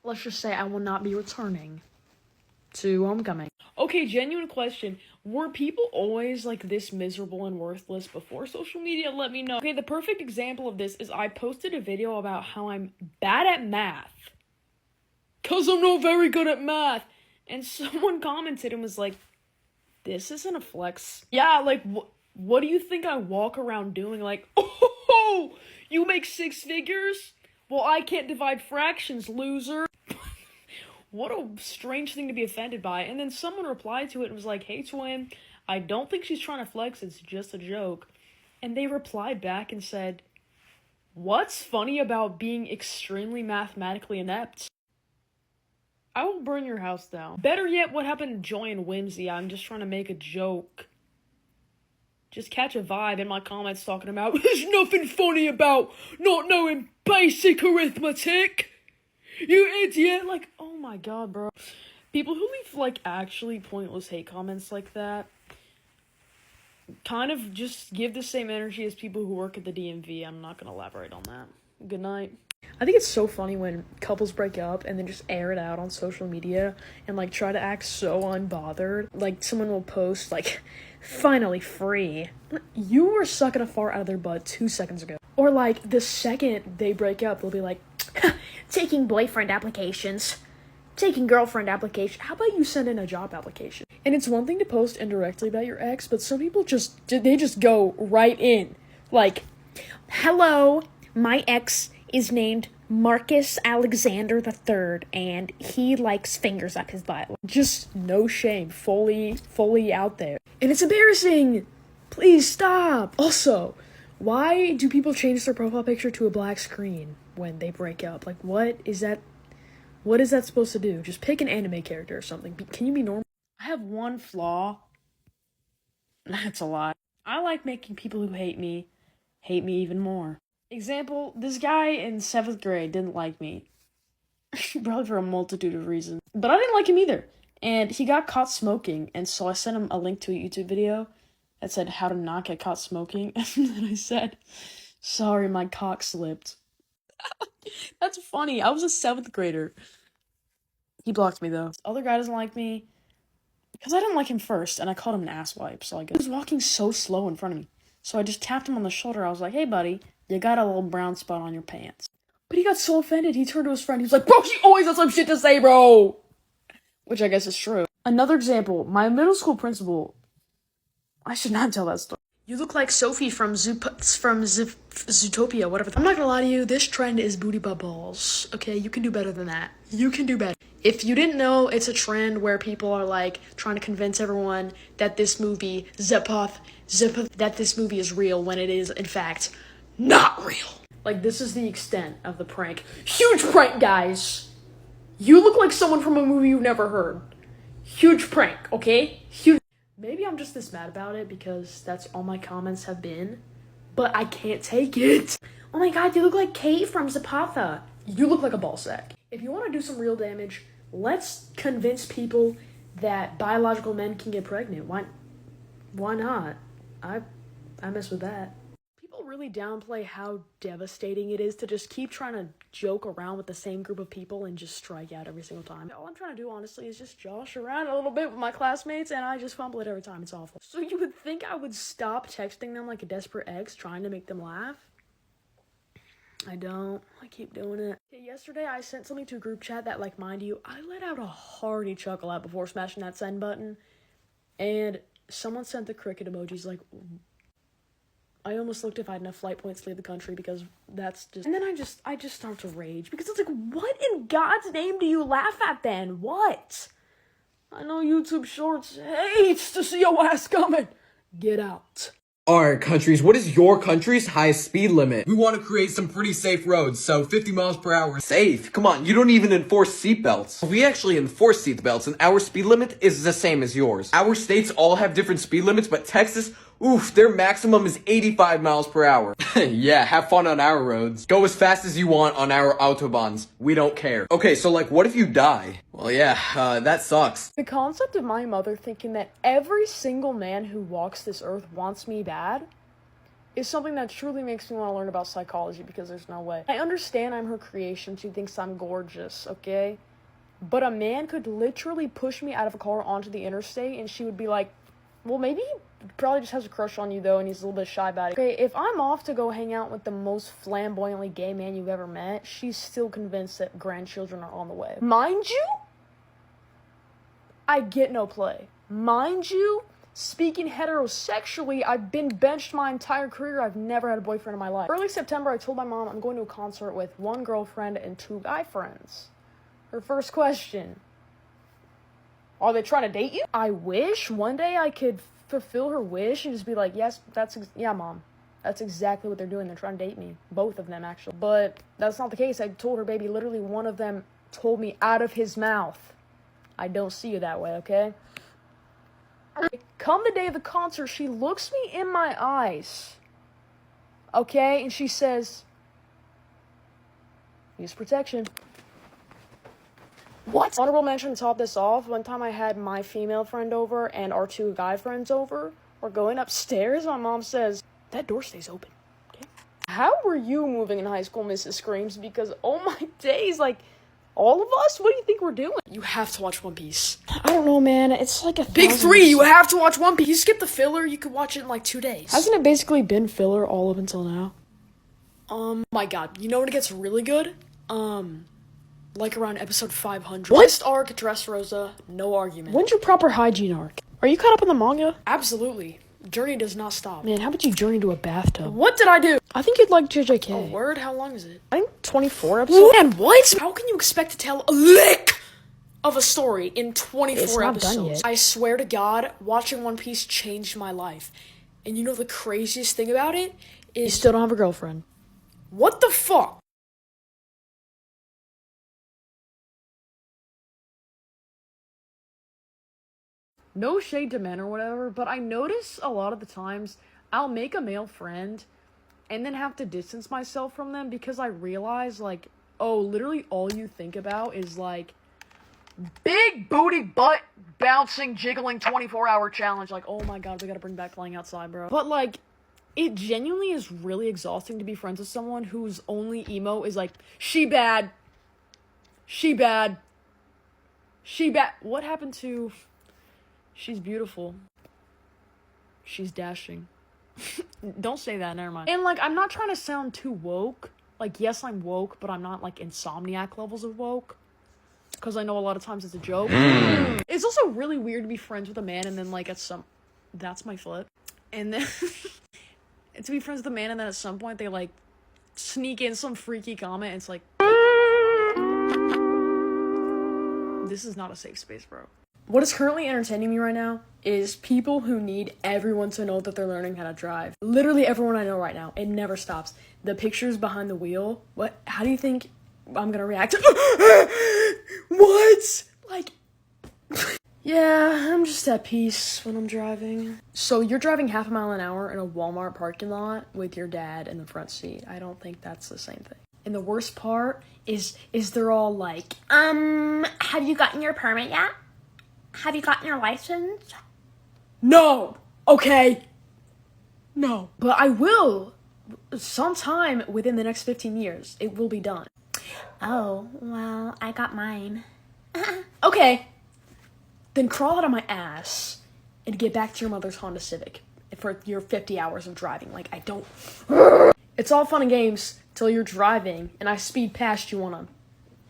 Let's just say I will not be returning to homecoming. Okay, genuine question. Were people always like this miserable and worthless before social media? Let me know. Okay, the perfect example of this is I posted a video about how I'm bad at math. Cause I'm not very good at math. And someone commented and was like, this isn't a flex. Yeah, like, what do you think I walk around doing? Like, oh, you make 6 figures? Well, I can't divide fractions, loser. What a strange thing to be offended by. And then someone replied to it and was like, hey, twin, I don't think she's trying to flex. It's just a joke. And they replied back and said, what's funny about being extremely mathematically inept? I will burn your house down. Better yet, what happened to Joy and Whimsy? I'm just trying to make a joke. Just catch a vibe in my comments talking about, there's nothing funny about not knowing basic arithmetic. You idiot! Like, oh my god, bro. People who leave, like, actually pointless hate comments like that kind of just give the same energy as people who work at the DMV. I'm not gonna elaborate on that. Good night. I think it's so funny when couples break up and then just air it out on social media and, like, try to act so unbothered. Like, someone will post, like, finally free. You were sucking a fart out of their butt 2 seconds ago. Or, like, the second they break up, they'll be like, taking boyfriend applications, taking girlfriend application. How about you send in a job application? And it's one thing to post indirectly about your ex, but some people just go right in. Like, hello, my ex is named Marcus Alexander III, and he likes fingers up his butt. Just no shame, fully out there. And it's embarrassing. Please stop. Also, why do people change their profile picture to a black screen when they break up? Like, what is that supposed to do? Just pick an anime character or something. Can you be normal? I have one flaw. That's a lot. I like making people who hate me even more. Example, this guy in 7th grade didn't like me. Probably for a multitude of reasons. But I didn't like him either. And he got caught smoking, and so I sent him a link to a YouTube video that said how to not get caught smoking. And then I said, sorry, my cock slipped. That's funny. I was a 7th grader. He blocked me, though. The other guy doesn't like me because I didn't like him first, and I called him an asswipe, so I guess. He was walking so slow in front of me. So I just tapped him on the shoulder. I was like, hey, buddy, you got a little brown spot on your pants. But he got so offended, he turned to his friend. He was like, bro, she always has some shit to say, bro. Which I guess is true. Another example, my middle school principal, I should not tell that story. You look like Sophie from Zootopia, whatever. I'm not gonna lie to you, this trend is booty butt balls. Okay, you can do better than that. You can do better. If you didn't know, it's a trend where people are like trying to convince everyone that this movie, that this movie is real when it is, in fact, not real. Like, this is the extent of the prank. Huge prank, guys! You look like someone from a movie you've never heard. Huge prank, okay? Huge. Maybe I'm just this mad about it because that's all my comments have been, but I can't take it. Oh my god, you look like Kate from Zapata. You look like a ball sack. If you want to do some real damage, let's convince people that biological men can get pregnant. Why not? I mess with that. People really downplay how devastating it is to just keep trying to joke around with the same group of people and just strike out every single time. All I'm trying to do, honestly, is just josh around a little bit with my classmates, and I just fumble it every time. It's awful. So you would think I would stop texting them like a desperate ex, trying to make them laugh? I don't. I keep doing it. Yesterday, I sent something to a group chat that, like, mind you, I let out a hearty chuckle out before smashing that send button, and someone sent the cricket emojis, like, I almost looked if I had enough flight points to leave the country because that's just... And then I just start to rage because it's like, what in God's name do you laugh at then? What? I know YouTube Shorts hates to see your ass coming. Get out. Alright, countries, what is your country's highest speed limit? We want to create some pretty safe roads, so 50 miles per hour. Safe? Come on, you don't even enforce seatbelts. We actually enforce seatbelts, and our speed limit is the same as yours. Our states all have different speed limits, but Texas, oof, their maximum is 85 miles per hour. Yeah, have fun on our roads. Go as fast as you want on our autobahns. We don't care. Okay, so like, what if you die? Well, yeah, that sucks. The concept of my mother thinking that every single man who walks this earth wants me bad is something that truly makes me want to learn about psychology because there's no way. I understand I'm her creation. She thinks I'm gorgeous, okay? But a man could literally push me out of a car onto the interstate and she would be like, well, maybe he probably just has a crush on you, though, and he's a little bit shy about it. Okay, if I'm off to go hang out with the most flamboyantly gay man you've ever met, she's still convinced that grandchildren are on the way. Mind you, I get no play. Mind you, speaking heterosexually, I've been benched my entire career. I've never had a boyfriend in my life. Early September, I told my mom I'm going to a concert with one girlfriend and 2 guy friends. Her first question: are they trying to date you? I wish one day I could fulfill her wish and just be like, yes, yeah, mom. That's exactly what they're doing. They're trying to date me. Both of them, actually. But that's not the case. I told her, baby, literally one of them told me out of his mouth, I don't see you that way, okay? Come the day of the concert, she looks me in my eyes, okay? And she says, use protection. What? Honorable mention to top this off, one time I had my female friend over and our 2 guy friends over. We're going upstairs, my mom says, that door stays open, okay? How were you moving in high school, Mrs. Screams? Because, oh my days, like, all of us? What do you think we're doing? You have to watch One Piece. I don't know, man. It's like a Big 3, you have to watch One Piece. You skip the filler, you could watch it in like 2 days. Hasn't it basically been filler all up until now? My god, you know when it gets really good? Like around episode 500. Last arc, Dressrosa, no argument. When's your proper hygiene arc? Are you caught up on the manga? Absolutely. Journey does not stop. Man, how about you journey to a bathtub? What did I do? I think you'd like JJK. A word? How long is it? I think 24 episodes. Man, what? How can you expect to tell a lick of a story in 24 It's not episodes? done yet. I swear to God, watching One Piece changed my life. And you know the craziest thing about it is... You still don't have a girlfriend. What the fuck? No shade to men or whatever, but I notice a lot of the times I'll make a male friend and then have to distance myself from them because I realize, like, oh, literally all you think about is, like, big booty butt bouncing, jiggling 24-hour challenge. Like, oh my god, we gotta bring back playing outside, bro. But, like, it genuinely is really exhausting to be friends with someone whose only emo is, like, she bad. She bad. She bad. What happened to... She's beautiful. She's dashing. Don't say that, never mind. And, like, I'm not trying to sound too woke. Like, yes, I'm woke, but I'm not, like, insomniac levels of woke. Because I know a lot of times it's a joke. It's also really weird to be friends with a man and then, like, that's my flip. and then to be friends with a man, and then at some point they like sneak in some freaky comment. And it's like, this is not a safe space, bro. What is currently entertaining me right now is people who need everyone to know that they're learning how to drive. Literally everyone I know right now. It never stops. The pictures behind the wheel. What? How do you think I'm gonna react? What? Like, yeah, I'm just at peace when I'm driving. So you're driving half a mile an hour in a Walmart parking lot with your dad in the front seat. I don't think that's the same thing. And the worst part is they're all like, Have you gotten your permit yet? Have you gotten your license? no, okay, no. But I will, sometime within the next 15 years, it will be done. Oh, well, I got mine. Okay, then crawl out of my ass and get back to your mother's Honda Civic for your 50 hours of driving. Like, I don't... It's all fun and games till you're driving and I speed past you on a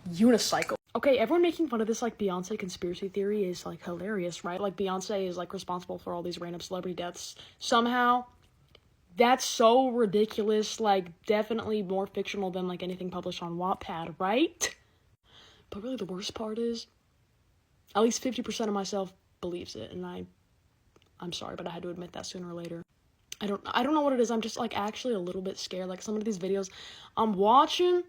unicycle. Okay, everyone making fun of this, like, Beyonce conspiracy theory is, like, hilarious, right? Like, Beyonce is, like, responsible for all these random celebrity deaths somehow. That's so ridiculous, like, definitely more fictional than, like, anything published on Wattpad, right? But really the worst part is, at least 50% of myself believes it, and I'm sorry, but I had to admit that sooner or later. I don't know what it is, I'm just, like, actually a little bit scared. Like, some of these videos I'm watching,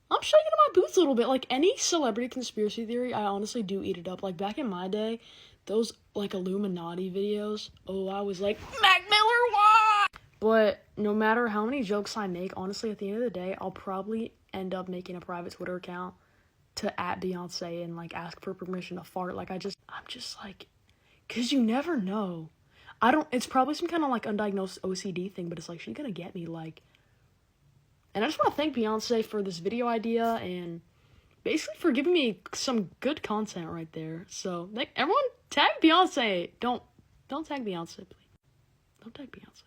I'm shaking in my boots a little bit. Like, any celebrity conspiracy theory, I honestly do eat it up. Like, back in my day, those, like, Illuminati videos, oh, I was like, Mac Miller, what? But no matter how many jokes I make, honestly, at the end of the day, I'll probably end up making a private Twitter account to @Beyonce and, like, ask for permission to fart. Like, I'm just, like, because you never know. It's probably some kind of, like, undiagnosed OCD thing, but it's, like, she's gonna get me, like. And I just want to thank Beyonce for this video idea and basically for giving me some good content right there. So, like, everyone, tag Beyonce. Don't tag Beyonce, please. Don't tag Beyonce.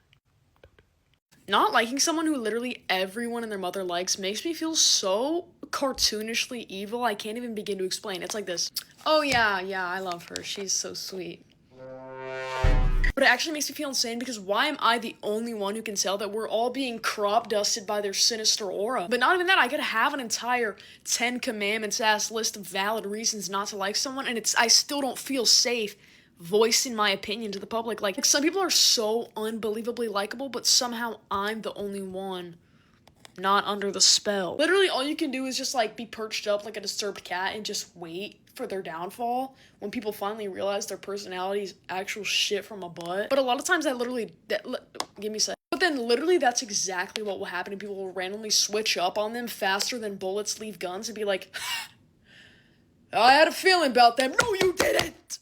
Not liking someone who literally everyone and their mother likes makes me feel so cartoonishly evil, I can't even begin to explain. It's like this. Oh, yeah, I love her. She's so sweet. But it actually makes me feel insane because why am I the only one who can tell that we're all being crop dusted by their sinister aura? But not even that, I could have an entire 10 Commandments-ass list of valid reasons not to like someone, and I still don't feel safe voicing my opinion to the public. Like, some people are so unbelievably likable, but somehow I'm the only one not under the spell. Literally, all you can do is just, like, be perched up like a disturbed cat and just wait for their downfall when people finally realize their personality is actual shit from a butt. But a lot of times give me a sec. But then literally that's exactly what will happen, and people will randomly switch up on them faster than bullets leave guns and be like, I had a feeling about them. No, you didn't!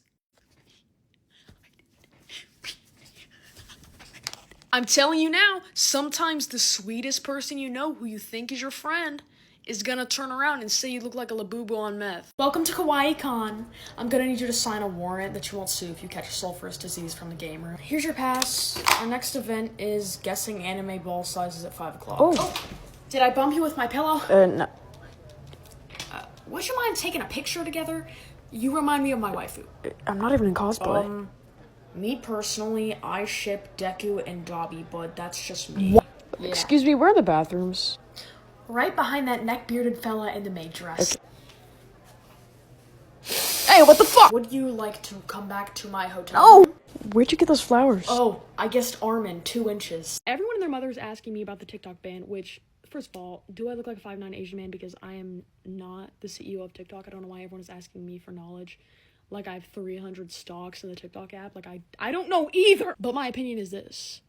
I'm telling you now, sometimes the sweetest person you know who you think is your friend is gonna turn around and say you look like a labubu on meth. Welcome to Kawaii Con. I'm gonna need you to sign a warrant that you won't sue if you catch a sulfurous disease from the game room. Here's your pass. Our next event is guessing anime ball sizes at 5 o'clock. Oh, did I bump you with my pillow? No. Would you mind taking a picture together? You remind me of my waifu. I'm not even in cosplay. Me personally, I ship Deku and Dobby, but that's just me. Yeah. Excuse me, where are the bathrooms? Right behind that neck-bearded fella in the maid dress. Okay. Hey, what the fuck? Would you like to come back to my hotel? Oh! Where'd you get those flowers? Oh, I guessed Armin, 2 inches. Everyone and their mother is asking me about the TikTok ban, which, first of all, do I look like a 5'9" Asian man? Because I am not the CEO of TikTok. I don't know why everyone is asking me for knowledge. Like, I have 300 stocks in the TikTok app. Like, I don't know either. But my opinion is this.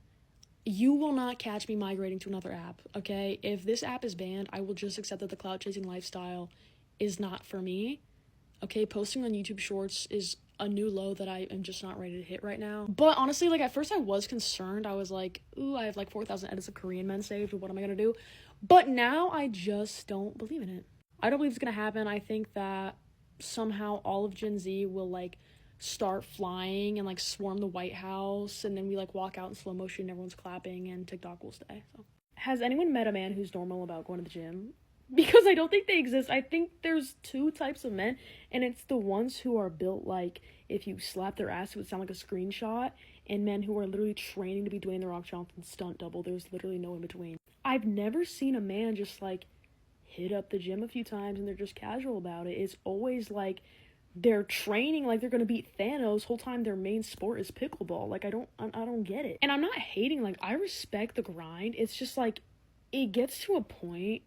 You will not catch me migrating to another app, okay? If this app is banned, I will just accept that the clout-chasing lifestyle is not for me. Okay, posting on YouTube Shorts is a new low that I am just not ready to hit right now. But honestly, like, at first I was concerned. I was like, ooh, I have like 4,000 edits of Korean men saved. What am I gonna do? But now I just don't believe in it. I don't believe it's gonna happen. I think that somehow all of Gen Z will, like, start flying and, like, swarm the White House, and then we, like, walk out in slow motion and everyone's clapping and TikTok will stay. So, has anyone met a man who's normal about going to the gym? Because I don't think they exist. I think there's 2 types of men, and it's the ones who are built like if you slap their ass it would sound like a screenshot, and men who are literally training to be Dwayne The Rock Johnson's stunt double. There's literally no in between. I've never seen a man just like hit up the gym a few times and they're just casual about it. It's always like they're training like they're gonna beat Thanos whole time their main sport is pickleball. Like I don't get it. And I'm not hating, like I respect the grind. It's just like it gets to a point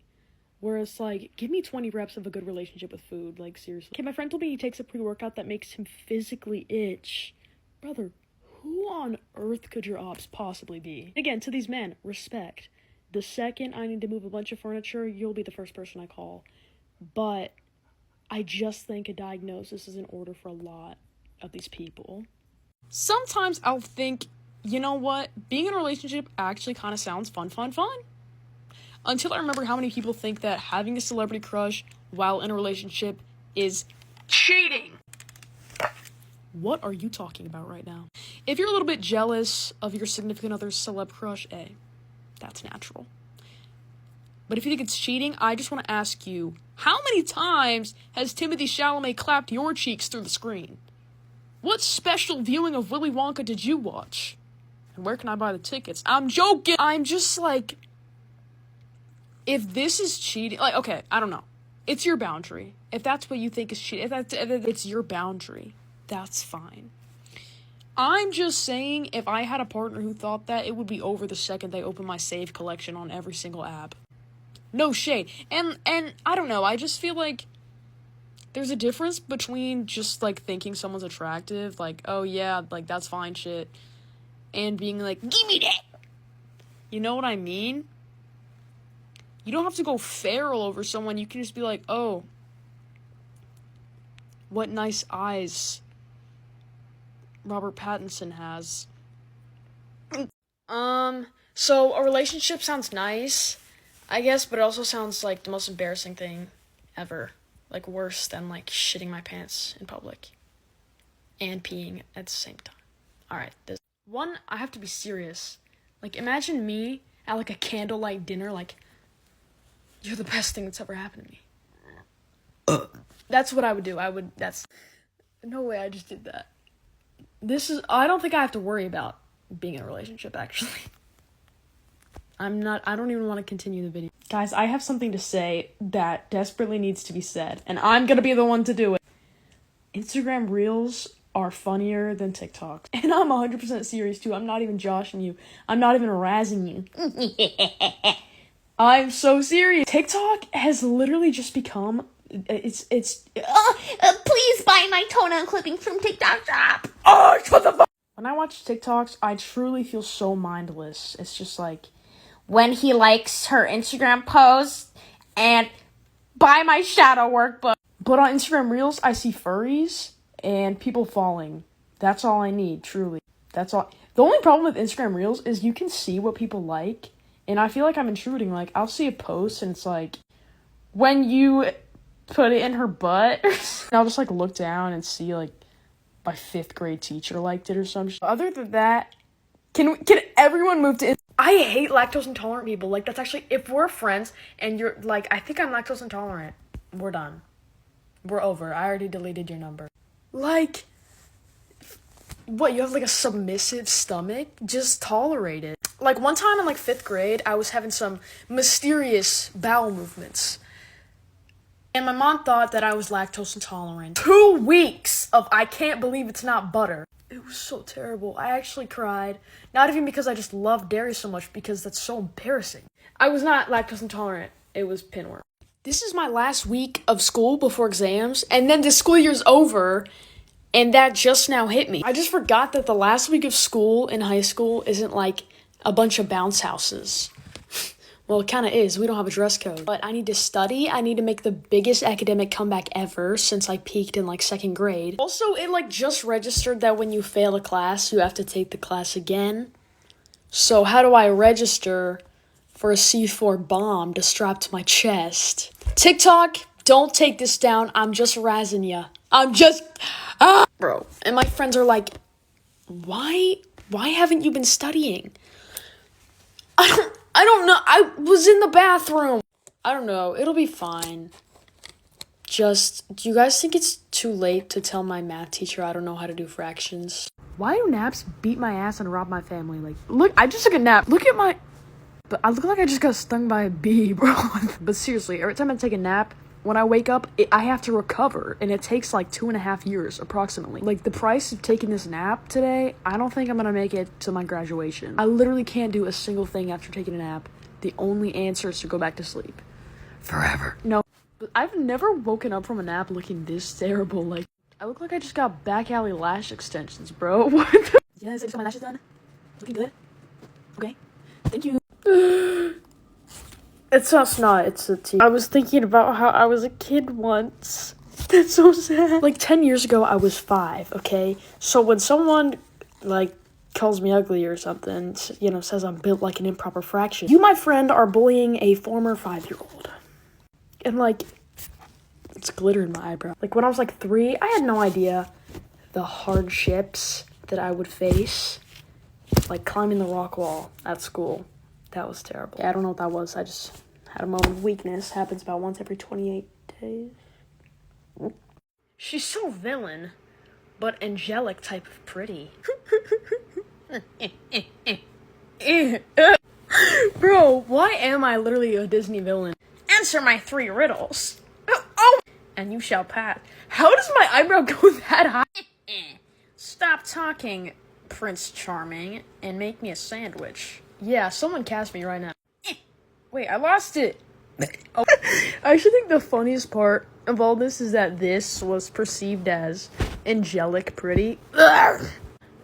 where it's like, give me 20 reps of a good relationship with food. Like, seriously. Okay, my friend told me he takes a pre-workout that makes him physically itch. Brother, who on earth could your ops possibly be? Again, to these men, respect. The second I need to move a bunch of furniture, you'll be the first person I call. But I just think a diagnosis is in order for a lot of these people. Sometimes I'll think, you know what? Being in a relationship actually kind of sounds fun. Until I remember how many people think that having a celebrity crush while in a relationship is cheating. What are you talking about right now? If you're a little bit jealous of your significant other's celeb crush, that's natural. But if you think it's cheating, I just want to ask you, how many times has Timothée Chalamet clapped your cheeks through the screen? What special viewing of Willy Wonka did you watch? And where can I buy the tickets? I'm joking! I'm just like, if this is cheating, like, okay, I don't know. It's your boundary. If that's what you think is cheating, if it's your boundary, that's fine. I'm just saying, if I had a partner who thought that, it would be over the second they open my save collection on every single app. No shade. And I don't know, I just feel like there's a difference between just, like, thinking someone's attractive, like, oh yeah, like, that's fine shit, and being like, give me that! You know what I mean? You don't have to go feral over someone. You can just be like, oh, what nice eyes Robert Pattinson has. So a relationship sounds nice, I guess, but it also sounds like the most embarrassing thing ever. Like, worse than, like, shitting my pants in public and peeing at the same time. Alright, one, I have to be serious. Like, imagine me at, like, a candlelight dinner, like, you're the best thing that's ever happened to me. That's what I would do. No way I just did that. I don't think I have to worry about being in a relationship, actually. I don't even want to continue the video. Guys, I have something to say that desperately needs to be said, and I'm gonna be the one to do it. Instagram Reels are funnier than TikTok. And I'm 100% serious, too. I'm not even joshing you. I'm not even razzing you. I'm so serious. TikTok has literally just become, please buy my toenail clippings from TikTok shop. Oh, shut the fuck. When I watch TikToks, I truly feel so mindless. It's just like, When he likes her Instagram post and buy my shadow workbook. but on Instagram Reels, I see furries and people falling. That's all I need, truly. That's all. The only problem with Instagram Reels is you can see what people like, and I feel like I'm intruding. Like, I'll see a post, and it's like, when you put it in her butt, and I'll just, like, look down and see, like, my 5th grade teacher liked it or something. Other than that, can everyone move to... I hate lactose intolerant people. Like, that's actually... If we're friends, and you're, like, I think I'm lactose intolerant, we're done. We're over. I already deleted your number. Like... What, you have, like, a submissive stomach? Just tolerate it. Like, one time in, like, 5th grade, I was having some mysterious bowel movements. And my mom thought that I was lactose intolerant. 2 weeks of I can't believe it's not butter. It was so terrible. I actually cried. Not even because I just love dairy so much, because that's so embarrassing. I was not lactose intolerant. It was pinworm. This is my last week of school before exams, and then the school year's over, and that just now hit me. I just forgot that the last week of school in high school isn't like a bunch of bounce houses. Well, it kind of is. We don't have a dress code. But I need to study. I need to make the biggest academic comeback ever since I peaked in, like, 2nd grade. Also, it, like, just registered that when you fail a class, you have to take the class again. So how do I register for a C4 bomb to strap to my chest? TikTok, don't take this down. I'm just razzing ya. Bro. And my friends are like, why haven't you been studying? I don't know. I was in the bathroom. I don't know. It'll be fine. do you guys think it's too late to tell my math teacher I don't know how to do fractions? Why do naps beat my ass and rob my family? Like, look, I just took a nap. Look at my... But I look like I just got stung by a bee, bro. But seriously, every time I take a nap, when I wake up, I have to recover. And it takes like 2.5 years, approximately. Like, the price of taking this nap today, I don't think I'm gonna make it to my graduation. I literally can't do a single thing after taking a nap. The only answer is to go back to sleep. Forever. No, but I've never woken up from a nap looking this terrible. Like, I look like I just got back alley lash extensions, bro. What the? Yes, I just got my lashes done. Looking good. Okay. Thank you. It's not snot, it's a tea. I was thinking about how I was a kid once. That's so sad. Like 10 years ago, I was 5, okay? So when someone, like, calls me ugly or something, you know, says I'm built like an improper fraction, you, my friend, are bullying a former 5-year-old. And, like, it's glitter in my eyebrow. Like, when I was, like, 3, I had no idea the hardships that I would face. Like, climbing the rock wall at school. That was terrible. Yeah, I don't know what that was. I just had a moment of weakness. Happens about once every 28 days. She's so villain, but angelic type of pretty. Bro, why am I literally a Disney villain? Answer my 3 riddles. Oh! And you shall pass. How does my eyebrow go that high? Stop talking, Prince Charming, and make me a sandwich. Yeah, someone cast me right now. Wait, I lost it. Oh. I actually think the funniest part of all this is that this was perceived as angelic pretty.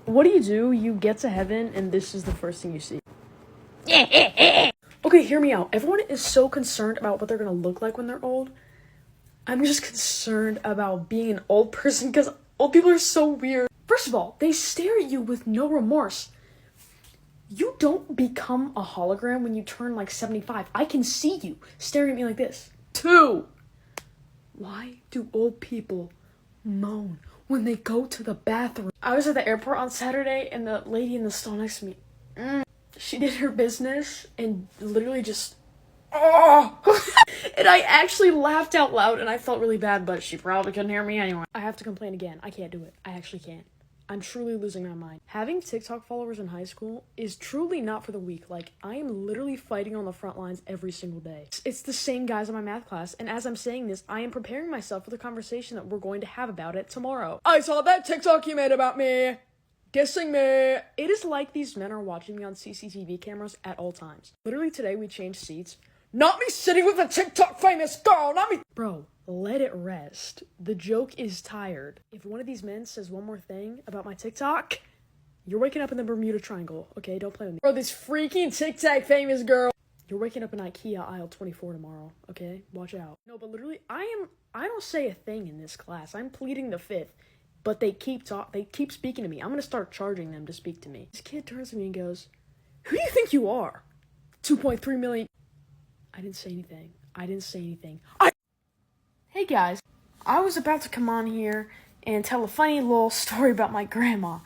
What do? You get to heaven and this is the first thing you see. Okay, hear me out. Everyone is so concerned about what they're gonna look like when they're old. I'm just concerned about being an old person because old people are so weird. First of all, they stare at you with no remorse. You don't become a hologram when you turn like 75. I can see you staring at me like this. 2, why do old people moan when they go to the bathroom? I was at the airport on Saturday and the lady in the stall next to me, she did her business and literally just, oh! And I actually laughed out loud and I felt really bad, but she probably couldn't hear me anyway. I have to complain again. I can't do it. I actually can't. I'm truly losing my mind. Having TikTok followers in high school is truly not for the weak. Like, I am literally fighting on the front lines every single day. It's the same guys in my math class, and as I'm saying this, I am preparing myself for the conversation that we're going to have about it tomorrow. I saw that TikTok you made about me. Dissing me. It is like these men are watching me on CCTV cameras at all times. Literally today, we changed seats. Not me sitting with a TikTok famous girl, not me. Bro, let it rest. The joke is tired. If one of these men says one more thing about my TikTok, you're waking up in the Bermuda Triangle, okay? Don't play with me. Bro, this freaking TikTok famous girl. You're waking up in IKEA aisle 24 tomorrow, okay? Watch out. No, but literally, I don't say a thing in this class. I'm pleading the fifth, but they keep speaking to me. I'm gonna start charging them to speak to me. This kid turns to me and goes, "Who do you think you are? 2.3 million. I didn't say anything. Hey guys, I was about to come on here and tell a funny little story about my grandma.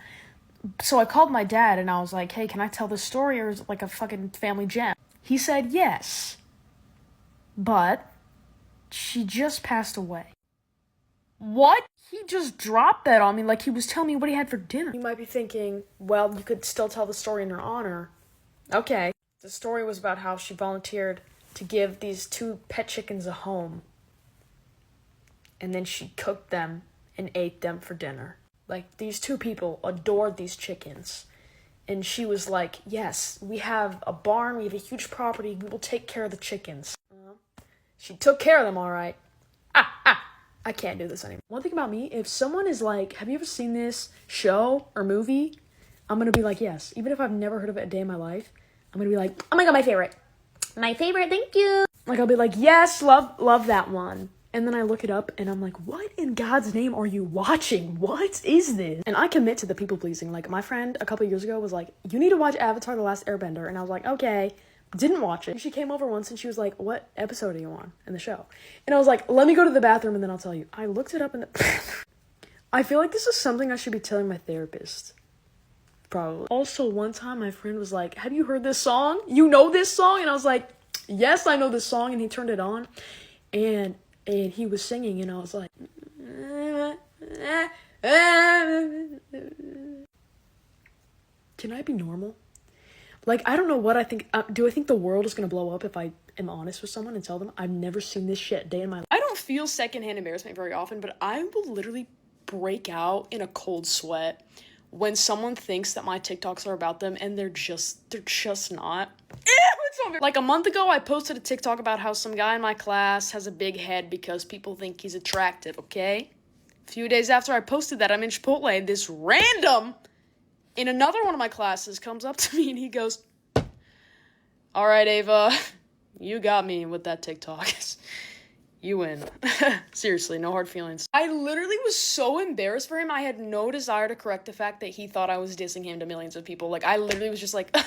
So I called my dad and I was like, hey, can I tell this story or is it like a fucking family gem? He said yes, but she just passed away. What? He just dropped that on me like he was telling me what he had for dinner. You might be thinking, well, you could still tell the story in her honor. Okay. The story was about how she volunteered to give these 2 pet chickens a home. And then she cooked them and ate them for dinner. Like, these 2 people adored these chickens. And she was like, yes, we have a barn, we have a huge property, we will take care of the chickens. She took care of them, all right. I can't do this anymore. One thing about me, if someone is like, have you ever seen this show or movie? I'm gonna be like, yes. Even if I've never heard of it a day in my life, I'm gonna be like, oh my god, my favorite. My favorite, thank you. Like, I'll be like, yes, love that one. And then I look it up and I'm like, what in God's name are you watching? What is this? And I commit to the people pleasing. Like, my friend a couple years ago was like, you need to watch Avatar: The Last Airbender. And I was like, okay. Didn't watch it. She came over once and she was like, what episode are you on in the show? And I was like, let me go to the bathroom and then I'll tell you. I looked it up in the I feel like this is something I should be telling my therapist. Probably. Also, one time my friend was like, have you heard this song? You know this song? And I was like, yes, I know this song. And he turned it on. And and he was singing, and I was like, can I be normal? Like, I don't know what I think. Do I think the world is gonna blow up if I am honest with someone and tell them I've never seen this shit day in my life? I don't feel secondhand embarrassment very often, but I will literally break out in a cold sweat when someone thinks that my TikToks are about them and they're just not. Like a month ago, I posted a TikTok about how some guy in my class has a big head because people think he's attractive, okay? A few days after I posted that, I'm in Chipotle, and this random in another one of my classes comes up to me and he goes, all right, Ava, you got me with that TikTok. You win. Seriously, no hard feelings. I literally was so embarrassed for him. I had no desire to correct the fact that he thought I was dissing him to millions of people. Like, I literally was just like,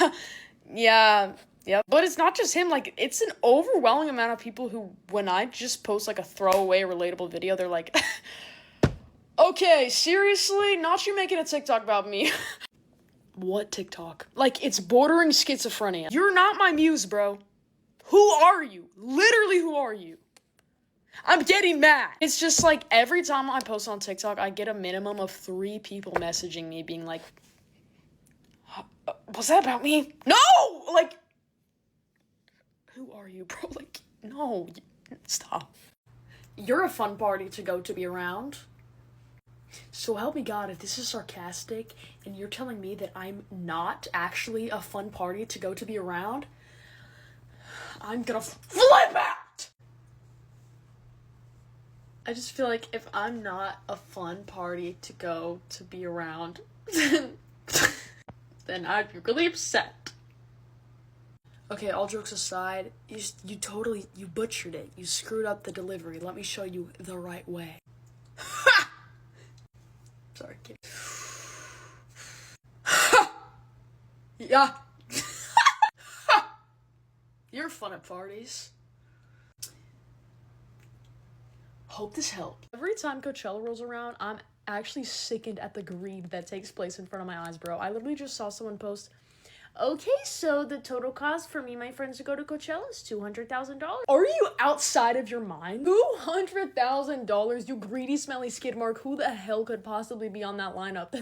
yeah, yep. But it's not just him. Like, it's an overwhelming amount of people who, when I just post, like, a throwaway relatable video, they're like, okay, seriously? Not you making a TikTok about me. What TikTok? Like, it's bordering schizophrenia. You're not my muse, bro. Who are you? Literally, who are you? I'm getting mad. It's just like every time I post on TikTok, I get a minimum of 3 people messaging me being like, was that about me? No! Like, who are you, bro? Like, no, stop. You're a fun party to go to be around. So help me God, if this is sarcastic and you're telling me that I'm not actually a fun party to go to be around, I'm gonna flip out! I just feel like if I'm not a fun party to go to be around, then I'd be really upset. Okay, all jokes aside, you totally butchered it. You screwed up the delivery. Let me show you the right way. Sorry, kid. Yeah. You're fun at parties. Hope this helped. Every time Coachella rolls around, I'm actually sickened at the greed that takes place in front of my eyes, bro. I literally just saw someone post, okay, so the total cost for me and my friends to go to Coachella is $200,000. Are you outside of your mind? $200,000, you greedy, smelly skid mark. Who the hell could possibly be on that lineup?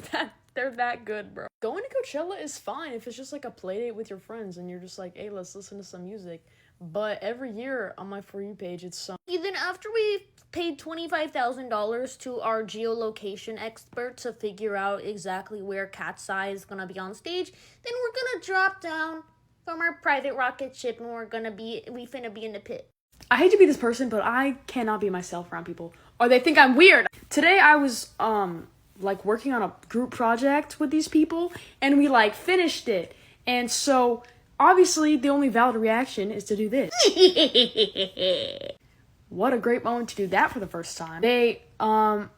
They're that good, bro. Going to Coachella is fine if it's just like a play date with your friends and you're just like, hey, let's listen to some music. But every year on my For You page, it's some... Even after we paid $25,000 to our geolocation expert to figure out exactly where Cat's Eye is gonna be on stage, then we're gonna drop down from our private rocket ship and we finna be in the pit. I hate to be this person, but I cannot be myself around people, or they think I'm weird. Today I was, like, working on a group project with these people, and we, like, finished it. And so, obviously, the only valid reaction is to do this. What a great moment to do that for the first time. They all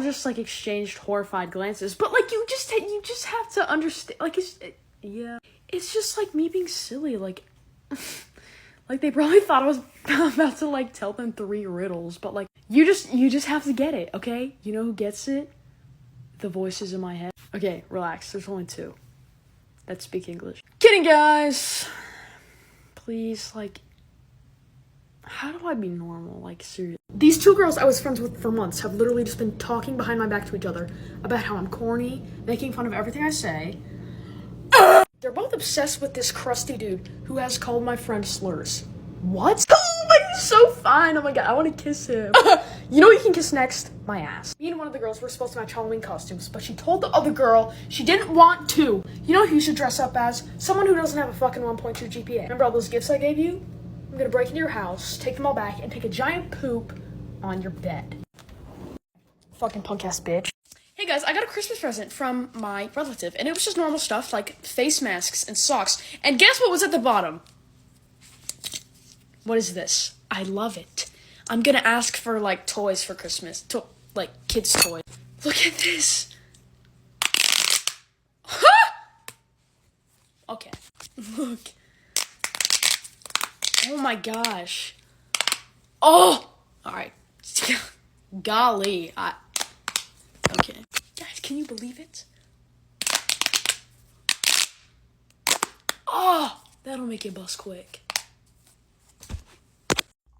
just, like, exchanged horrified glances. But, like, you just have to understand, like, it's just, like, me being silly, like... Like, they probably thought I was about to, like, tell them 3 riddles, but, like, you just have to get it, okay? You know who gets it? The voices in my head. Okay, relax, there's only 2 that speak English. Kidding, guys! Please, like, how do I be normal? Like, seriously. These 2 girls I was friends with for months have literally just been talking behind my back to each other about how I'm corny, making fun of everything I say. They're both obsessed with this crusty dude who has called my friend slurs. What? Oh my God, he's so fine. Oh my God, I want to kiss him. You know what you can kiss next? My ass. Me and one of the girls were supposed to match Halloween costumes, but she told the other girl she didn't want to. You know who you should dress up as? Someone who doesn't have a fucking 1.2 GPA. Remember all those gifts I gave you? I'm gonna break into your house, take them all back, and take a giant poop on your bed. Fucking punk ass bitch. Hey guys, I got a Christmas present from my relative, and it was just normal stuff like face masks and socks. And guess what was at the bottom? What is this? I love it. I'm gonna ask for, like, toys for Christmas. Like, kids' toys. Look at this. Okay. Look. Oh my gosh. Oh! Alright. Golly. Okay. Guys, can you believe it? Oh! That'll make it bust quick.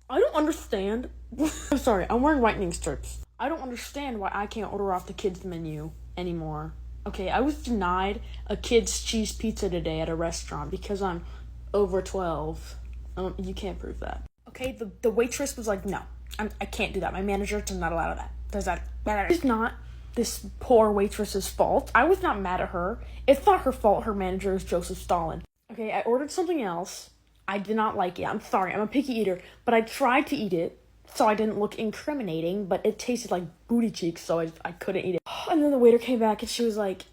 I don't understand. I'm sorry, I'm wearing whitening strips. I don't understand why I can't order off the kids menu anymore. Okay, I was denied a kid's cheese pizza today at a restaurant because I'm over 12. You can't prove that. Okay, the waitress was like, no, I can't do that. My manager does not allow that. It's not this poor waitress's fault. I was not mad at her. It's not her fault her manager is Joseph Stalin. Okay, I ordered something else. I did not like it. I'm sorry, I'm a picky eater, but I tried to eat it so I didn't look incriminating, but it tasted like booty cheeks, so I couldn't eat it. And then the waiter came back and she was like,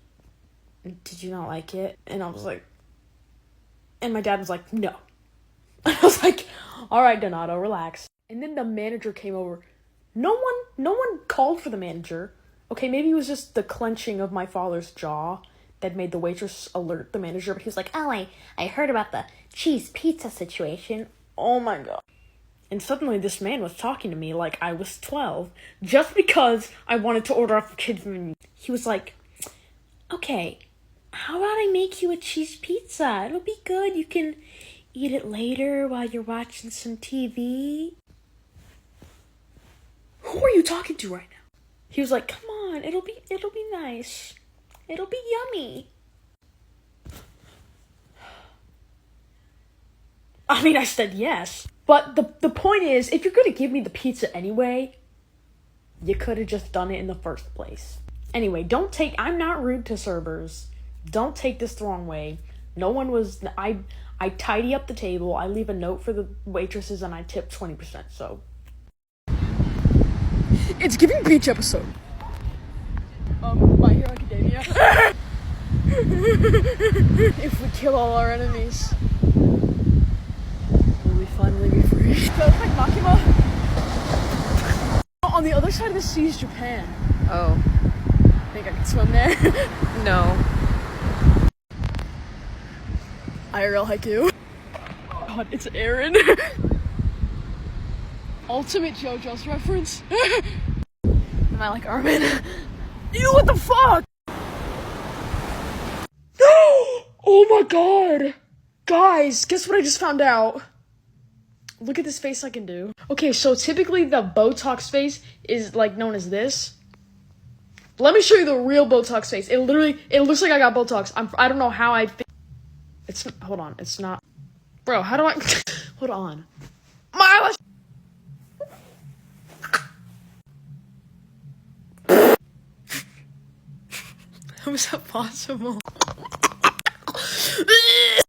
did you not like it? And I was like, and my dad was like, no. I was like, all right, Donato, relax. And then the manager came over. No one called for the manager. Okay, maybe it was just the clenching of my father's jaw that made the waitress alert the manager, but he was like, oh, I heard about the cheese pizza situation. Oh my god. And suddenly this man was talking to me like I was 12, just because I wanted to order off the kids' menu. He was like, okay, how about I make you a cheese pizza? It'll be good. You can eat it later while you're watching some TV. Who are you talking to right now? He was like, come on, it'll be nice. It'll be yummy. I mean, I said yes. But the point is, if you're gonna give me the pizza anyway, you could have just done it in the first place. Anyway, I'm not rude to servers. Don't take this the wrong way. No one was, I tidy up the table, I leave a note for the waitresses, and I tip 20%, so. It's giving beach episode. My Hero Academia. If we kill all our enemies, will we finally be free? So it's like Makima. On the other side of the sea is Japan. Oh, Think I can swim there? no. IRL haiku. God, it's Aaron. Ultimate JoJo's reference. Am I like Armin? Ew, what the fuck? Oh my god. Guys, guess what I just found out? Look at this face I can do. Okay, so typically the Botox face is like known as this. Let me show you the real Botox face. It looks like I got Botox. I don't know how hold on, it's not. Bro, how do I, hold on. My eyelash. How is that possible?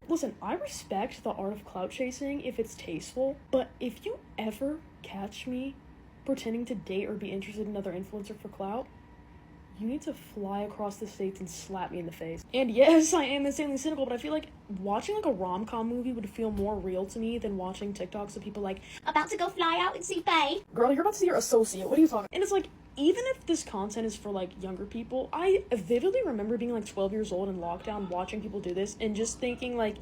Listen, I respect the art of clout chasing if it's tasteful, but if you ever catch me pretending to date or be interested in another influencer for clout, you need to fly across the states and slap me in the face. And yes, I am insanely cynical, but I feel like watching like a rom-com movie would feel more real to me than watching TikToks of people like, about to go fly out and see Faye. Girl, you're about to see your associate. What are you talking? And it's like, even if this content is for like younger people, I vividly remember being like 12 years old in lockdown watching people do this and just thinking like,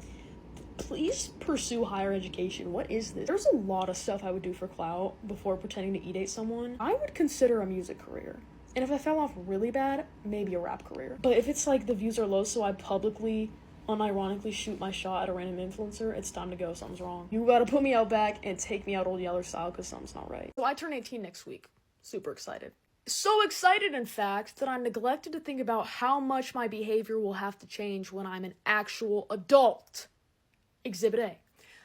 please pursue higher education. What is this? There's a lot of stuff I would do for clout before pretending to e-date someone. I would consider a music career. And if I fell off really bad, maybe a rap career. But if it's like the views are low, so I publicly, unironically shoot my shot at a random influencer, it's time to go. Something's wrong. You gotta put me out back and take me out Old Yeller style because something's not right. So I turn 18 next week. Super excited. So excited, in fact, that I neglected to think about how much my behavior will have to change when I'm an actual adult. Exhibit A.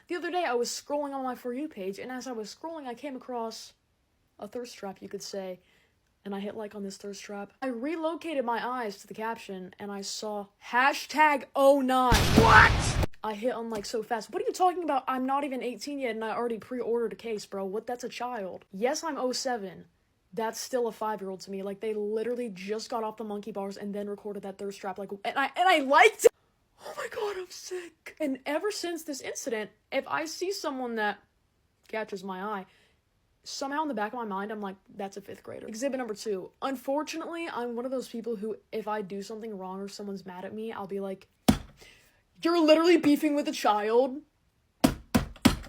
The other day, I was scrolling on my For You page, and as I was scrolling, I came across a thirst trap, you could say. And I hit like on this thirst trap. I relocated my eyes to the caption and I saw #09. What? I hit on like so fast. What are you talking about? I'm not even 18 yet and I already pre-ordered a case, bro. What? That's a child. Yes, I'm 07. That's still a 5-year-old to me. Like they literally just got off the monkey bars and then recorded that thirst trap. Like, and I liked it. Oh my god, I'm sick. And ever since this incident, if I see someone that catches my eye, somehow in the back of my mind, I'm like, that's a 5th grader. Exhibit number 2. Unfortunately, I'm one of those people who, if I do something wrong or someone's mad at me, I'll be like, you're literally beefing with a child.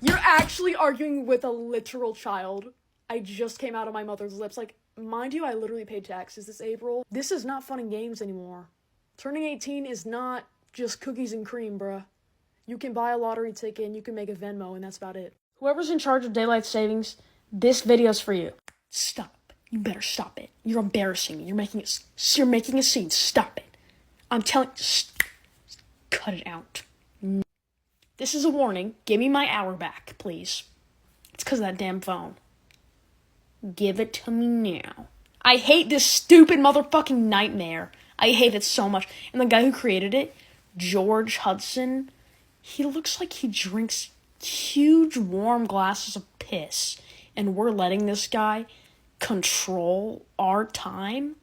You're actually arguing with a literal child. I just came out of my mother's lips. Like, mind you, I literally paid taxes this April. This is not fun and games anymore. Turning 18 is not just cookies and cream, bruh. You can buy a lottery ticket and you can make a Venmo and that's about it. Whoever's in charge of daylight savings, this video's for you. Stop. You better stop it. You're embarrassing me. You're making a scene. Stop it. I'm telling you, cut it out. This is a warning. Give me my hour back, please. It's because of that damn phone. Give it to me now. I hate this stupid motherfucking nightmare. I hate it so much. And the guy who created it, George Hudson, he looks like he drinks huge warm glasses of piss. And we're letting this guy control our time?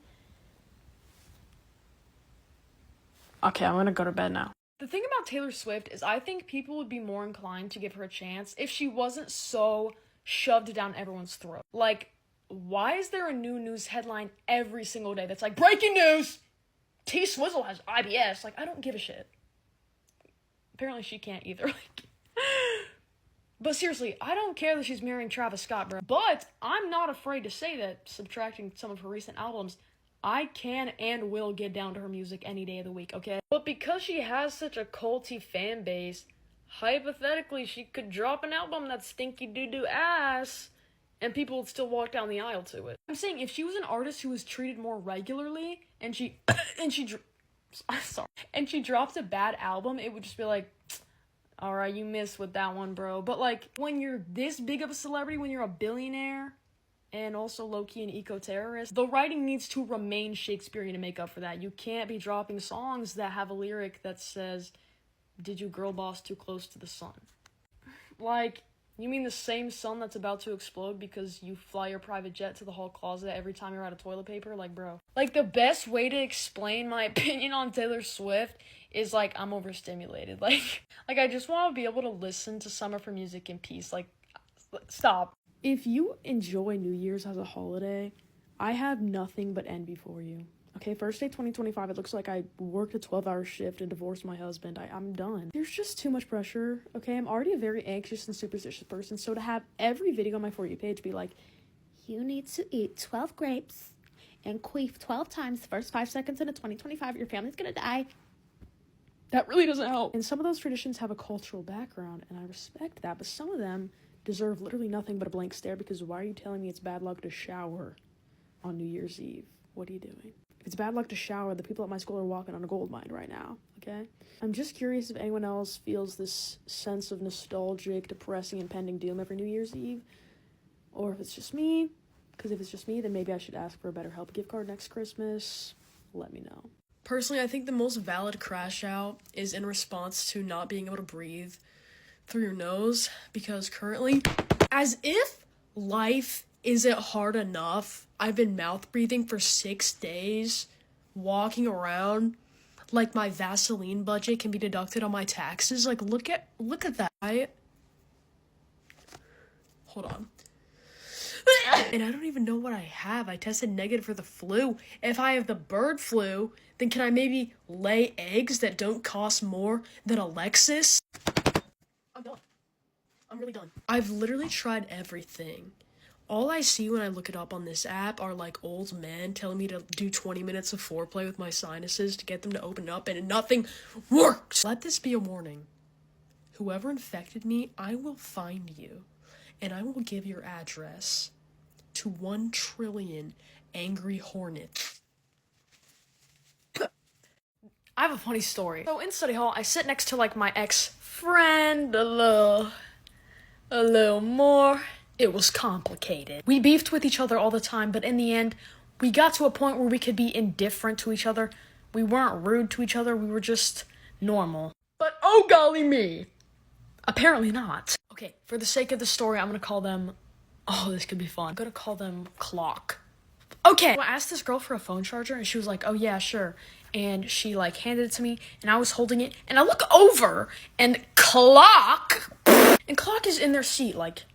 Okay, I'm gonna go to bed now. The thing about Taylor Swift is I think people would be more inclined to give her a chance if she wasn't so shoved down everyone's throat. Like, why is there a new news headline every single day that's like, breaking news! T-Swizzle has IBS. Like, I don't give a shit. Apparently she can't either. But seriously, I don't care that she's marrying Travis Scott, bro. But I'm not afraid to say that, subtracting some of her recent albums, I can and will get down to her music any day of the week, okay? But because she has such a culty fan base, hypothetically, she could drop an album that's stinky doo-doo ass, and people would still walk down the aisle to it. I'm saying, if she was an artist who was treated more regularly, and she dropped a bad album, it would just be like, alright, you missed with that one, bro. But, like, when you're this big of a celebrity, when you're a billionaire, and also low-key an eco-terrorist, the writing needs to remain Shakespearean to make up for that. You can't be dropping songs that have a lyric that says, did you girl boss too close to the sun? Like, you mean the same sun that's about to explode because you fly your private jet to the hall closet every time you're out of toilet paper? Like, bro. Like, the best way to explain my opinion on Taylor Swift is, like, I'm overstimulated. Like, I just want to be able to listen to some of her music in peace. Like, stop. If you enjoy New Year's as a holiday, I have nothing but envy for you. Okay, first day 2025, it looks like I worked a 12-hour shift and divorced my husband. I'm done. There's just too much pressure, okay? I'm already a very anxious and superstitious person, so to have every video on my For You page be like, you need to eat 12 grapes and queef 12 times the first 5 seconds into 2025, your family's gonna die. That really doesn't help. And some of those traditions have a cultural background, and I respect that, but some of them deserve literally nothing but a blank stare, because why are you telling me it's bad luck to shower on New Year's Eve? What are you doing? If it's bad luck to shower, the people at my school are walking on a gold mine right now, okay? I'm just curious if anyone else feels this sense of nostalgic, depressing, impending doom every New Year's Eve, or if it's just me, because if it's just me, then maybe I should ask for a BetterHelp gift card next Christmas. Let me know. Personally, I think the most valid crash out is in response to not being able to breathe through your nose, because currently, as if life isn't hard enough, I've been mouth breathing for 6 days, walking around like my Vaseline budget can be deducted on my taxes. Like, look at that. Hold on. And I don't even know what I have. I tested negative for the flu. If I have the bird flu, then can I maybe lay eggs that don't cost more than a Lexus? I'm done. I'm really done. I've literally tried everything. All I see when I look it up on this app are, like, old men telling me to do 20 minutes of foreplay with my sinuses to get them to open up, and nothing works! Let this be a warning. Whoever infected me, I will find you, and I will give your address to 1 trillion angry hornets. I have a funny story. So in study hall, I sit next to, like, my ex-friend a little more. It was complicated. We beefed with each other all the time, but in the end, we got to a point where we could be indifferent to each other. We weren't rude to each other, we were just normal. But oh golly me! Apparently not. Okay, for the sake of the story, I'm gonna call them... Oh, this could be fun. I'm gonna call them Clock. Okay! So I asked this girl for a phone charger, and she was like, oh yeah, sure. And she, like, handed it to me, and I was holding it, and I look over, and Clock... And Clock is in their seat, like...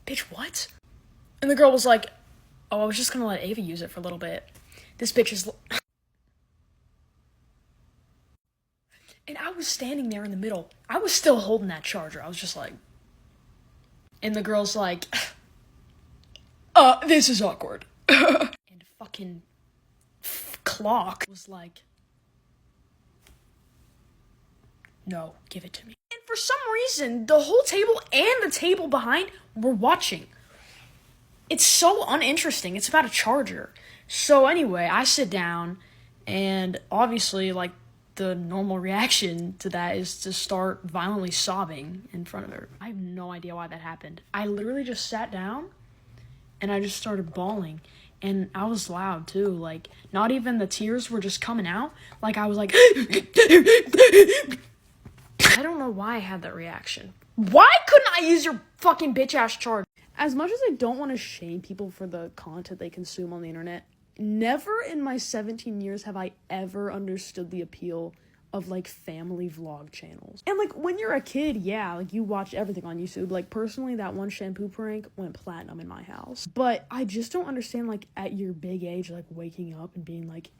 Bitch, what? And the girl was like, oh, I was just gonna let Ava use it for a little bit. This bitch is... And I was standing there in the middle. I was still holding that charger. I was just like... And the girl's like... this is awkward. And fucking... Clock was like... No, give it to me. And For some reason, the whole table and the table behind were watching. It's so uninteresting. It's about a charger. So anyway, I sit down, and obviously, like, the normal reaction to that is to start violently sobbing in front of her. I have no idea why that happened. I literally just sat down, and I just started bawling. And I was loud, too. Like, not even the tears were just coming out. Like, I was like... I don't know why I had that reaction. Why couldn't I use your fucking bitch-ass charger? As much as I don't want to shame people for the content they consume on the internet, never in my 17 years have I ever understood the appeal of, like, family vlog channels. And, like, when you're a kid, yeah, like, you watch everything on YouTube. Like, personally, that one shampoo prank went platinum in my house. But I just don't understand, like, at your big age, like, waking up and being like,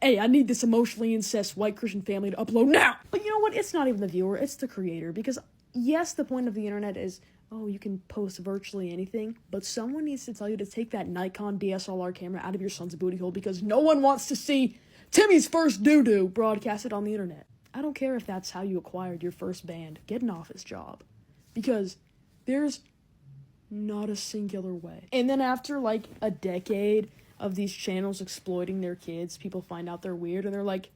hey, I need this emotionally incest white Christian family to upload now. But you know what? It's not even the viewer, it's the creator. Because, yes, the point of the internet is, oh, you can post virtually anything, but someone needs to tell you to take that Nikon DSLR camera out of your son's booty hole because no one wants to see Timmy's first doo-doo broadcasted on the internet. I don't care if that's how you acquired your first band. Get an office job. Because there's not a singular way. And then after, like, a decade of these channels exploiting their kids, people find out they're weird, and they're like,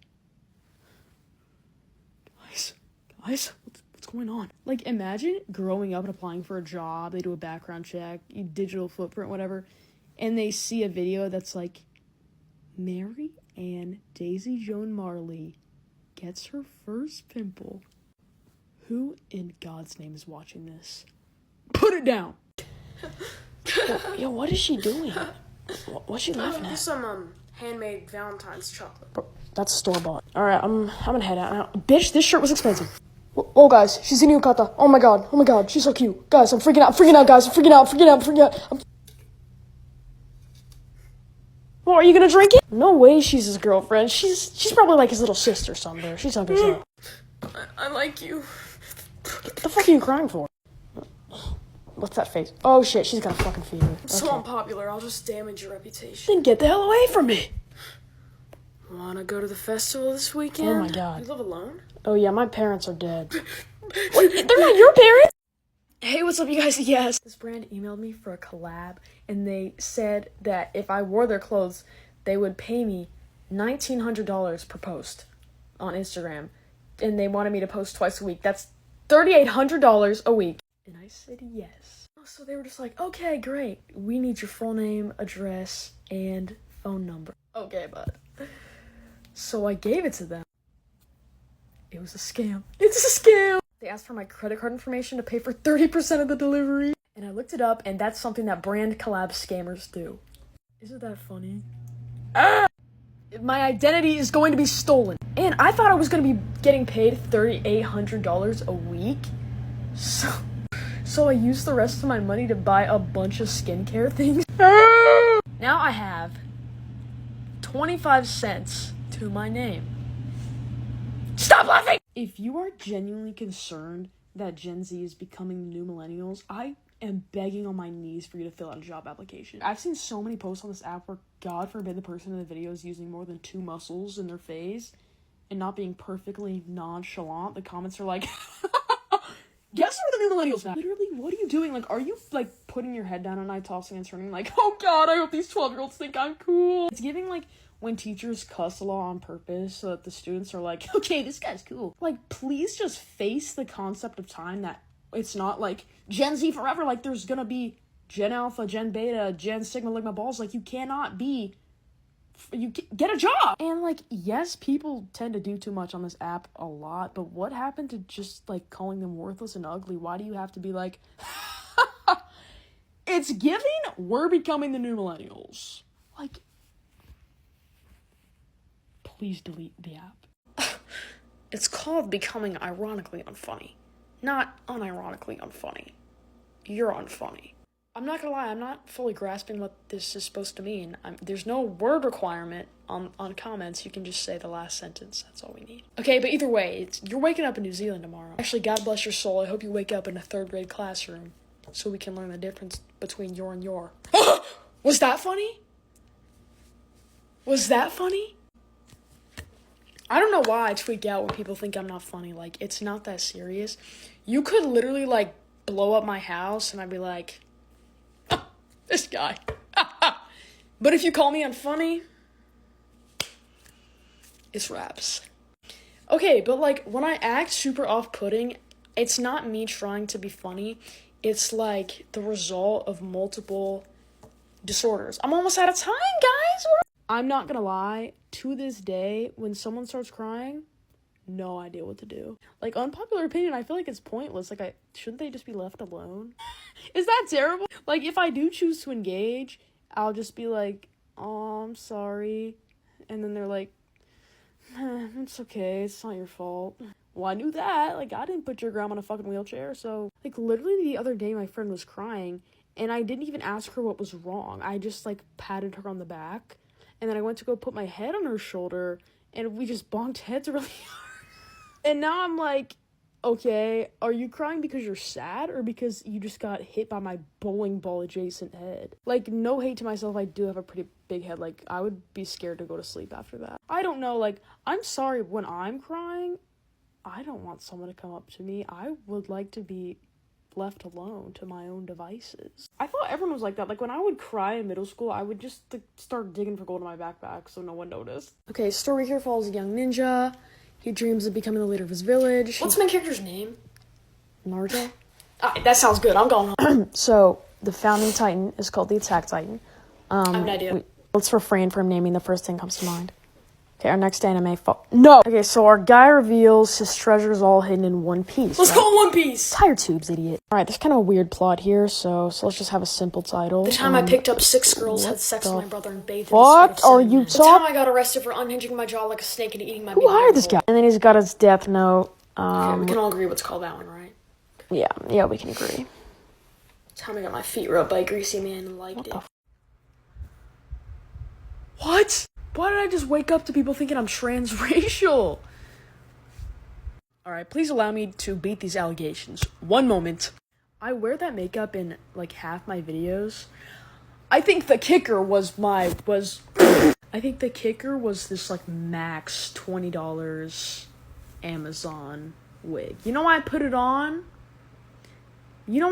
guys, what's going on? Like, imagine growing up and applying for a job, they do a background check, digital footprint, whatever, and they see a video that's like, Mary Ann Daisy Joan Marley gets her first pimple. Who in God's name is watching this? Put it down! Yo, what is she doing? What's she laughing at? Some handmade Valentine's chocolate. Bro, that's store-bought. Alright, I'm gonna head out now. Bitch, this shirt was expensive. Oh, guys, she's in yukata. Oh my god, she's so cute. Guys, I'm freaking out, guys. I'm freaking out. Well, are you gonna drink it? No way she's his girlfriend. She's probably like his little sister somewhere. She's hungry as hell. I like you. What the fuck are you crying for? What's that face? Oh shit, she's got a fucking fever. I'm so unpopular, I'll just damage your reputation. Then get the hell away from me! Wanna go to the festival this weekend? Oh my god. You live alone? Oh yeah, my parents are dead. Wait, they're not your parents? Hey, what's up, you guys? Yes. This brand emailed me for a collab, and they said that if I wore their clothes, they would pay me $1,900 per post on Instagram. And they wanted me to post twice a week. That's $3,800 a week. And I said yes. So they were just like, okay, great. We need your full name, address, and phone number. Okay, bud. So I gave it to them. It was a scam. It's a scam! They asked for my credit card information to pay for 30% of the delivery. And I looked it up, and that's something that brand collab scammers do. Isn't that funny? Ah! My identity is going to be stolen. And I thought I was going to be getting paid $3,800 a week. So I used the rest of my money to buy a bunch of skincare things. Now I have 25 cents to my name. Stop laughing! If you are genuinely concerned that Gen Z is becoming the new millennials, I am begging on my knees for you to fill out a job application. I've seen so many posts on this app where, God forbid, the person in the video is using more than 2 muscles in their face and not being perfectly nonchalant. The comments are like, guess who are the new millennials now? Literally, what are you doing? Like, are you, like, putting your head down at night, tossing and turning, like, oh god, I hope these 12-year-olds think I'm cool. It's giving, like, when teachers cuss a lot on purpose so that the students are like, okay, this guy's cool. Like, please just face the concept of time that it's not, like, Gen Z forever. Like, there's gonna be Gen Alpha, Gen Beta, Gen Sigma, Ligma balls. Like, you cannot be... get a job! And, like, yes, people tend to do too much on this app a lot, but what happened to just, like, calling them worthless and ugly? Why do you have to be like, it's giving, we're becoming the new millennials. Like, please delete the app. It's called becoming ironically unfunny, not unironically unfunny. You're unfunny. I'm not gonna lie, I'm not fully grasping what this is supposed to mean. There's no word requirement on comments. You can just say the last sentence. That's all we need. Okay, but either way, you're waking up in New Zealand tomorrow. Actually, God bless your soul. I hope you wake up in a 3rd grade classroom so we can learn the difference between your and your. Was that funny? Was that funny? I don't know why I tweak out when people think I'm not funny. Like, it's not that serious. You could literally, like, blow up my house and I'd be like, this guy. But if you call me unfunny, it's raps. Okay, but, like, when I act super off-putting, it's not me trying to be funny. It's, like, the result of multiple disorders. I'm almost out of time, guys. I'm not gonna lie, to this day, when someone starts crying, no idea what to do. Like, unpopular opinion, I feel like it's pointless. Like, shouldn't they just be left alone? Is that terrible? Like, if I do choose to engage, I'll just be like, oh, I'm sorry. And then they're like, it's okay, it's not your fault. Well, I knew that. Like, I didn't put your grandma in a fucking wheelchair, so... Like, literally the other day, my friend was crying, and I didn't even ask her what was wrong. I just, like, patted her on the back. And then I went to go put my head on her shoulder, and we just bonked heads really hard. And now I'm like, okay, are you crying because you're sad, or because you just got hit by my bowling ball adjacent head? Like, no hate to myself, I do have a pretty big head. Like, I would be scared to go to sleep after that. I don't know, like, I'm sorry when I'm crying, I don't want someone to come up to me. I would like to be left alone to my own devices. I thought everyone was like that. Like, when I would cry in middle school, I would just start digging for gold in my backpack so no one noticed. Okay, story here follows a young ninja. He dreams of becoming the leader of his village. What's my character's name? Naruto. That sounds good. I'm going home. So, the founding titan is called the Attack Titan. I have an idea. Let's refrain from naming the first thing comes to mind. Okay, our next anime No! Okay, so our guy reveals his treasure's all hidden in one piece. Let's call it One Piece! Tire tubes, idiot. Alright, there's kind of a weird plot here, so let's just have a simple title. The time I picked up 6 girls, had sex with my brother, and bathed in What the sweat of are cinnamon. you The time talking? I got arrested for unhinging my jaw like a snake and eating my Who baby hired this guy? hole. And then he's got his death note. Okay, we can all agree what's called that one, right? Yeah, we can agree. Time I got my feet rubbed by a greasy man and liked it. What? Why did I just wake up to people thinking I'm transracial? Alright, please allow me to beat these allegations. One moment. I wear that makeup in, like, half my videos. I think the kicker was I think the kicker was this, like, max $20 Amazon wig. You know why I put it on? I'm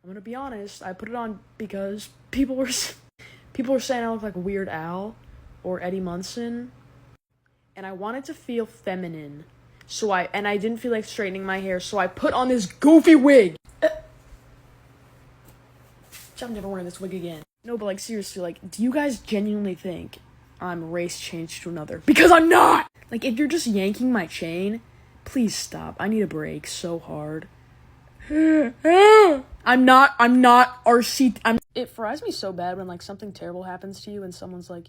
gonna be honest. I put it on because people were saying I look like Weird Al or Eddie Munson, and I wanted to feel feminine, so I didn't feel like straightening my hair, so I put on this goofy wig. I'm never wearing this wig again. No, but, like, seriously, like, do you guys genuinely think I'm race changed to another? Because I'm not! Like, if you're just yanking my chain, please stop. I need a break so hard. I'm not RC. It fries me so bad when, like, something terrible happens to you and someone's like,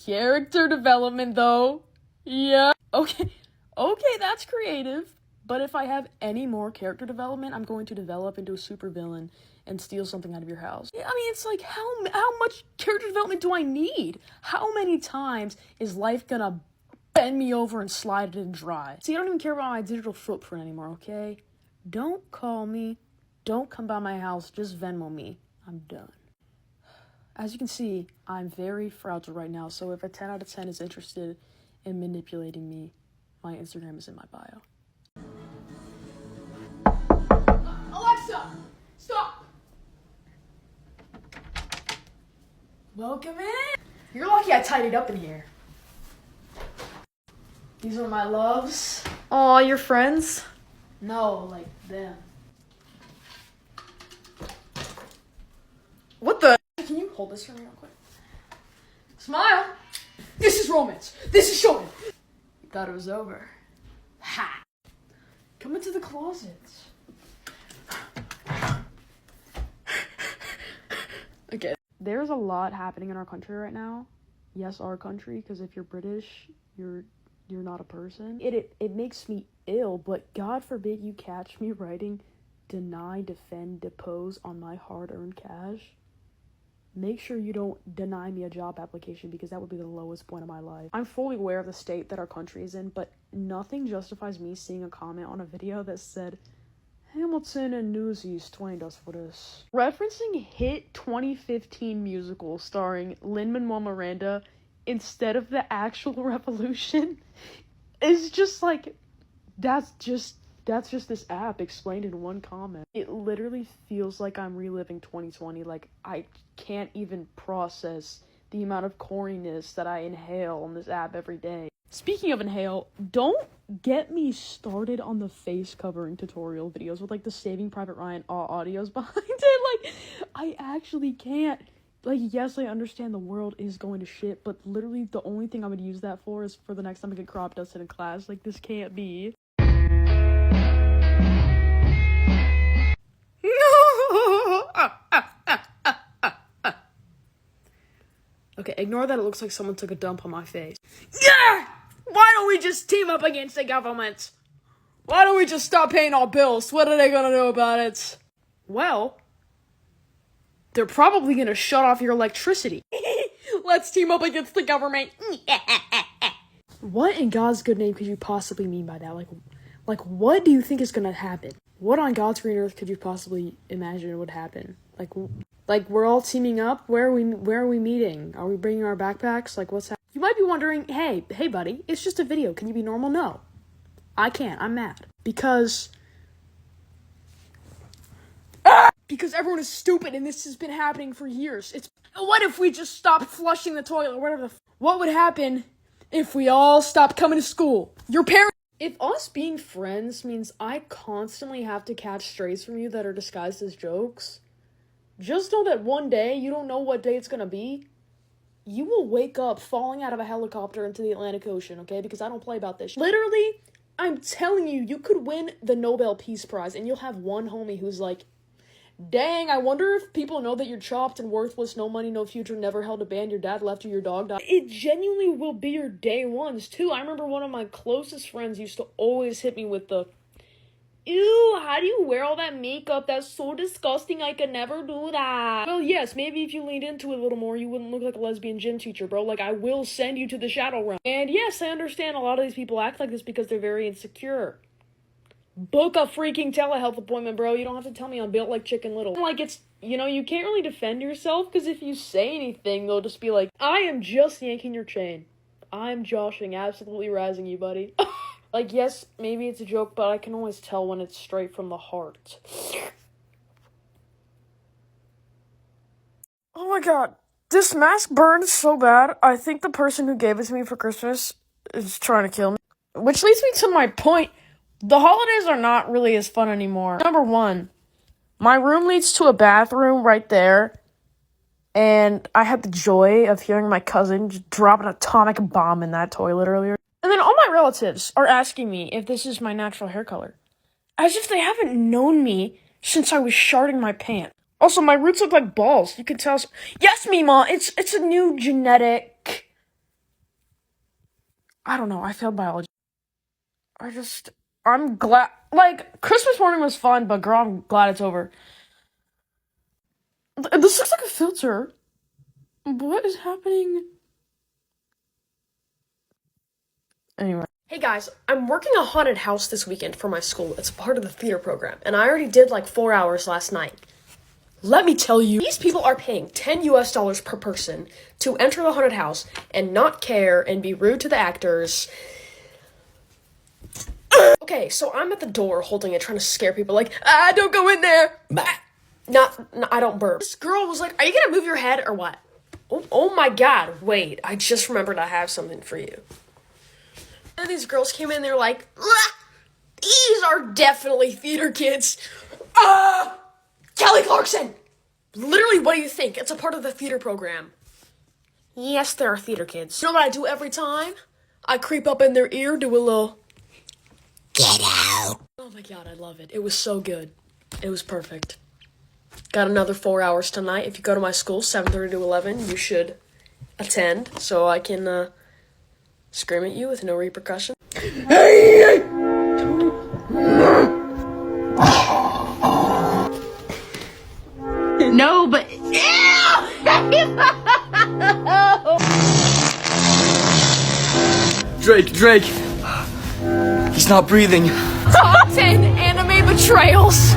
character development, though. Yeah. Okay, that's creative. But if I have any more character development, I'm going to develop into a supervillain and steal something out of your house. I mean, it's like, how much character development do I need? How many times is life gonna bend me over and slide it in dry? See, I don't even care about my digital footprint anymore, okay? Don't call me. Don't come by my house. Just Venmo me. I'm done. As you can see, I'm very fragile right now, so if a 10 out of 10 is interested in manipulating me, my Instagram is in my bio. Alexa, stop! Welcome in. You're lucky I tidied up in here. These are my loves. Aw, your friends? No, like them. What the? Can you hold this for me real quick? Smile. This is romance. This is showing. You thought it was over. Ha! Come into the closet. Okay. There's a lot happening in our country right now. Yes, our country, because if you're British, you're not a person. It makes me ill, but God forbid you catch me writing deny, defend, depose on my hard-earned cash. Make sure you don't deny me a job application, because that would be the lowest point of my life. I'm fully aware of the state that our country is in, but nothing justifies me seeing a comment on a video that said, Hamilton and Newsies, $20 for this. Referencing hit 2015 musical starring Lin-Manuel Miranda instead of the actual revolution It's just like, that's just this app explained in one comment. It literally feels like I'm reliving 2020. Like, I can't even process the amount of corniness that I inhale on this app every day. Speaking of inhale, don't get me started on the face covering tutorial videos with, like, the Saving Private Ryan audios behind it. Like, I actually can't. Like, yes, I understand the world is going to shit, but literally the only thing I'm gonna use that for is for the next time I get crop dusted in class. Like, this can't be. Okay, ignore that it looks like someone took a dump on my face. Yeah! Why don't we just team up against the government? Why don't we just stop paying our bills? What are they gonna do about it? Well, they're probably gonna shut off your electricity. Let's team up against the government. What in God's good name could you possibly mean by that? Like, what do you think is gonna happen? What on God's green earth could you possibly imagine would happen? Like we're all teaming up? Where are we meeting? Are we bringing our backpacks? Like, what's happening? You might be wondering, hey buddy, it's just a video. Can you be normal? No. I can't. I'm mad. Because everyone is stupid and this has been happening for years. What if we just stopped flushing the toilet or whatever what would happen if we all stopped coming to school? Your parents. If us being friends means I constantly have to catch strays from you that are disguised as jokes, just know that one day, you don't know what day it's gonna be, you will wake up falling out of a helicopter into the Atlantic Ocean, okay? Because I don't play about this shit. Literally, I'm telling you, you could win the Nobel Peace Prize and you'll have one homie who's like, dang, I wonder if people know that you're chopped and worthless, no money, no future, never held a band, your dad left you, your dog died. It genuinely will be your day ones, too. I remember one of my closest friends used to always hit me with the, ew, how do you wear all that makeup? That's so disgusting, I could never do that. Well, yes, maybe if you leaned into it a little more, you wouldn't look like a lesbian gym teacher, bro. Like, I will send you to the shadow realm. And yes, I understand a lot of these people act like this because they're very insecure. Book a freaking telehealth appointment, bro. You don't have to tell me I'm built like Chicken Little. Like, it's, you know, you can't really defend yourself, because if you say anything, they'll just be like, I am just yanking your chain. I'm joshing, absolutely razzing you, buddy. Like, yes, maybe it's a joke, but I can always tell when it's straight from the heart. Oh my god. This mask burns so bad, I think the person who gave it to me for Christmas is trying to kill me. Which leads me to my point. The holidays are not really as fun anymore. Number one, my room leads to a bathroom right there, and I had the joy of hearing my cousin just drop an atomic bomb in that toilet earlier. And then all my relatives are asking me if this is my natural hair color, as if they haven't known me since I was sharding my pants. Also, my roots look like balls. You can tell. Yes, Mima, it's a new genetic. I don't know. I failed biology. I'm glad, like, Christmas morning was fun, but girl, I'm glad it's over. This looks like a filter. What is happening? Anyway. Hey guys, I'm working a haunted house this weekend for my school. It's part of the theater program, and I already did like 4 hours last night. Let me tell you, these people are paying $10 US per person to enter the haunted house and not care and be rude to the actors. Okay, so I'm at the door holding it, trying to scare people, like, don't go in there. No, I don't burp. This girl was like, are you gonna move your head or what? Oh my god, wait, I just remembered I have something for you. And these girls came in, they're like, these are definitely theater kids. Kelly Clarkson! Literally, what do you think? It's a part of the theater program. Yes, there are theater kids. You know what I do every time? I creep up in their ear, do a little... Get out. Oh my god, I love it. It was so good. It was perfect. Got another 4 hours tonight. If you go to my school, 7:30 to 11, you should attend so I can scream at you with no repercussion. Hey! No, but... Drake. He's not breathing. Top 10 anime betrayals.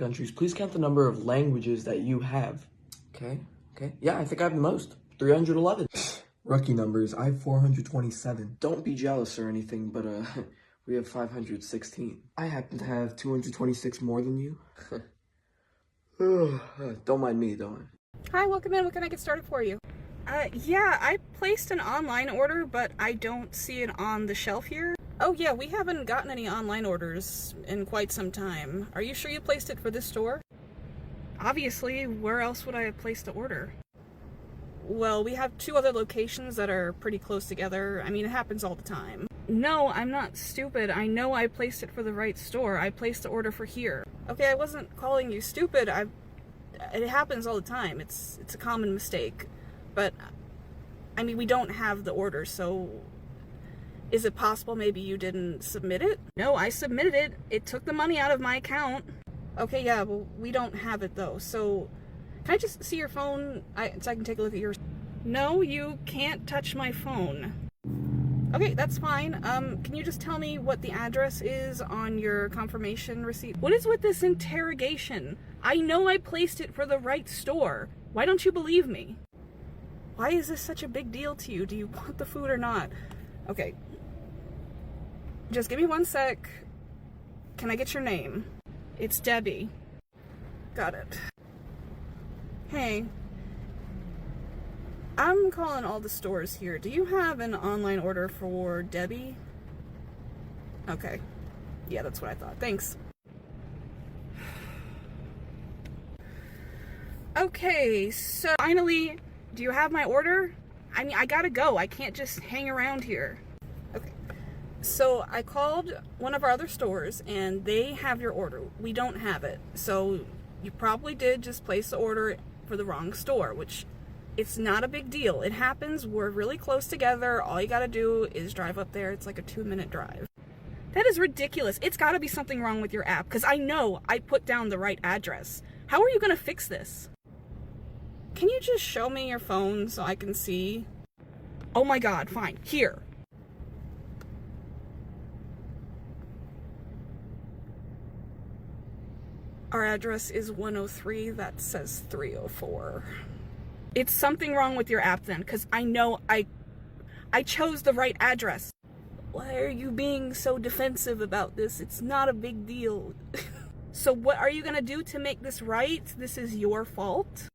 countries. Please count the number of languages that you have. Okay. Yeah, I think I have the most. 311. Rookie numbers. I have 427. Don't be jealous or anything, but we have 516. I happen to have 226 more than you. Don't mind me, don't I? Hi, welcome in. What can I get started for you? Yeah, I placed an online order, but I don't see it on the shelf here. Oh yeah, we haven't gotten any online orders in quite some time. Are you sure you placed it for this store? Obviously, where else would I have placed the order? Well, we have 2 other locations that are pretty close together. I mean, it happens all the time. No, I'm not stupid. I know I placed it for the right store. I placed the order for here. Okay, I wasn't calling you stupid. It happens all the time. It's a common mistake. But, I mean, we don't have the order, so is it possible maybe you didn't submit it? No, I submitted it. It took the money out of my account. Okay, yeah, well, we don't have it, though. So, can I just see your phone so I can take a look at yours? No, you can't touch my phone. Okay, that's fine. Can you just tell me what the address is on your confirmation receipt? What is with this interrogation? I know I placed it for the right store. Why don't you believe me? Why is this such a big deal to you? Do you want the food or not? Okay. Just give me 1 sec. Can I get your name? It's Debbie. Got it. Hey. I'm calling all the stores here. Do you have an online order for Debbie? Okay. Yeah, that's what I thought. Thanks. Okay, so finally, do you have my order? I mean, I gotta go. I can't just hang around here. Okay. So I called one of our other stores and they have your order. We don't have it. So you probably did just place the order for the wrong store, which it's not a big deal. It happens. We're really close together. All you gotta do is drive up there. It's like a 2-minute drive. That is ridiculous. It's gotta be something wrong with your app because I know I put down the right address. How are you gonna fix this? Can you just show me your phone so I can see? Oh my god, fine. Here. Our address is 103. That says 304. It's something wrong with your app then, because I know I chose the right address. Why are you being so defensive about this? It's not a big deal. So what are you gonna do to make this right? This is your fault?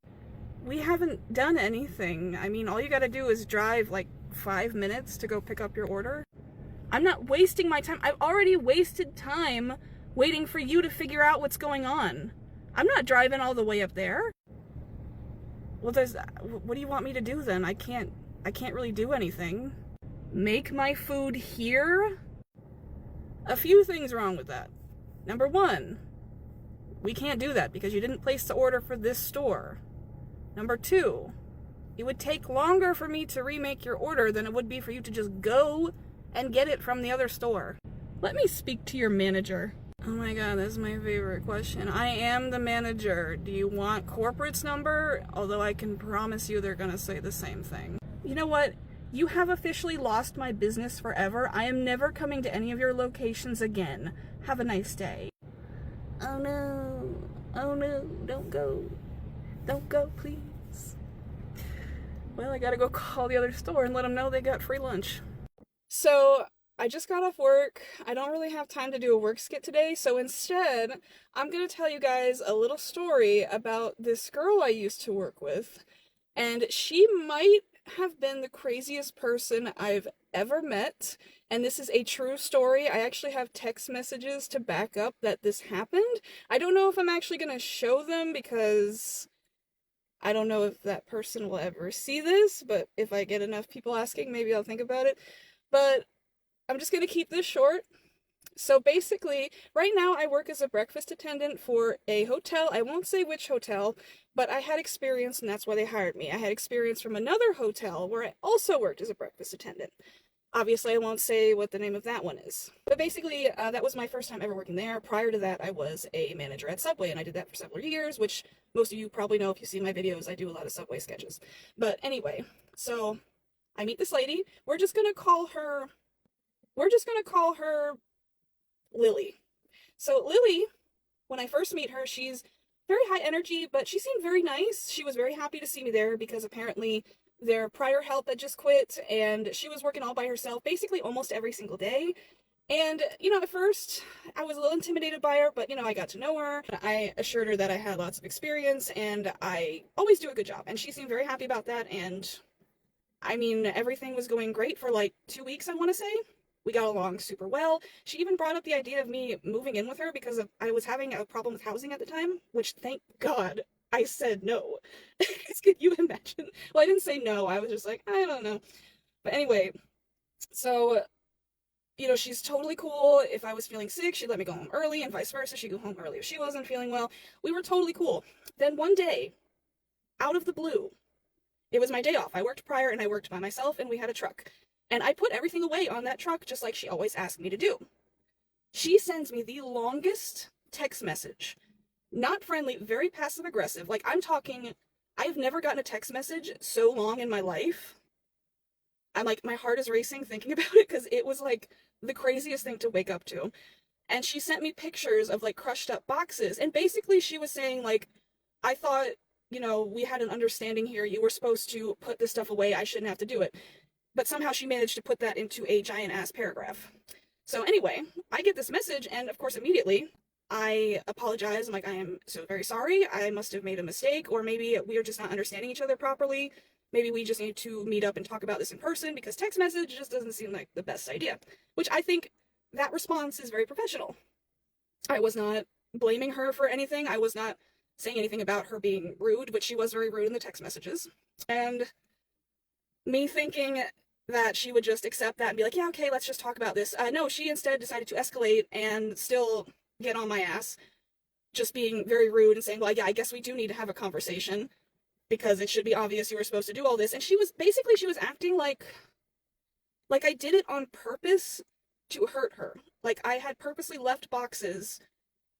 We haven't done anything. I mean, all you gotta do is drive like 5 minutes to go pick up your order. I'm not wasting my time. I've already wasted time waiting for you to figure out what's going on. I'm not driving all the way up there. Well, what do you want me to do then? I can't really do anything. Make my food here? A few things wrong with that. Number 1, we can't do that because you didn't place the order for this store. Number 2, it would take longer for me to remake your order than it would be for you to just go and get it from the other store. Let me speak to your manager. Oh my god, that's my favorite question. I am the manager. Do you want corporate's number? Although I can promise you they're gonna say the same thing. You know what? You have officially lost my business forever. I am never coming to any of your locations again. Have a nice day. Oh no. Oh no. Don't go. Don't go, please. Well, I gotta go call the other store and let them know they got free lunch. So, I just got off work. I don't really have time to do a work skit today, so instead, I'm gonna tell you guys a little story about this girl I used to work with. And she might have been the craziest person I've ever met. And this is a true story. I actually have text messages to back up that this happened. I don't know if I'm actually gonna show them because I don't know if that person will ever see this, but if I get enough people asking, maybe I'll think about it. But I'm just gonna keep this short. So basically, right now I work as a breakfast attendant for a hotel. I won't say which hotel, but I had experience and that's why they hired me. I had experience from another hotel where I also worked as a breakfast attendant. Obviously, I won't say what the name of that one is. But basically, that was my first time ever working there. Prior to that, I was a manager at Subway, and I did that for several years, which most of you probably know if you see my videos. I do a lot of Subway sketches. But anyway, so I meet this lady. We're just gonna call her Lily. So Lily when I first meet her, she's very high energy, but she seemed very nice. She was very happy to see me there because apparently their prior help had just quit and she was working all by herself basically almost every single day. And, at first I was a little intimidated by her, but, I got to know her. I assured her that I had lots of experience and I always do a good job. And she seemed very happy about that. And, everything was going great for like 2 weeks, I want to say. We got along super well. She even brought up the idea of me moving in with her because I was having a problem with housing at the time, which thank God I said no. Can you imagine? Well, I didn't say no. I was just like, I don't know. But anyway, so she's totally cool. If I was feeling sick, she'd let me go home early, and vice versa. She'd go home early if she wasn't feeling well. We were totally cool. Then one day, out of the blue, it was my day off. I worked prior, and I worked by myself, and we had a truck. And I put everything away on that truck, just like she always asked me to do. She sends me the longest text message. Not friendly, very passive-aggressive. Like, I'm talking, I've never gotten a text message so long in my life. I'm like, my heart is racing thinking about it, because it was like the craziest thing to wake up to. And she sent me pictures of like crushed up boxes. And basically she was saying like, I thought, we had an understanding here. You were supposed to put this stuff away. I shouldn't have to do it. But somehow she managed to put that into a giant ass paragraph. So anyway, I get this message and of course immediately I apologize. I'm like, I am so very sorry. I must have made a mistake, or maybe we are just not understanding each other properly. Maybe we just need to meet up and talk about this in person, because text message just doesn't seem like the best idea. Which I think that response is very professional. I was not blaming her for anything. I was not saying anything about her being rude, which she was very rude in the text messages. And me thinking that she would just accept that and be like, yeah, okay, let's just talk about this. No, she instead decided to escalate and still get on my ass, just being very rude and saying, well, yeah, I guess we do need to have a conversation, because it should be obvious you were supposed to do all this. And she was acting like I did it on purpose to hurt her. Like I had purposely left boxes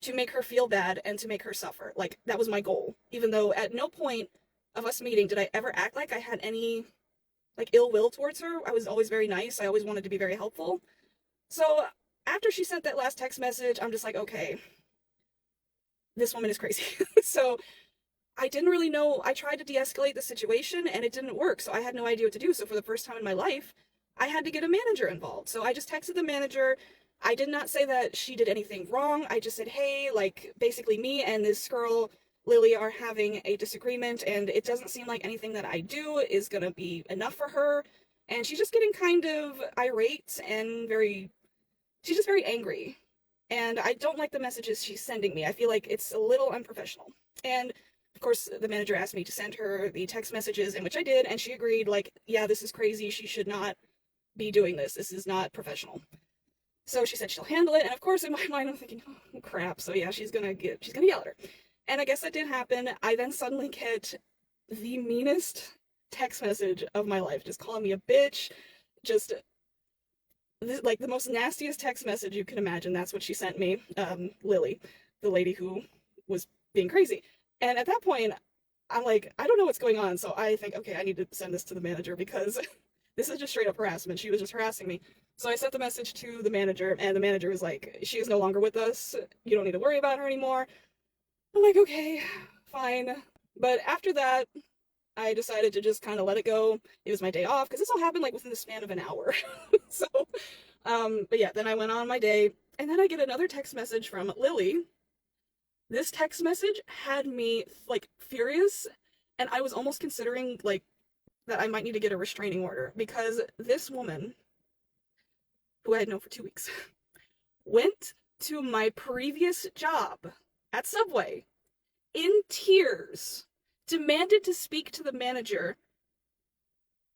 to make her feel bad and to make her suffer. Like that was my goal. Even though at no point of us meeting did I ever act like I had any like ill will towards her. I was always very nice. I always wanted to be very helpful. So after she sent that last text message, I'm just like, okay, this woman is crazy. So I didn't really know. I tried to de-escalate the situation and it didn't work. So I had no idea what to do. So for the first time in my life, I had to get a manager involved. So I just texted the manager. I did not say that she did anything wrong. I just said, hey, like basically me and this girl, Lily, are having a disagreement and it doesn't seem like anything that I do is going to be enough for her. And she's just getting kind of irate and she's just very angry. And I don't like the messages she's sending me. I feel like it's a little unprofessional. And of course, the manager asked me to send her the text messages, in which I did, and she agreed, like, yeah, this is crazy. She should not be doing this. This is not professional. So she said she'll handle it, and of course, in my mind, I'm thinking, oh, crap. So yeah, she's gonna yell at her. And I guess that did happen. I then suddenly get the meanest text message of my life, just calling me a bitch, just like the most nastiest text message you can imagine. That's what she sent me, Lily, the lady who was being crazy. And at that point, I'm like, I don't know what's going on. So I think, okay, I need to send this to the manager, because this is just straight up harassment. She was just harassing me. So I sent the message to the manager, and the manager was like, she is no longer with us. You don't need to worry about her anymore. I'm like, okay, fine. But after that, I decided to just kind of let it go. It was my day off, because this all happened like within the span of an hour. So, but yeah, then I went on my day, and then I get another text message from Lily. This text message had me like furious, and I was almost considering like that I might need to get a restraining order, because this woman, who I had known for 2 weeks, went to my previous job at Subway in tears, demanded to speak to the manager,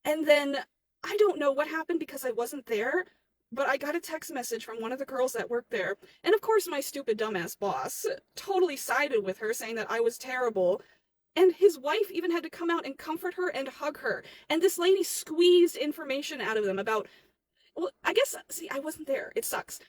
and then I don't know what happened because I wasn't there, but I got a text message from one of the girls that worked there, and of course my stupid dumbass boss totally sided with her, saying that I was terrible, and his wife even had to come out and comfort her and hug her, and this lady squeezed information out of them about, well, I guess, see, I wasn't there, it sucks,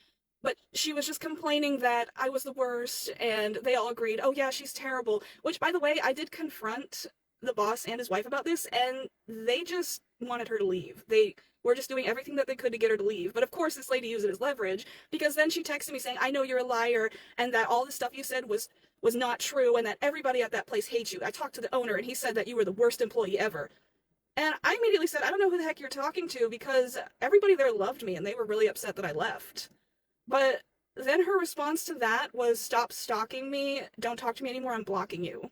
but she was just complaining that I was the worst, and they all agreed, oh yeah, she's terrible, which, by the way, I did confront the boss and his wife about this, and they just wanted her to leave. They were just doing everything that they could to get her to leave. But of course, this lady used it as leverage, because then she texted me saying, I know you're a liar, and that all the stuff you said was not true, and that everybody at that place hates you. I talked to the owner, and he said that you were the worst employee ever. And I immediately said, I don't know who the heck you're talking to, because everybody there loved me, and they were really upset that I left. But then her response to that was, stop stalking me, don't talk to me anymore, I'm blocking you.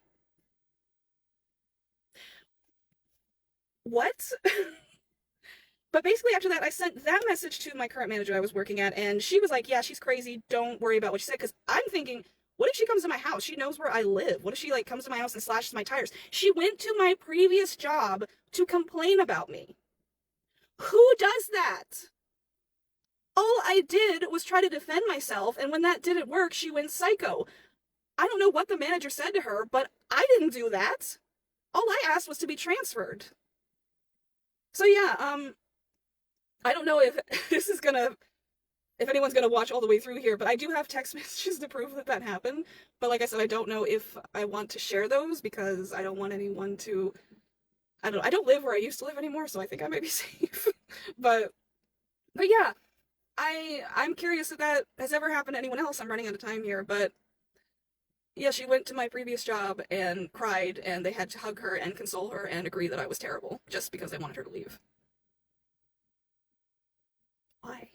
What? But basically after that, I sent that message to my current manager I was working at, and she was like, yeah, she's crazy, don't worry about what she said, because I'm thinking, what if she comes to my house? She knows where I live. What if she, like, comes to my house and slashes my tires? She went to my previous job to complain about me. Who does that? All I did was try to defend myself, and when that didn't work, she went psycho. I don't know what the manager said to her, but I didn't do that. All I asked was to be transferred. So yeah, I don't know if if anyone's gonna watch all the way through here, but I do have text messages to prove that that happened. But like I said, I don't know if I want to share those, because I don't want anyone to, I don't live where I used to live anymore, so I think I might be safe. But yeah, I'm curious if that has ever happened to anyone else. I'm running out of time here, but yeah, she went to my previous job and cried, and they had to hug her and console her and agree that I was terrible, just because they wanted her to leave. Why?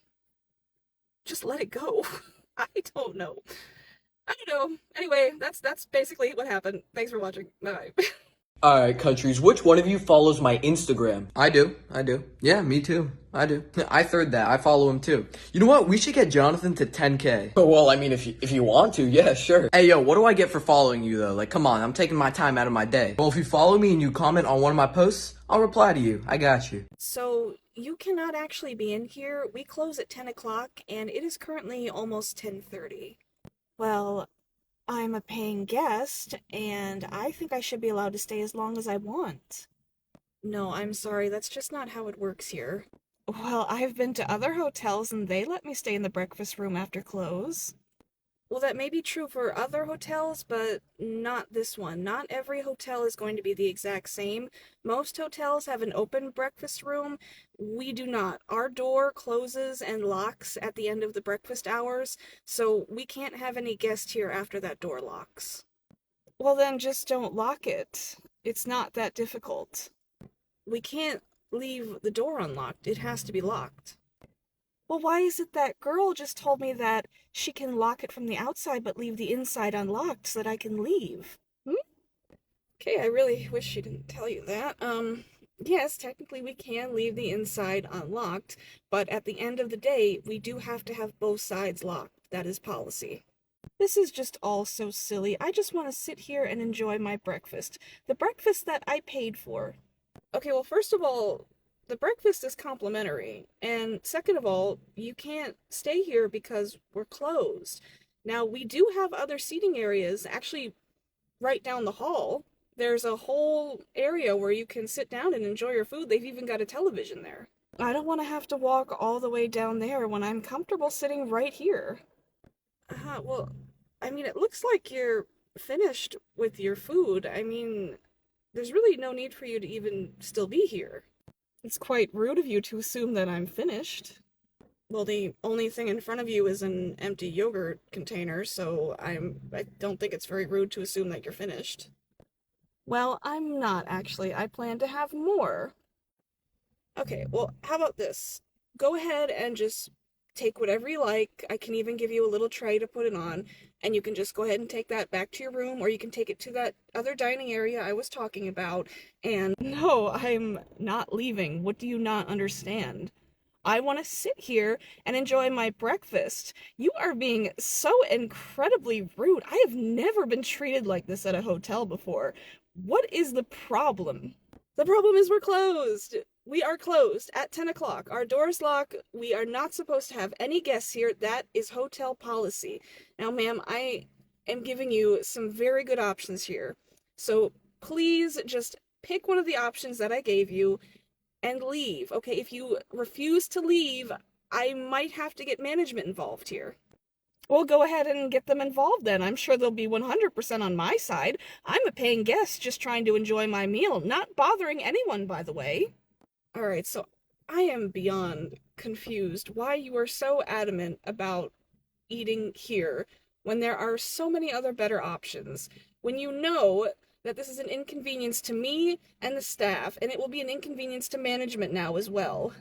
Just let it go. I don't know. I don't know. Anyway, that's basically what happened. Thanks for watching. Bye. Alright, countries, which one of you follows my Instagram? I do. Yeah, me too. I do. I third that. I follow him too. You know what? We should get Jonathan to 10K. Oh, well, I mean, if you want to, yeah, sure. Hey, yo, what do I get for following you, though? Like, come on, I'm taking my time out of my day. Well, if you follow me and you comment on one of my posts, I'll reply to you. I got you. So, you cannot actually be in here. We close at 10 o'clock, and it is currently almost 10:30. Well, I'm a paying guest, and I think I should be allowed to stay as long as I want. No, I'm sorry, that's just not how it works here. Well, I've been to other hotels, and they let me stay in the breakfast room after close. Well, that may be true for other hotels, but not this one. Not every hotel is going to be the exact same. Most hotels have an open breakfast room. We do not. Our door closes and locks at the end of the breakfast hours, so we can't have any guests here after that door locks. Well, then just don't lock it. It's not that difficult. We can't leave the door unlocked. It has to be locked. Well, why is it that girl just told me that she can lock it from the outside but leave the inside unlocked so that I can leave? Okay, I really wish she didn't tell you that. Yes, technically we can leave the inside unlocked, but at the end of the day, we do have to have both sides locked. That is policy. This is just all so silly. I just want to sit here and enjoy my breakfast. The breakfast that I paid for. Okay, well, first of all, the breakfast is complimentary, and second of all, you can't stay here because we're closed. Now, we do have other seating areas, actually right down the hall. There's a whole area where you can sit down and enjoy your food. They've even got a television there. I don't want to have to walk all the way down there when I'm comfortable sitting right here. Well, I mean, it looks like you're finished with your food. I mean, there's really no need for you to even still be here. It's quite rude of you to assume that I'm finished. Well, the only thing in front of you is an empty yogurt container, so I don't think it's very rude to assume that you're finished. Well, I'm not, actually. I plan to have more. Okay, well, how about this? Go ahead and just take whatever you like. I can even give you a little tray to put it on, and you can just go ahead and take that back to your room, or you can take it to that other dining area I was talking about, and no, I'm not leaving. What do you not understand? I want to sit here and enjoy my breakfast. You are being so incredibly rude. I have never been treated like this at a hotel before. What is the problem? The problem is we're closed. We are closed at 10 o'clock. Our doors lock. We are not supposed to have any guests here. That is hotel policy. Now, ma'am, I am giving you some very good options here. So please just pick one of the options that I gave you and leave. Okay, if you refuse to leave, I might have to get management involved here. Well, go ahead and get them involved then. I'm sure they'll be 100% on my side. I'm a paying guest just trying to enjoy my meal, not bothering anyone, by the way. Alright, so I am beyond confused why you are so adamant about eating here when there are so many other better options. When you know that this is an inconvenience to me and the staff, and it will be an inconvenience to management now as well.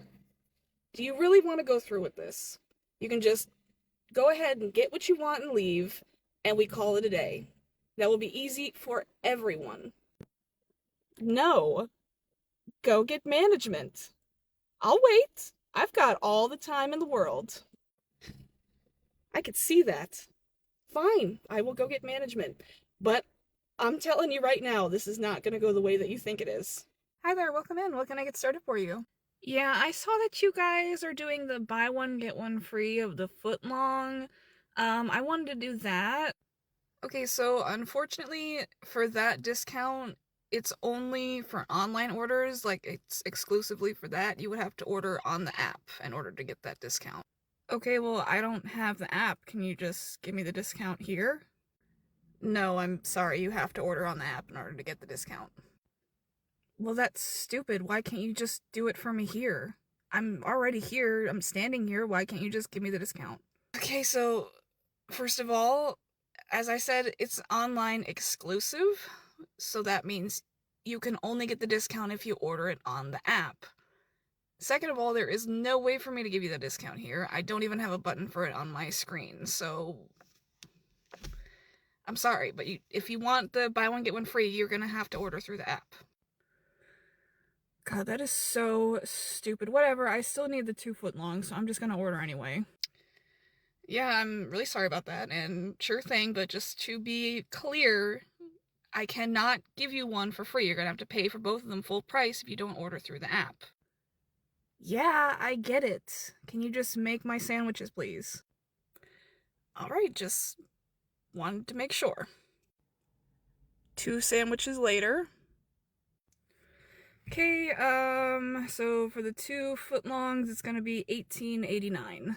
Do you really want to go through with this? You can just go ahead and get what you want and leave, and we call it a day. That will be easy for everyone. No. Go get management. I'll wait. I've got all the time in the world. I could see that. Fine, I will go get management. But I'm telling you right now, this is not going to go the way that you think it is. Hi there, welcome in. What can I get started for you? Yeah, I saw that you guys are doing the buy one, get one free of the footlong. I wanted to do that. Okay, so unfortunately for that discount, it's only for online orders, like it's exclusively for that. You would have to order on the app in order to get that discount. Okay, well, I don't have the app. Can you just give me the discount here? No, I'm sorry, you have to order on the app in order to get the discount. Well, that's stupid. Why can't you just do it for me here? I'm already here. I'm standing here. Why can't you just give me the discount? Okay, so first of all, as I said, it's online exclusive. So that means you can only get the discount if you order it on the app. Second of all, there is no way for me to give you the discount here. I don't even have a button for it on my screen, so I'm sorry, but if you want the buy one get one free, you're gonna have to order through the app. God, that is so stupid. Whatever, I still need the 2 foot long, so I'm just gonna order anyway. Yeah, I'm really sorry about that, and sure thing, but just to be clear, I cannot give you one for free. You're gonna have to pay for both of them full price if you don't order through the app. Yeah, I get it. Can you just make my sandwiches, please? Alright, just wanted to make sure. 2 sandwiches later. Okay, so for the 2 footlongs, it's gonna be $18.89.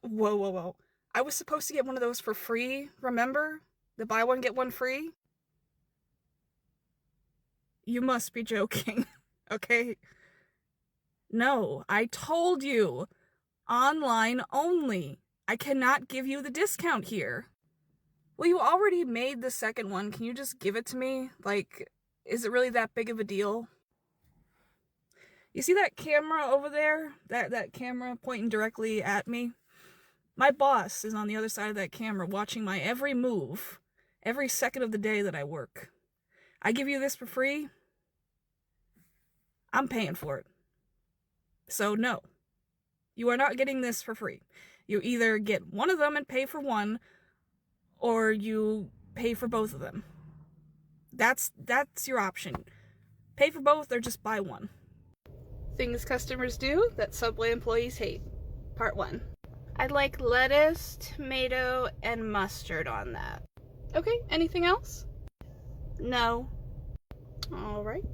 Whoa. I was supposed to get one of those for free, remember? The buy one, get one free? You must be joking, okay? No, I told you. Online only. I cannot give you the discount here. Well, you already made the second one. Can you just give it to me? Like, is it really that big of a deal? You see that camera over there? That camera pointing directly at me? My boss is on the other side of that camera watching my every move, every second of the day that I work. I give you this for free? I'm paying for it. So no, you are not getting this for free. You either get one of them and pay for one, or you pay for both of them. That's your option. Pay for both or just buy one. Things customers do that Subway employees hate. Part 1. I'd like lettuce, tomato, and mustard on that. Okay, anything else? No. Alright.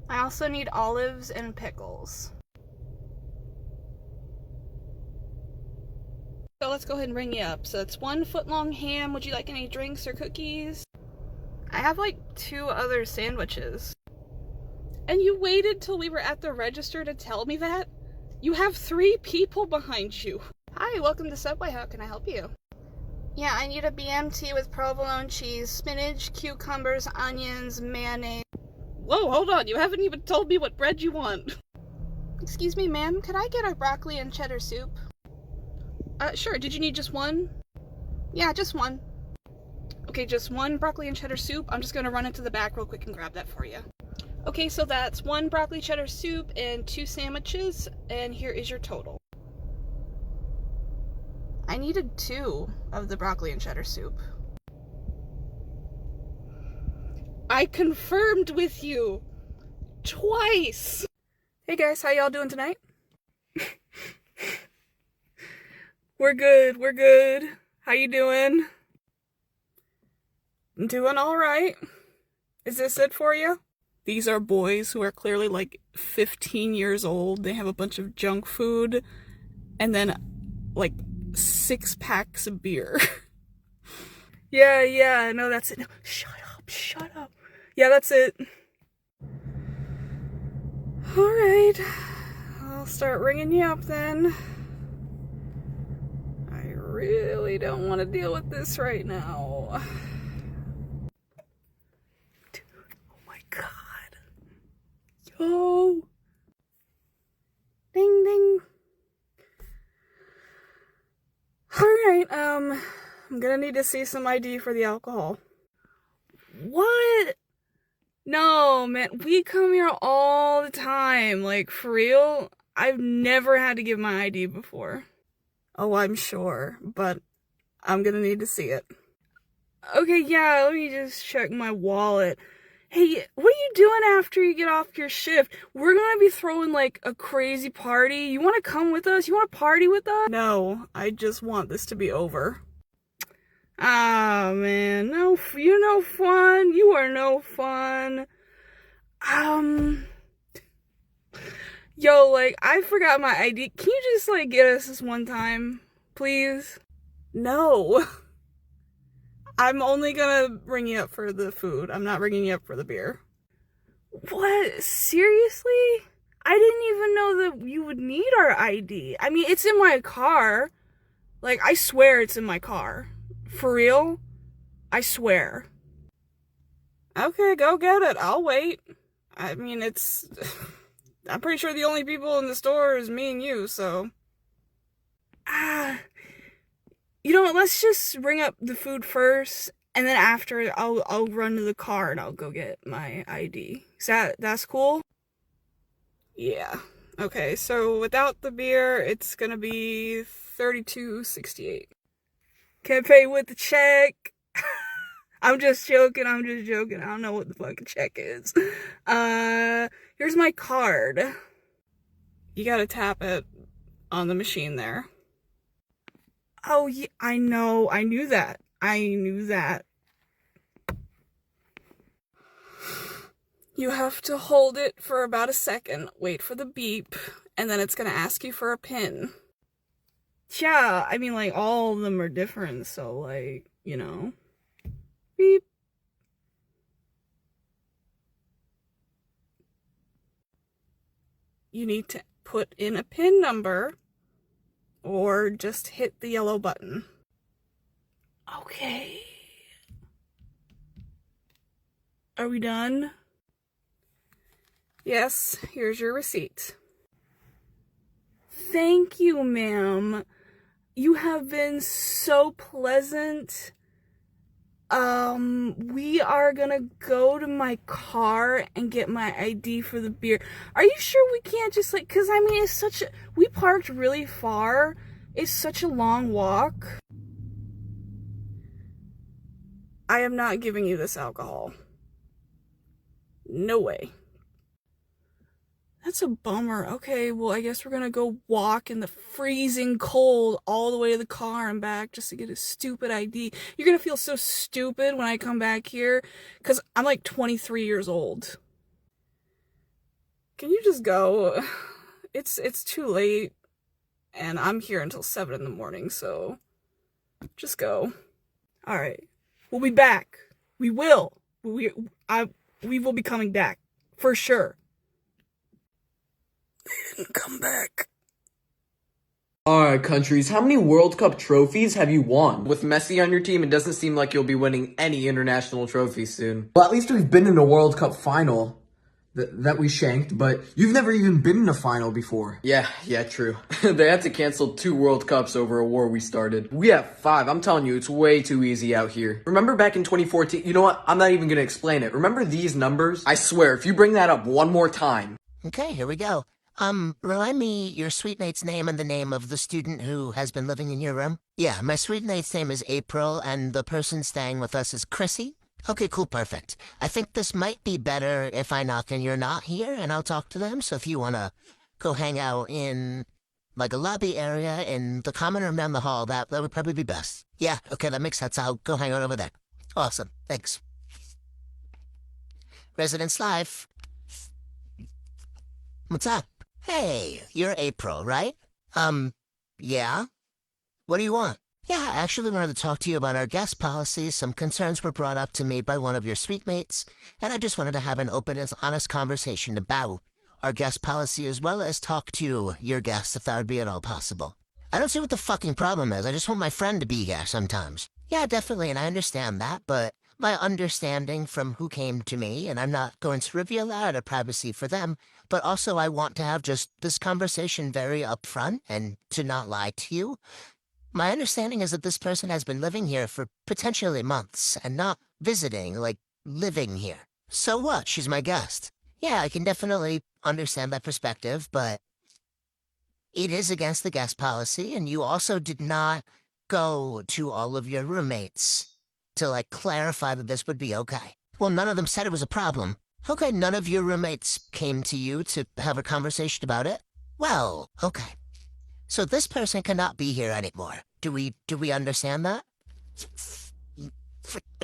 I also need olives and pickles. So let's go ahead and ring you up. So it's 1 footlong ham. Would you like any drinks or cookies? I have like 2 other sandwiches. And you waited till we were at the register to tell me that? You have 3 people behind you. Hi, welcome to Subway. How can I help you? Yeah, I need a BMT with provolone cheese, spinach, cucumbers, onions, mayonnaise. Whoa, hold on. You haven't even told me what bread you want. Excuse me, ma'am. Could I get a broccoli and cheddar soup? Sure. Did you need just one? Yeah, just one. Okay, just 1 broccoli and cheddar soup. I'm just gonna run into the back real quick and grab that for you. Okay, so that's 1 broccoli cheddar soup and 2 sandwiches, and here is your total. I needed 2 of the broccoli and cheddar soup. I confirmed with you twice. Hey guys, how y'all doing tonight? We're good. How you doing? Doing all right. Is this it for you? These are boys who are clearly like 15 years old. They have a bunch of junk food, and then like 6 packs of beer. Yeah, no, that's it. No, shut up. Yeah, that's it. Alright, I'll start ringing you up then. I really don't want to deal with this right now. Dude, oh my god. Yo! Ding ding. Alright, I'm gonna need to see some ID for the alcohol. What? No, man, we come here all the time. Like, for real? I've never had to give my ID before. Oh, I'm sure, but I'm gonna need to see it. Okay, yeah, let me just check my wallet. Hey, what are you doing after you get off your shift? We're gonna be throwing, like, a crazy party. You wanna come with us? You wanna party with us? No, I just want this to be over. Ah, man, no, you're no fun. You are no fun. Yo, like, I forgot my ID. Can you just, like, get us this one time, please? No. I'm only gonna ring you up for the food. I'm not ringing you up for the beer. What? Seriously? I didn't even know that you would need our ID. I mean, it's in my car. Like, I swear it's in my car. For real? I swear. Okay, go get it. I'll wait. I mean, it's... I'm pretty sure the only people in the store is me and you, so... You know what, let's just ring up the food first, and then after, I'll run to the car and I'll go get my ID. That's cool? Yeah. Okay, so without the beer, it's gonna be $32.68. Can pay with the check. I'm just joking. I don't know what the fucking check is. Here's my card. You gotta tap it on the machine there. Oh, yeah, I know. I knew that. You have to hold it for about a second, wait for the beep, and then it's gonna ask you for a PIN. Yeah, I mean, like, all of them are different, so, like, you know. Beep. You need to put in a PIN number, or just hit the yellow button. Okay. Are we done? Yes, here's your receipt. Thank you, ma'am. You have been so pleasant. We are gonna go to my car and get my ID for the beer. Are you sure we can't just, like, cause I mean, we parked really far. It's such a long walk. I am not giving you this alcohol. No way. That's a bummer. Okay, well, I guess we're gonna go walk in the freezing cold all the way to the car and back just to get a stupid ID. You're gonna feel so stupid when I come back here, because I'm like 23 years old. Can you just go? It's too late, and I'm here until 7 in the morning, so just go. Alright, we'll be back. We will. We will be coming back, for sure. They didn't come back. Alright, countries, how many World Cup trophies have you won? With Messi on your team, it doesn't seem like you'll be winning any international trophies soon. Well, at least we've been in a World Cup final that we shanked, but you've never even been in a final before. Yeah, true. They had to cancel 2 World Cups over a war we started. We have 5. I'm telling you, it's way too easy out here. Remember back in 2014? You know what? I'm not even gonna explain it. Remember these numbers? I swear, if you bring that up one more time. Okay, here we go. Remind me your sweet mate's name and the name of the student who has been living in your room? Yeah, my sweet mate's name is April, and the person staying with us is Chrissy. Okay, cool, perfect. I think this might be better if I knock and you're not here, and I'll talk to them, so if you wanna go hang out in, like, a lobby area in the common room down the hall, that would probably be best. Yeah, okay, that makes sense. I'll go hang out over there. Awesome, thanks. Residence Live. What's up? Hey, you're April, right? Yeah? What do you want? Yeah, I actually wanted to talk to you about our guest policy. Some concerns were brought up to me by one of your suite mates, and I just wanted to have an open and honest conversation about our guest policy as well as talk to your guests if that would be at all possible. I don't see what the fucking problem is. I just want my friend to be here sometimes. Yeah, definitely, and I understand that, but my understanding from who came to me, and I'm not going to reveal that out of privacy for them, but also I want to have just this conversation very upfront and to not lie to you. My understanding is that this person has been living here for potentially months and not visiting, like living here. So what? She's my guest. Yeah, I can definitely understand that perspective, but it is against the guest policy, and you also did not go to all of your roommates to, like, clarify that this would be okay. Well, none of them said it was a problem. Okay, none of your roommates came to you to have a conversation about it? Well, okay. So this person cannot be here anymore. Do we understand that?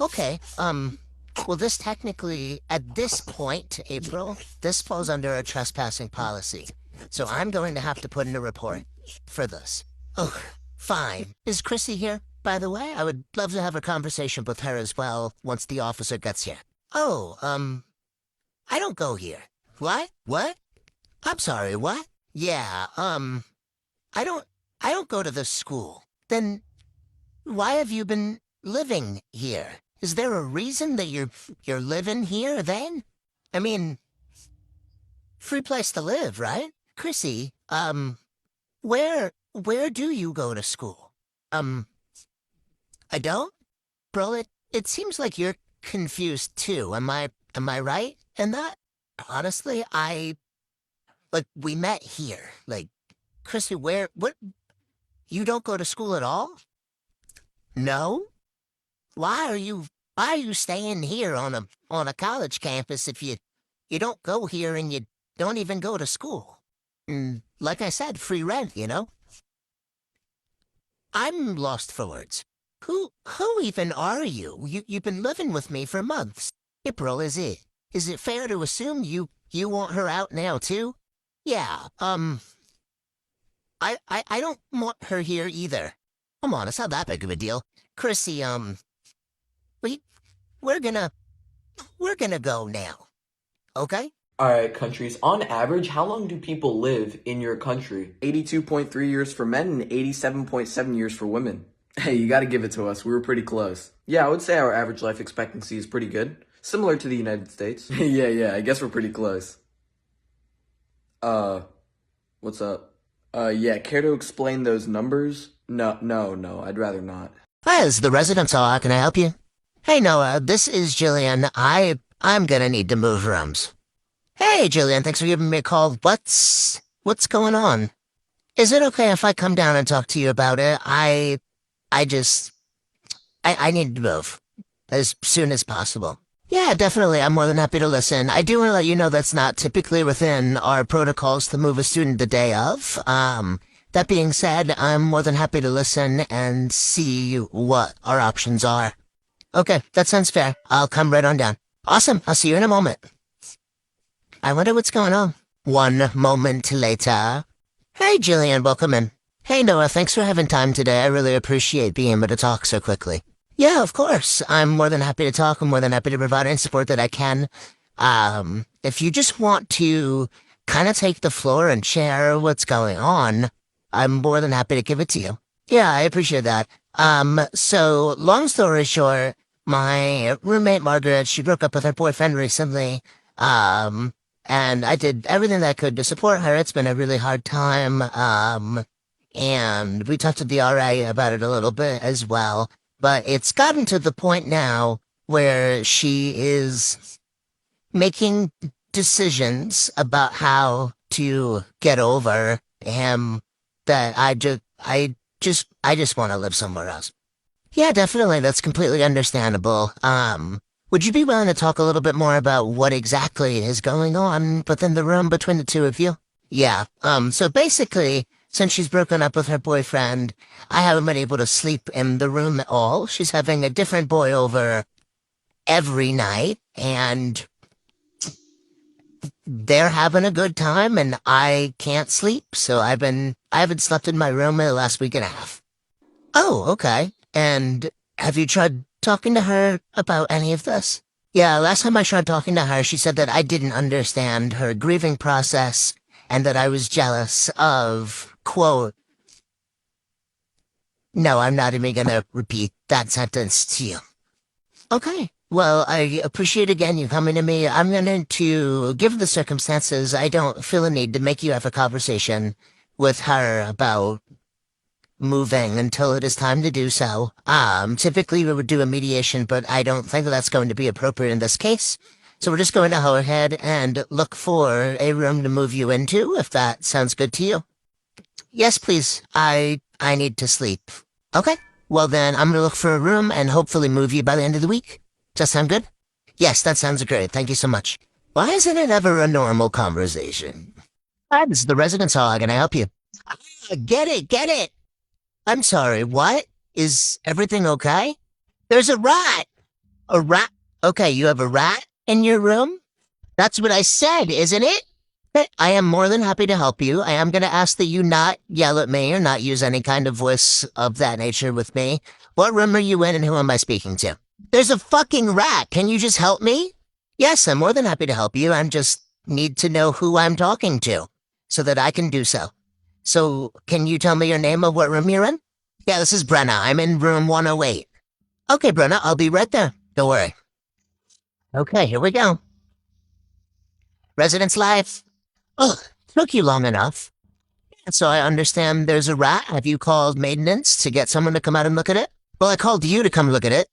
Okay, well, this technically, at this point, April, this falls under a trespassing policy. So I'm going to have to put in a report for this. Oh, fine. Is Chrissy here, by the way? I would love to have a conversation with her as well once the officer gets here. Oh, I don't go here. What? What? I'm sorry, what? Yeah, I don't go to this school. Then why have you been living here? Is there a reason that you're living here then? I mean, free place to live, right? Chrissy, where do you go to school? I don't? Bro, it seems like you're confused too. Am I right in that? Honestly, we met here. Like, Chrissy, what, you don't go to school at all? No? Why are you staying here on a college campus if you don't go here and you don't even go to school? Like I said, free rent, you know? I'm lost for words. Who even are you? You've been living with me for months. April, is it fair to assume you want her out now too? Yeah, I don't want her here either. Come on, it's not that big of a deal. Chrissy, we, we're gonna go now. Okay? Alright, countries. On average, how long do people live in your country? 82.3 years for men and 87.7 years for women. Hey, you gotta give it to us. We were pretty close. Yeah, I would say our average life expectancy is pretty good. Similar to the United States. Yeah, I guess we're pretty close. What's up? Yeah, care to explain those numbers? No, I'd rather not. Hi, this is the residence hall. How can I help you? Hey, Noah, this is Jillian. I'm gonna need to move rooms. Hey, Jillian, thanks for giving me a call. What's going on? Is it okay if I come down and talk to you about it? I need to move as soon as possible. Yeah, definitely. I'm more than happy to listen. I do want to let you know that's not typically within our protocols to move a student the day of. That being said, I'm more than happy to listen and see what our options are. Okay, that sounds fair. I'll come right on down. Awesome. I'll see you in a moment. I wonder what's going on. One moment later. Hey, Jillian, welcome in. Hey, Noah, thanks for having time today. I really appreciate being able to talk so quickly. Yeah, of course. I'm more than happy to talk. I'm more than happy to provide any support that I can. If you just want to kind of take the floor and share what's going on, I'm more than happy to give it to you. Yeah, I appreciate that. So long story short, my roommate Margaret, she broke up with her boyfriend recently. And I did everything that I could to support her. It's been a really hard time. And we talked to the RA about it a little bit as well. But it's gotten to the point now where she is making decisions about how to get over him that I just want to live somewhere else. Yeah, definitely. That's completely understandable. Would you be willing to talk a little bit more about what exactly is going on within the room between the two of you? Yeah. So basically, since she's broken up with her boyfriend, I haven't been able to sleep in the room at all. She's having a different boy over every night, and they're having a good time, and I can't sleep, so I haven't slept in my room in the last week and a half. Oh, okay. And have you tried talking to her about any of this? Yeah, last time I tried talking to her, she said that I didn't understand her grieving process and that I was jealous of, quote, no, I'm not even gonna repeat that sentence to you. Okay. Well, I appreciate again you coming to me. I'm going to, given the circumstances, I don't feel a need to make you have a conversation with her about moving until it is time to do so. Typically we would do a mediation, but I don't think that's going to be appropriate in this case. So we're just going to go ahead and look for a room to move you into, if that sounds good to you. Yes, please. I need to sleep. Okay. Well then, I'm gonna look for a room and hopefully move you by the end of the week. Does that sound good? Yes, that sounds great. Thank you so much. Why isn't it ever a normal conversation? Hi, this is the residence hall. How can I help you? Get it, get it. I'm sorry, what? Is everything okay? There's a rat! A rat? Okay, you have a rat in your room? That's what I said, isn't it? I am more than happy to help you. I am going to ask that you not yell at me or not use any kind of voice of that nature with me. What room are you in and who am I speaking to? There's a fucking rat. Can you just help me? Yes, I'm more than happy to help you. I just need to know who I'm talking to so that I can do so. So, can you tell me your name of what room you're in? Yeah, this is Brenna. I'm in room 108. Okay, Brenna, I'll be right there. Don't worry. Okay, here we go. Residence life. Ugh, took you long enough. So I understand there's a rat. Have you called maintenance to get someone to come out and look at it? Well, I called you to come look at it.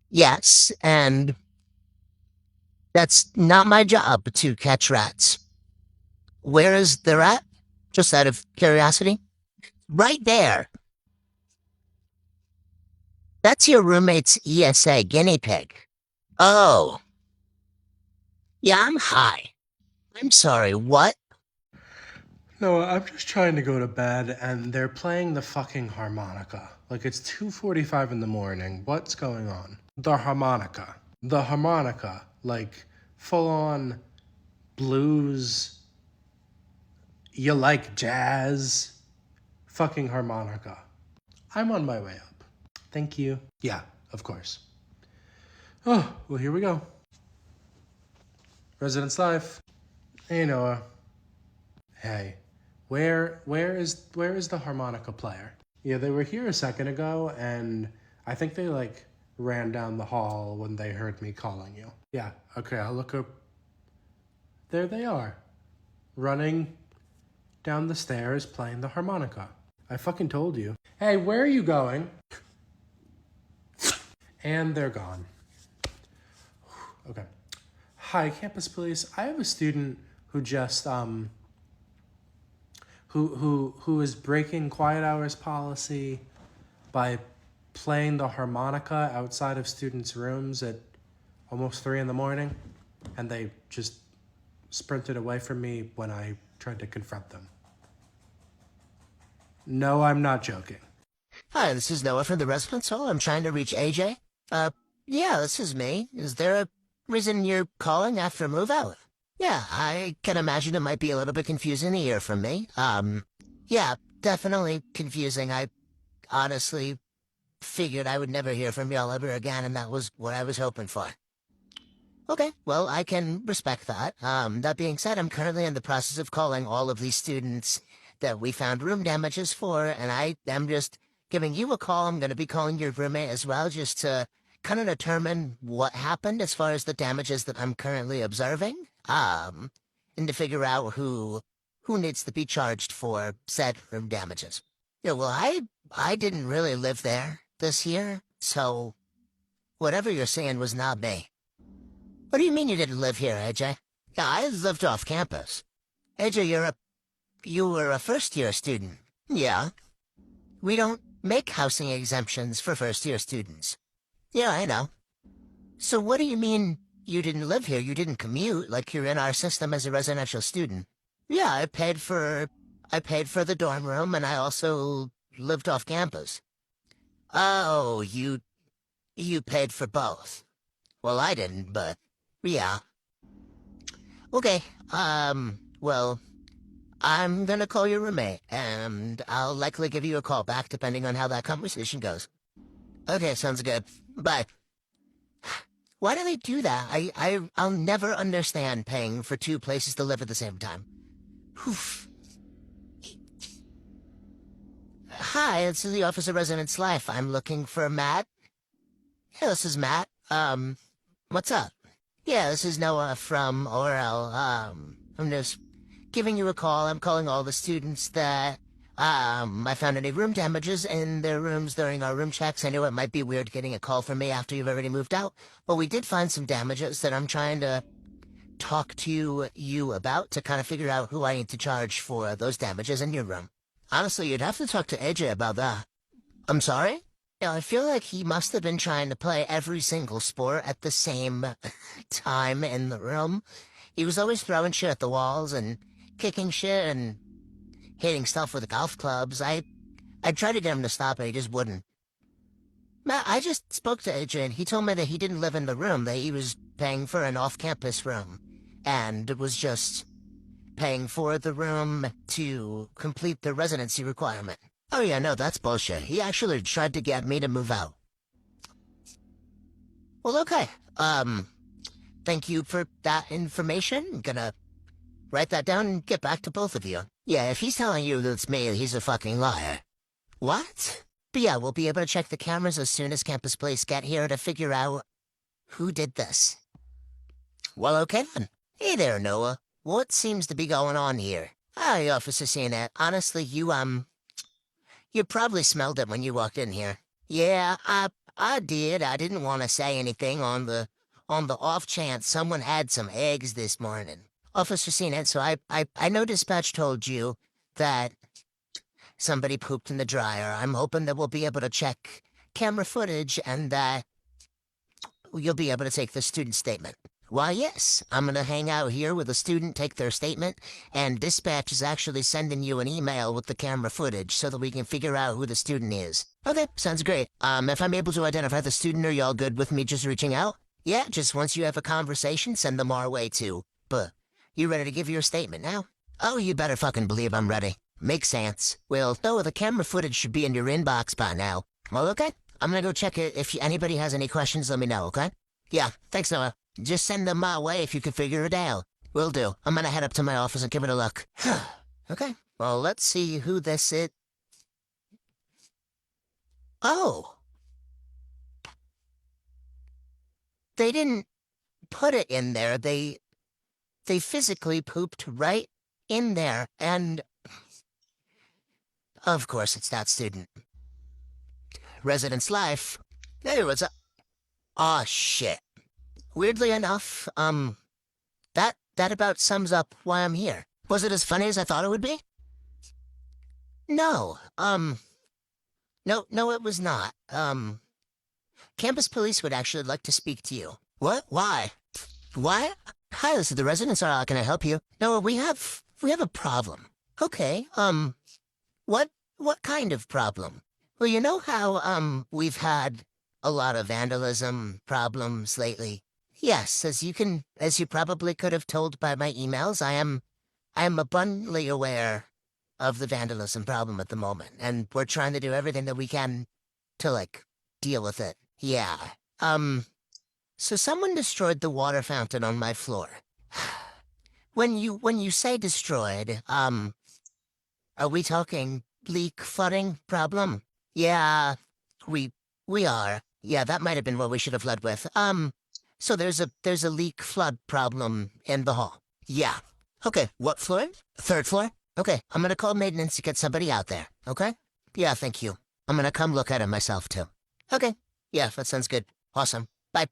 Yes, and that's not my job to catch rats. Where is the rat? Just out of curiosity. Right there. That's your roommate's ESA guinea pig. Oh. Yeah, I'm high. I'm sorry, what? No, I'm just trying to go to bed and they're playing the fucking harmonica. Like it's 2:45 in the morning. What's going on? The harmonica. The harmonica. Like full on blues. You like jazz. Fucking harmonica. I'm on my way up. Thank you. Yeah, of course. Oh, well here we go. Residence Life. Hey Noah. Hey. Where is the harmonica player? Yeah, they were here a second ago, and I think they like ran down the hall when they heard me calling you. Yeah, okay, I'll look up. There they are, running down the stairs playing the harmonica. I fucking told you. Hey, where are you going? And they're gone. Okay. Hi, campus police. I have a student who just who is breaking quiet hours policy by playing the harmonica outside of students' rooms at almost 3 in the morning, and they just sprinted away from me when I tried to confront them. No, I'm not joking. Hi, this is Noah from the residence hall. I'm trying to reach AJ. Yeah, this is me. Is there a reason you're calling after a move out? Yeah, I can imagine it might be a little bit confusing to hear from me. Yeah, definitely confusing. I honestly figured I would never hear from y'all ever again, and that was what I was hoping for. Okay, well, I can respect that. That being said, I'm currently in the process of calling all of these students that we found room damages for, and I am just giving you a call. I'm going to be calling your roommate as well, just to kind of determine what happened as far as the damages that I'm currently observing. And to figure out who needs to be charged for said room damages. Yeah, well, I didn't really live there this year, so whatever you're saying was not me. What do you mean you didn't live here, AJ? Yeah, I lived off campus. AJ, you were a first-year student. Yeah. We don't make housing exemptions for first-year students. Yeah, I know. So what do you mean you didn't live here? You didn't commute like you're in our system as a residential student? Yeah, I paid for the dorm room, and I also lived off campus. Oh, you paid for both. Well, I didn't, but yeah. Okay, well, I'm gonna call your roommate, and I'll likely give you a call back depending on how that conversation goes. Okay, sounds good. Bye. Why do they do that? I'll never understand paying for two places to live at the same time. Oof. Hi, it's the Office of Residence Life. I'm looking for Matt. Yeah, this is Matt. What's up? Yeah, this is Noah from Orel. I'm just giving you a call. I'm calling all the students that, I found any room damages in their rooms during our room checks. I know it might be weird getting a call from me after you've already moved out, but we did find some damages that I'm trying to talk to you about to kind of figure out who I need to charge for those damages in your room. Honestly, you'd have to talk to AJ about that. I'm sorry? Yeah, I feel like he must have been trying to play every single sport at the same time in the room. He was always throwing shit at the walls and kicking shit and hitting stuff with the golf clubs. I tried to get him to stop it, he just wouldn't. Matt, I just spoke to AJ and he told me that he didn't live in the room, that he was paying for an off-campus room, and was just paying for the room to complete the residency requirement. Oh yeah, no, that's bullshit. He actually tried to get me to move out. Well, okay. Thank you for that information. I'm gonna write that down and get back to both of you. Yeah, if he's telling you that it's me, he's a fucking liar. What? But yeah, we'll be able to check the cameras as soon as Campus Police get here to figure out who did this. Well, okay then. Hey there, Noah. What seems to be going on here? Hi, Officer CNET. Honestly, you probably smelled it when you walked in here. Yeah, I did. I didn't want to say anything on the off chance someone had some eggs this morning. Officer CNET, so I know dispatch told you that somebody pooped in the dryer. I'm hoping that we'll be able to check camera footage and that you'll be able to take the student statement. Why, yes, I'm going to hang out here with a student, take their statement, and dispatch is actually sending you an email with the camera footage so that we can figure out who the student is. Okay, sounds great. If I'm able to identify the student, are y'all good with me just reaching out? Yeah, just once you have a conversation, send them our way too. But you ready to give your statement now? Oh, you better fucking believe I'm ready. Makes sense. Well, Noah, the camera footage should be in your inbox by now. Well, okay. I'm gonna go check it. If anybody has any questions, let me know, okay? Yeah, thanks, Noah. Just send them my way if you can figure it out. Will do. I'm gonna head up to my office and give it a look. Okay, well, let's see who this is. Oh! They didn't put it in there. They physically pooped right in there, and of course it's that student. Residence Life. Hey, what's up? Aw, shit. Weirdly enough, that about sums up why I'm here. Was it as funny as I thought it would be? No, no, it was not. Campus Police would actually like to speak to you. What? Why? What? Hi, this is the residence. How can I help you? No, we have a problem. Okay, what kind of problem? Well, you know how, we've had a lot of vandalism problems lately? Yes, as you probably could have told by my emails, I am abundantly aware of the vandalism problem at the moment, and we're trying to do everything that we can to, like, deal with it. Yeah. So someone destroyed the water fountain on my floor. When you say destroyed, are we talking leak flooding problem? Yeah, we are. Yeah, that might have been what we should have led with. So there's a leak flood problem in the hall. Yeah. Okay, what floor? Third floor? Okay, I'm gonna call maintenance to get somebody out there, okay? Yeah, thank you. I'm gonna come look at it myself, too. Okay, yeah, that sounds good. Awesome. Bye.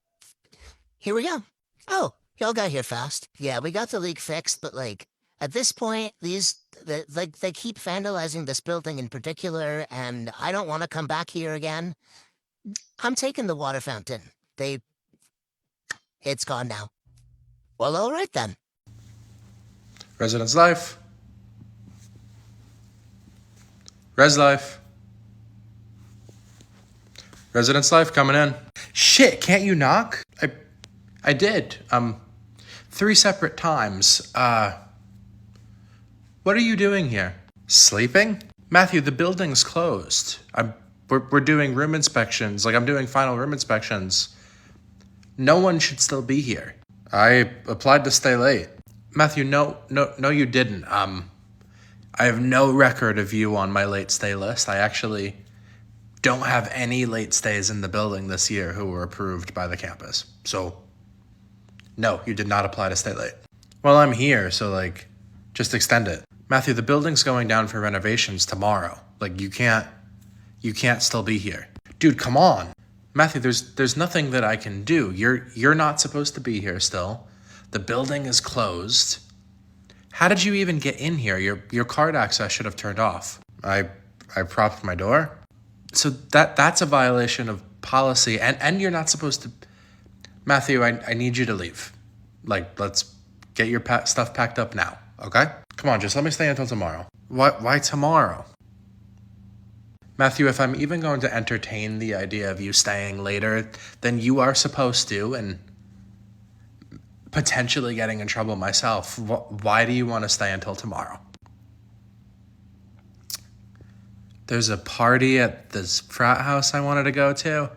Here we go. Oh, y'all got here fast. Yeah, we got the leak fixed, but, like, at this point, they keep vandalizing this building in particular, and I don't want to come back here again. I'm taking the water fountain. It's gone now. Well, all right then. Residence Life. Res Life. Residence Life coming in. Shit, can't you knock? I did. 3 separate times. What What are you doing here? Sleeping? Matthew, the building's closed. We're doing room inspections. Like, I'm doing final room inspections. No one should still be here. I applied to stay late. Matthew, no, you didn't. I have no record of you on my late stay list. I actually don't have any late stays in the building this year who were approved by the campus. So, no, you did not apply to stay late. Well, I'm here, so, like, just extend it. Matthew, the building's going down for renovations tomorrow. Like, you can't still be here. Dude, come on. Matthew, there's nothing that I can do. You're not supposed to be here still. The building is closed. How did you even get in here? Your card access should have turned off. I propped my door. So that's a violation of policy, and you're not supposed to. Matthew, I need you to leave. Like, let's get your stuff packed up now, okay? Come on, just let me stay until tomorrow. Why tomorrow? Matthew, if I'm even going to entertain the idea of you staying later, then you are supposed to, and potentially getting in trouble myself. Why do you want to stay until tomorrow? There's a party at this frat house I wanted to go to.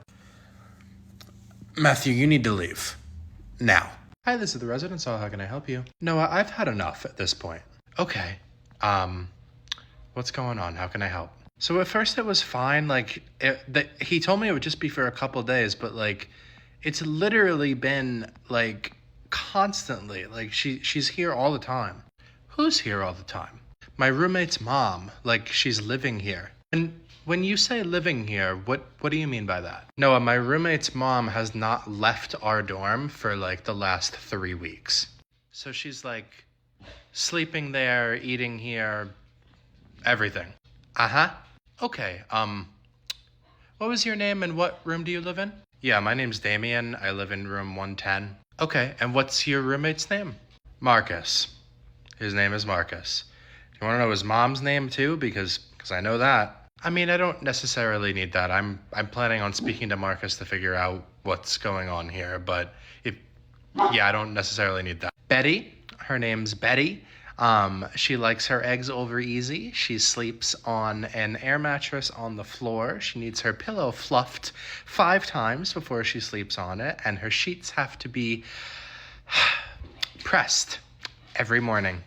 Matthew, you need to leave. Now. Hi, this is the residence hall. How can I help you? No, I've had enough at this point. Okay. What's going on? How can I help? So at first it was fine. Like, he told me it would just be for a couple days, but, like, it's literally been, like, constantly. Like, she's here all the time. Who's here all the time? My roommate's mom. Like, she's living here. And when you say living here, what do you mean by that? No, my roommate's mom has not left our dorm for, like, the last 3 weeks. So she's, like, sleeping there, eating here, everything. Uh-huh. Okay, what was your name and what room do you live in? Yeah, my name's Damien. I live in room 110. Okay, and what's your roommate's name? Marcus. His name is Marcus. Do you want to know his mom's name too? Because I know that. I mean, I don't necessarily need that. I'm planning on speaking to Marcus to figure out what's going on here, but I don't necessarily need that. Betty. Her name's Betty. She likes her eggs over easy. She sleeps on an air mattress on the floor. She needs her pillow fluffed 5 times before she sleeps on it, and her sheets have to be pressed every morning.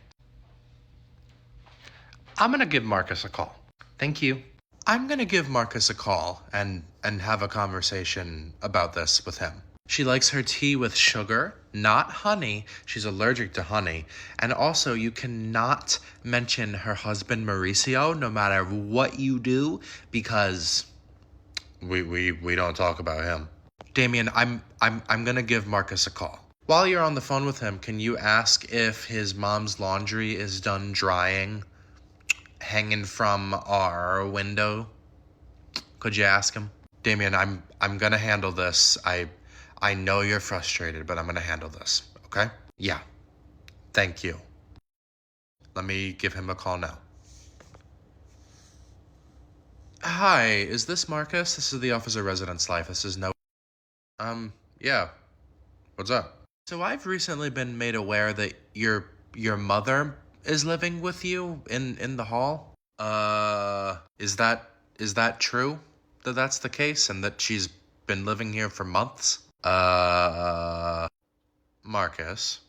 I'm gonna give Marcus a call. Thank you. I'm gonna give Marcus a call and have a conversation about this with him. She likes her tea with sugar, not honey. She's allergic to honey. And also, you cannot mention her husband Mauricio no matter what you do, because we don't talk about him. Damien, I'm gonna give Marcus a call. While you're on the phone with him, can you ask if his mom's laundry is done drying, hanging from our window? Could you ask him? Damien, I'm gonna handle this. I know you're frustrated, but I'm gonna handle this, okay? Yeah. Thank you. Let me give him a call now. Hi, is this Marcus? This is the Office of Residence Life. This is no... Yeah. What's up? So I've recently been made aware that your mother is living with you in the hall. Is that true? That that's the case and that she's been living here for months? Marcus.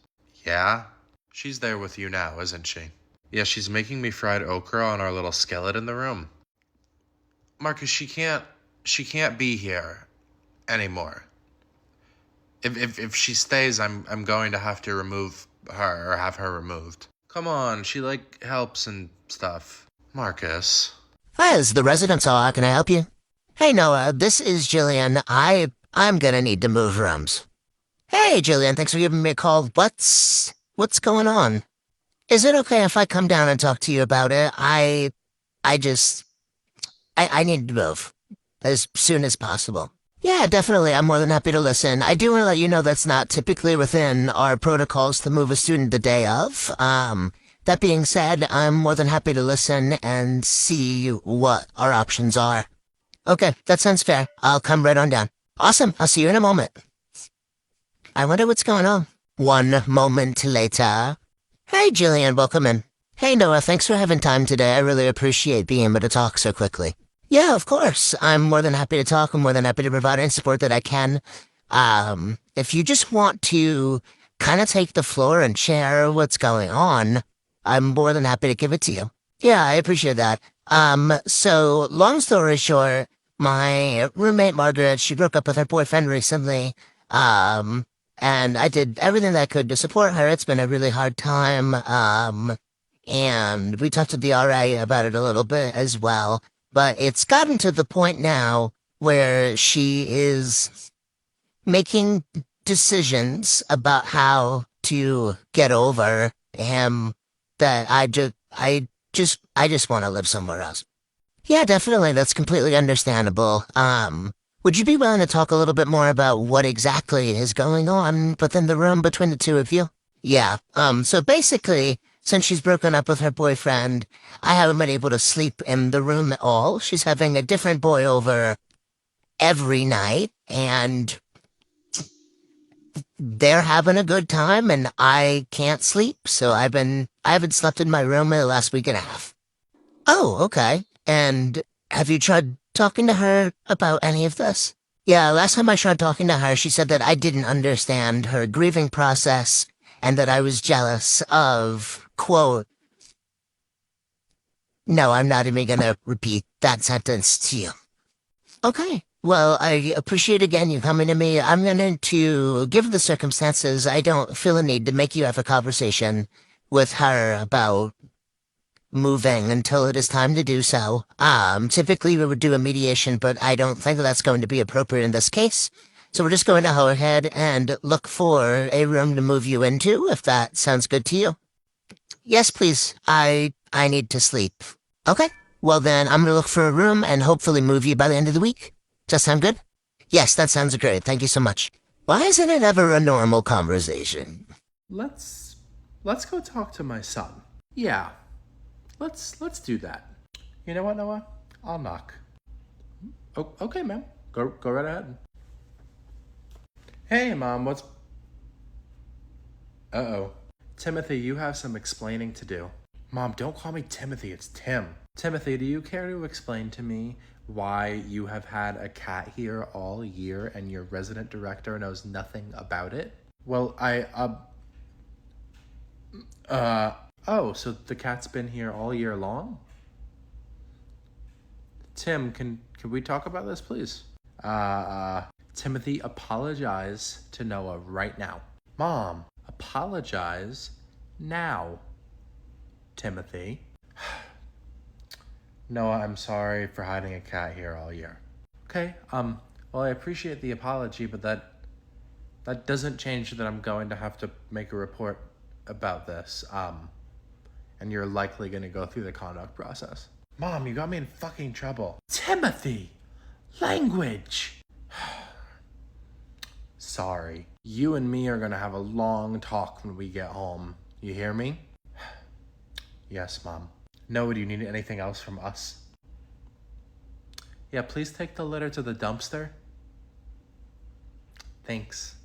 Yeah? She's there with you now, isn't she? Yeah, she's making me fried okra on our little skillet in the room. Marcus, she can't be here anymore. If she stays, I'm going to have to remove her or have her removed. Come on, she like helps and stuff. Marcus. Hi, this is the residence hall. How can I help you? Hey, Noah, this is Jillian. I'm gonna need to move rooms. Hey, Jillian, thanks for giving me a call. What's going on? Is it okay if I come down and talk to you about it? I need to move as soon as possible. Yeah, definitely. I'm more than happy to listen. I do want to let you know that's not typically within our protocols to move a student the day of. That being said, I'm more than happy to listen and see what our options are. Okay, that sounds fair. I'll come right on down. Awesome. I'll see you in a moment. I wonder what's going on. 1 moment later. Hey, Jillian, welcome in. Hey Noah, thanks for having time today. I really appreciate being able to talk so quickly. Yeah, of course. I'm more than happy to talk. I'm more than happy to provide any support that I can. If you just want to kind of take the floor and share what's going on, I'm more than happy to give it to you. Yeah, I appreciate that. So long story short, my roommate Margaret, she broke up with her boyfriend recently. Um, and I did everything that I could to support her. It's been a really hard time. And we talked to the RA about it a little bit as well. But it's gotten to the point now where she is making decisions about how to get over him that I just want to live somewhere else. Yeah, definitely. That's completely understandable. Would you be willing to talk a little bit more about what exactly is going on within the room between the two of you? Yeah. So basically, since she's broken up with her boyfriend, I haven't been able to sleep in the room at all. She's having a different boy over every night, and they're having a good time, and I can't sleep, so I haven't slept in my room in the last week and a half. Oh, okay. And have you tried talking to her about any of this? Yeah, last time I tried talking to her, she said that I didn't understand her grieving process and that I was jealous of, quote, no, I'm not even gonna repeat that sentence to you. Okay. Well, I appreciate again you coming to me. I'm going to, given the circumstances, I don't feel a need to make you have a conversation with her about moving until it is time to do so. Typically we would do a mediation, but I don't think that's going to be appropriate in this case. So we're just going to go ahead and look for a room to move you into, if that sounds good to you. Yes, please. I need to sleep. Okay. Well then, I'm gonna look for a room and hopefully move you by the end of the week. Does that sound good? Yes, that sounds great. Thank you so much. Why isn't it ever a normal conversation? Let's go talk to my son. Yeah, let's do that. You know what, Noah? I'll knock. Oh, okay, ma'am. Go right ahead. Hey, Mom, what's... Uh-oh. Timothy, you have some explaining to do. Mom, don't call me Timothy, it's Tim. Timothy, do you care to explain to me why you have had a cat here all year and your resident director knows nothing about it? Well, oh, so the cat's been here all year long? Tim, can we talk about this, please? Timothy, apologize to Noah right now. Mom, apologize now. Timothy. Noah, I'm sorry for hiding a cat here all year. Okay, well, I appreciate the apology, but that doesn't change that I'm going to have to make a report about this, and you're likely going to go through the conduct process. Mom, you got me in fucking trouble. Timothy! Language! Sorry. You and me are going to have a long talk when we get home. You hear me? Yes, Mom. Noah, do you need anything else from us? Yeah, please take the litter to the dumpster. Thanks.